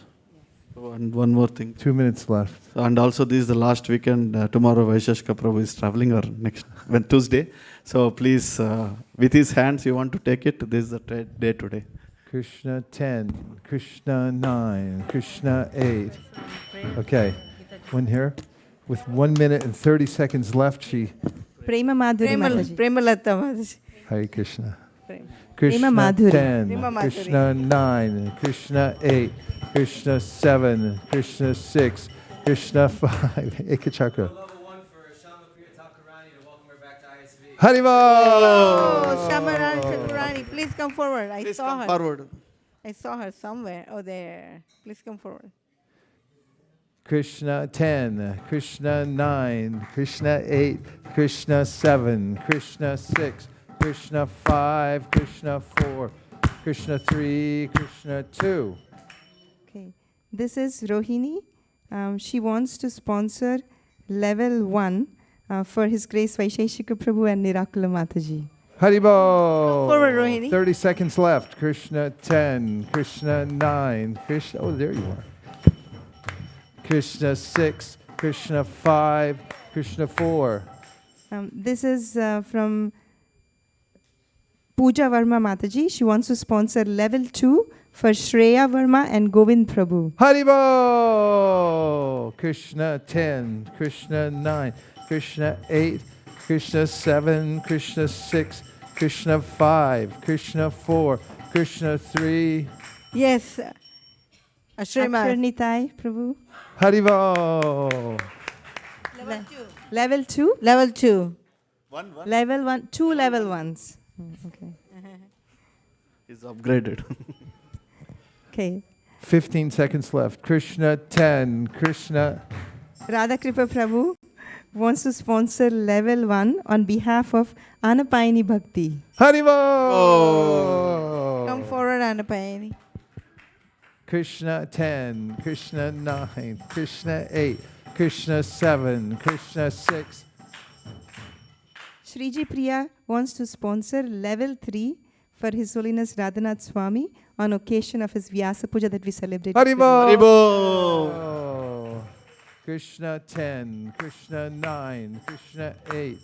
And one more thing. 2 minutes left. And also this is the last weekend. Tomorrow Vaisesika Prabhu is traveling, or next Tuesday. So please, with his hands, you want to take it. This is the day today. Krishna 10, Krishna 9, Krishna 8. Okay, one here. With 1 minute and 30 seconds left, she... Prema Madhuri Mataji. Premalata Mataji. Hare Krishna. Prema Krishna Madhuri. 10, Prema Madhuri. Krishna 9, Krishna 8, Krishna 7, Krishna 6, Krishna 5. Ekachakra. Haribol! Oh, Shamarani Chaturani, please come forward. I Please saw come her. forward. I saw her somewhere. Oh, there. Please come forward. Krishna 10, Krishna 9, Krishna 8, Krishna 7, Krishna 6, Krishna 5, Krishna 4, Krishna 3, Krishna 2. Okay, this is Rohini. She wants to sponsor level 1 for His Grace Vaisesika Prabhu and Nirakula Mataji. Haribol! Forward, Rohini. 30 seconds left. Krishna 10, Krishna 9, Krishna, oh, there you are. Krishna 6, Krishna 5, Krishna 4. This is from Pooja Verma Mataji. She wants to sponsor level 2 for Shreya Verma and Govind Prabhu. Haribol! Krishna 10, Krishna 9, Krishna 8, Krishna 7, Krishna 6, Krishna 5, Krishna 4, Krishna 3. Yes. Ashremas. Nitai Prabhu. Haribol! Level 2? Level 2. Level 1, 2 level 1s. Okay. Is upgraded. Okay. 15 seconds left. Krishna 10, Krishna. Radhakripa Prabhu wants to sponsor level 1 on behalf of Anapayani Bhakti. Haribol! Come forward, Anapayani. Krishna 10, Krishna 9, Krishna 8, Krishna 7, Krishna 6. Shriji Priya wants to sponsor level 3 for His Holiness Radhanath Swami on occasion of his Vyasa Puja that we celebrated. Haribol! Haribol! Krishna 10, Krishna 9, Krishna 8.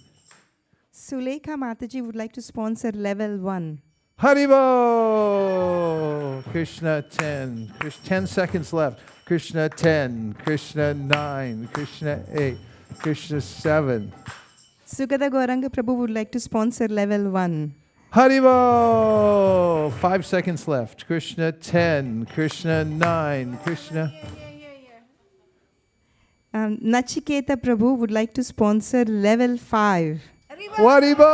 Sulekha Mataji would like to sponsor level 1. Haribol! Krishna 10, 10 seconds left. Krishna 10, Krishna 9, Krishna 8, Krishna 7. Sugata Gauranga Prabhu would like to sponsor level 1. Haribol! 5 seconds left. Krishna 10, Krishna 9, Krishna. Nachiketa Prabhu would like to sponsor level 5. Haribol!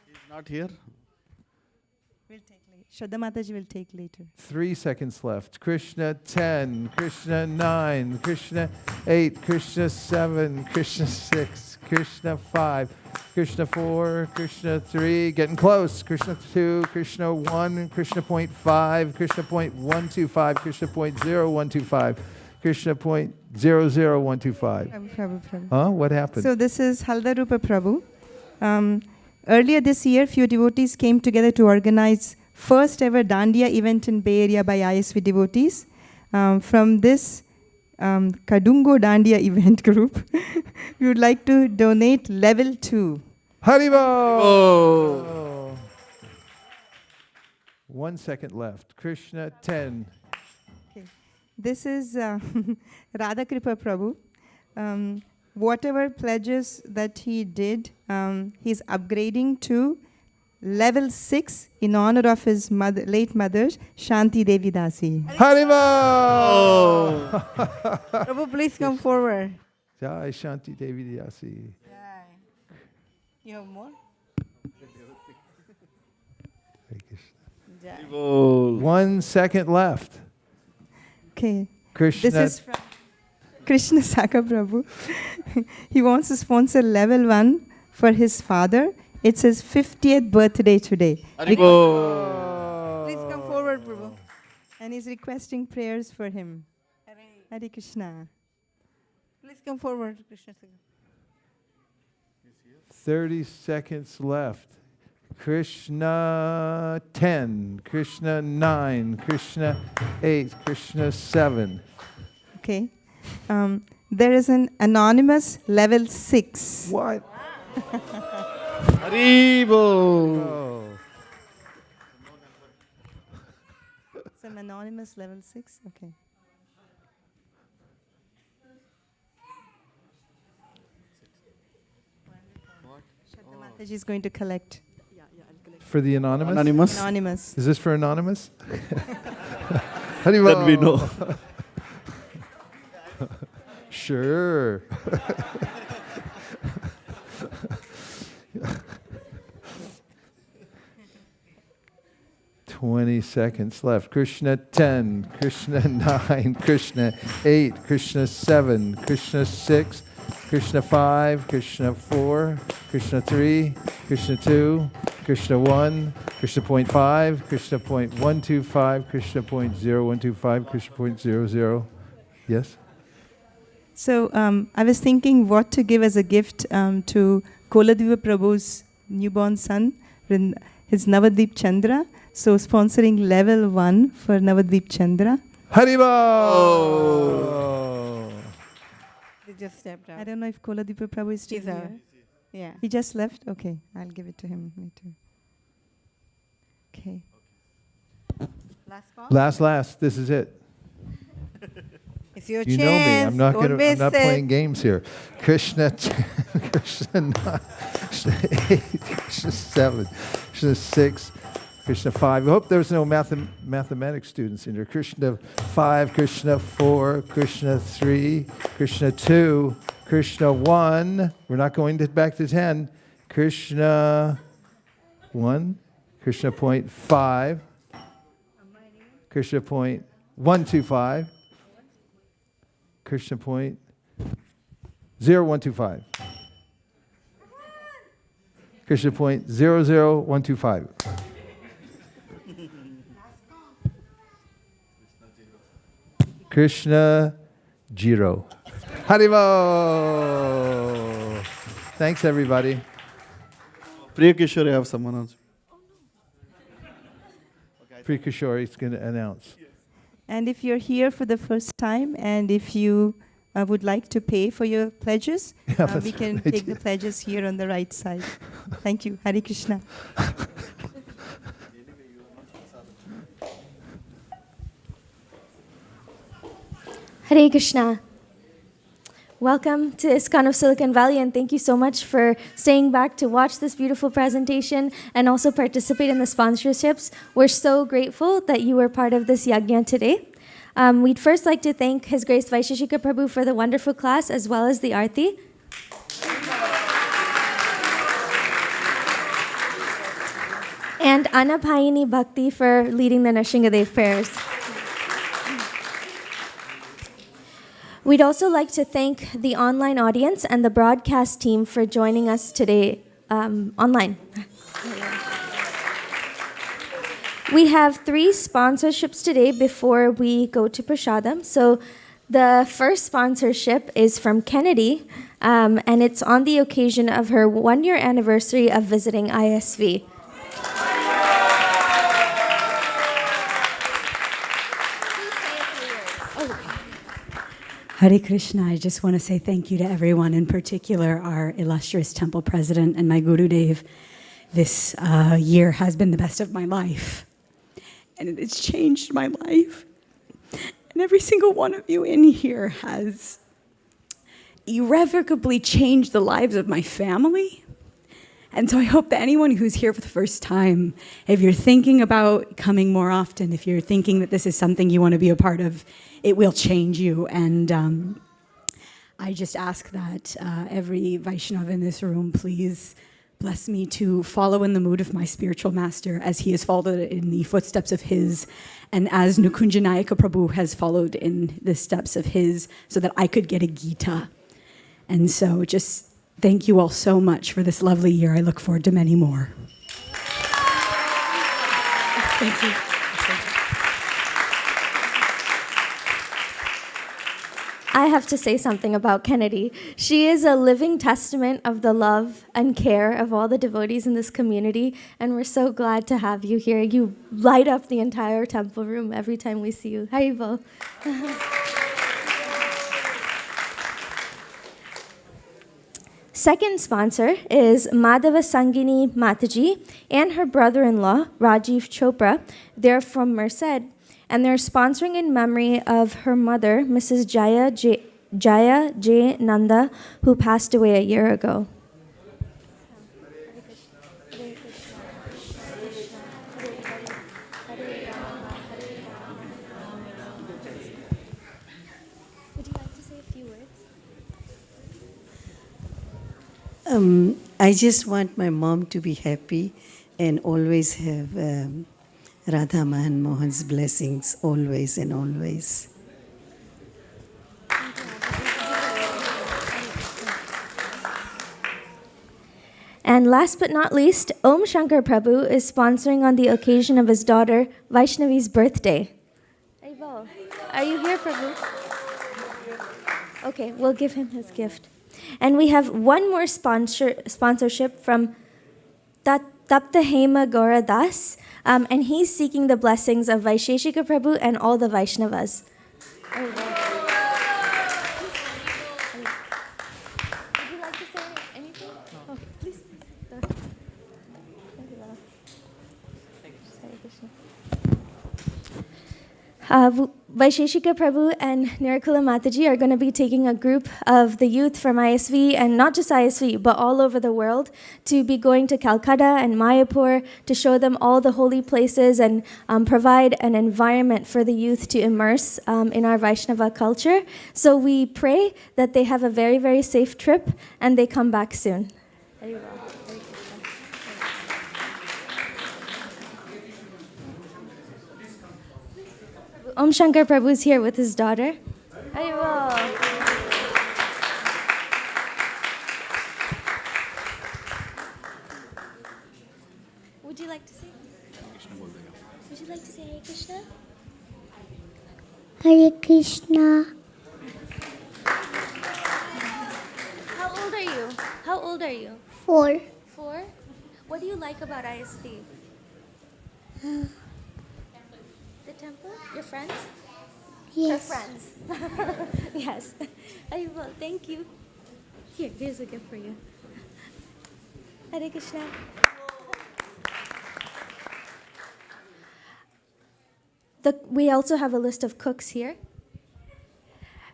He's not here. Shraddha Mataji will take later. 3 seconds left. Krishna 10, Krishna 9, Krishna 8, Krishna 7, Krishna 6, Krishna 5, Krishna 4, Krishna 3, getting close. Krishna 2, Krishna 1, Krishna point 5, Krishna point 125, Krishna point 0125, Krishna point 00125. Prabhu. Huh? What happened? So this is Haldarupa Prabhu. Earlier this year, few devotees came together to organize first ever Dandiya event in Bay Area by ISV devotees. From this Kadungo Dandiya event group, we would like to donate level 2. Haribol! Oh. 1 second left. Krishna 10. Okay. This is Radhakripa Prabhu. Whatever pledges that he did, he's upgrading to level 6 in honor of his late mother, Shanti Devi Dasi. Haribol! Prabhu, please come forward. Jai Shanti Devi Dasi. You have more? Haribol! 1 second left. Okay. Krishna. This is from Krishna Saka Prabhu. He wants to sponsor level 1 for his father. It's his 50th birthday today. Haribol! Please come forward, Prabhu. And he's requesting prayers for him. Hare Krishna. Please come forward, Krishna. 30 seconds left. Krishna 10, Krishna 9, Krishna 8, Krishna 7. Okay. There is an anonymous level 6. What? Haribol! Oh. Some anonymous level 6? Okay. Shraddha Mataji is going to collect. For the anonymous? Anonymous? Anonymous. Is this for anonymous? Haribol. That we know. Sure. 20 seconds left. Krishna 10, Krishna 9, Krishna 8, Krishna 7, Krishna 6, Krishna 5, Krishna 4, Krishna 3, Krishna 2, Krishna 1, Krishna point 5, Krishna point 125, Krishna point 0125, Krishna point 00. Yes? So I was thinking what to give as a gift to Koladiva Prabhu's newborn son, his Navadvip Chandra. So sponsoring level 1 for Navadvip Chandra. Haribo! Oh. They just stepped out. I don't know if Koladiva Prabhu is still He's here. Yeah. He just left? Okay, I'll give it to him later. Okay. Last call? Last. This is it. It's your You chance. know me. I'm not Don't miss it. playing games here. Krishna 10, Krishna 9, Krishna 8, Krishna 7, Krishna 6, Krishna 5. I hope there's no mathematics students in here. Krishna 5, Krishna 4, Krishna 3, Krishna 2, Krishna 1. We're not going back to 10. Krishna 1, Krishna point 5, Krishna point 125, Krishna point 0125. Krishna point 00125. Krishna Jiro. Haribo! Thanks, everybody. Priya Kishore, I have someone else. Priya Kishore is going to announce. And if you're here for the first time and if you would like to pay for your pledges, Yeah, we can right. take the pledges here on the right side. Thank you. Hare Krishna. Hare Krishna. Welcome to ISKCON of Silicon Valley, and thank you so much for staying back to watch this beautiful presentation and also participate in the sponsorships. We're so grateful that you were part of this yajna today. We'd first like to thank His Grace Vaisesika Prabhu for the wonderful class as well as the Aarti. And Anapayini Bhakti for leading the Nrsingadev prayers. We'd also like to thank the online audience and the broadcast team for joining us today online. We have 3 sponsorships today before we go to Prasadam. So the first sponsorship is from Kennedy, and it's on the occasion of her 1-year anniversary of visiting ISV. Hare Krishna, I just want to say thank you to everyone, in particular our illustrious temple president and my Gurudev. This year has been the best of my life, and it has changed my life. And every single one of you in here has irrevocably changed the lives of my family. And so I hope that anyone who's here for the first time, if you're thinking about coming more often, if you're thinking that this is something you want to be a part of, it will change you. And I just ask that every Vaishnava in this room, please bless me to follow in the mood of my spiritual master as he has followed in the footsteps of his, and as Nukunjanayaka Prabhu has followed in the steps of his, so that I could get a Gita. And so just thank you all so much for this lovely year. I look forward to many more. Thank you. I have to say something about Kennedy. She is a living testament of the love and care of all the devotees in this community, and we're so glad to have you here. You light up the entire temple room every time we see you. Haribol. Second sponsor is Madhava Sangini Mataji and her brother-in-law, Rajiv Chopra. They're from Merced, and they're sponsoring in memory of her mother, Mrs. Jaya J. Nanda, who passed away a year ago. Would you like to say a few words? I just want my mom to be happy and always have Radha Mahan Mohan's blessings always and always. And last but not least, Om Shankar Prabhu is sponsoring on the occasion of his daughter Vaishnavi's birthday. Are you here, Prabhu? Okay, we'll give him his gift. And we have one more sponsorship from Tapta Hema Gaura Das, and he's seeking the blessings of Vaisesika Prabhu and all the Vaishnavas. Would you like to say anything? Oh, please. Vaisesika Prabhu and Nirakula Mataji are going to be taking a group of the youth from ISV, and not just ISV, but all over the world, to be going to Calcutta and Mayapur to show them all the holy places and provide an environment for the youth to immerse in our Vaishnava culture. So we pray that they have a very, very safe trip and they come back soon. Om Shankar Prabhu is here with his daughter. Would you like to say? Would you like to say Hare Krishna? Hare Krishna. How old are you? How old are you? 4. 4? What do you like about ISV? The temple? Your friends? Yes. Your friends. Yes. I will. Thank you. Here's a gift for you. Hare Krishna. We also have a list of cooks here.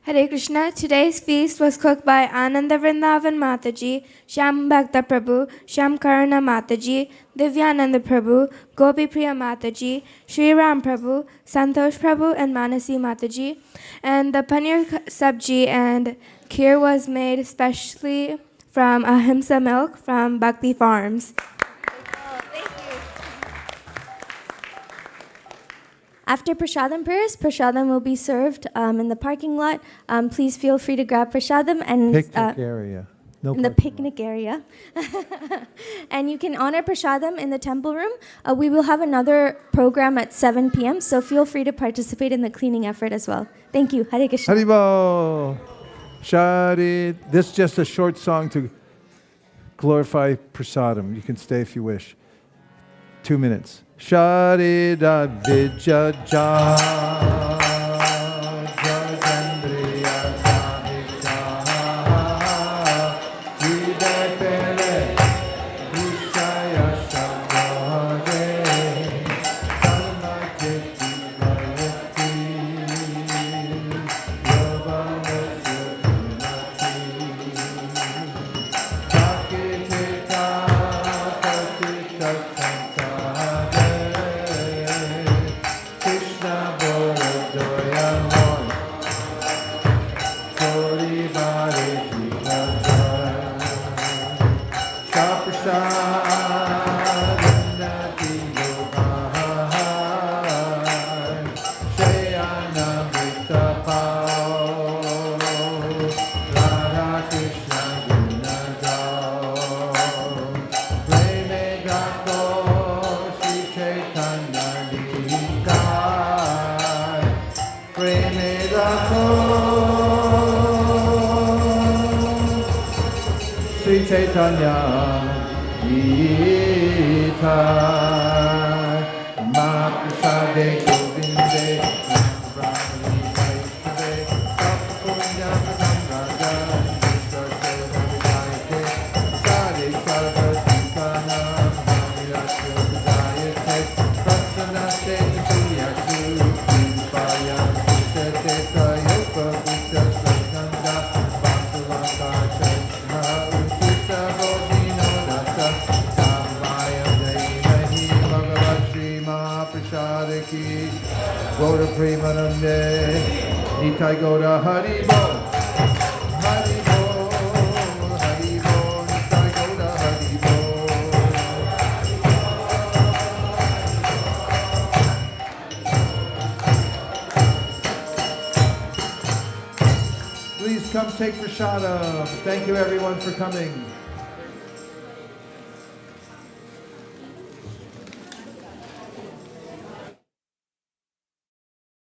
Hare Krishna. Today's feast was cooked by Ananda Vrindavan Mataji, Shyam Bhakta Prabhu, Shyam Karuna Mataji, Divyananda Prabhu, Gopi Priya Mataji, Sri Ram Prabhu, Santosh Prabhu, and Manasi Mataji. And the paneer sabji and kheer was made especially from ahimsa milk from Bhakti Farms. After prasadam prayers, prasadam will be served in the parking lot. Please feel free to grab prasadam and Picnic area. No in the parking lot. picnic area. And you can honor prasadam in the temple room. We will have another program at 7 p.m., so feel free to participate in the cleaning effort as well. Thank you. Hare Krishna. Haribo. Shari. This is just a short song to glorify prasadam. You can stay if you wish. 2 minutes. Sharida Vijaja Jajandriya Sahisha Vidapele Vishaya Shabhade Sarmaketi Gayati Yavamasa Punati Sakitita Katita Krishna Bolo Joya Mon Kori Bari Krishna Shaprasad Yogai Shayana Vita Pao Radha Krishna Gunadao Preme Gato Shri Chaitanya Nikai Preme Gato Sri Chaitanya Nikai Mahaprasade Govinde Brahmani Vaishnave Sapapunya Samraja Vishwa Sodhavijayate Sade Sarvati Kanam Hamirasya Vijayate Prasanate Suyashu Krimpaya Kushate Tayopa Visha Sasanga Vasuvaka Shashna Ushita Bodhino Dasa Samvaya Daimahi Bhagavat Shri Mahaprasadaki Gaura Premanande Nitai Gaura Haribo Haribo Haribo Nitai Gaura Haribo take prashadam. Thank you everyone for coming.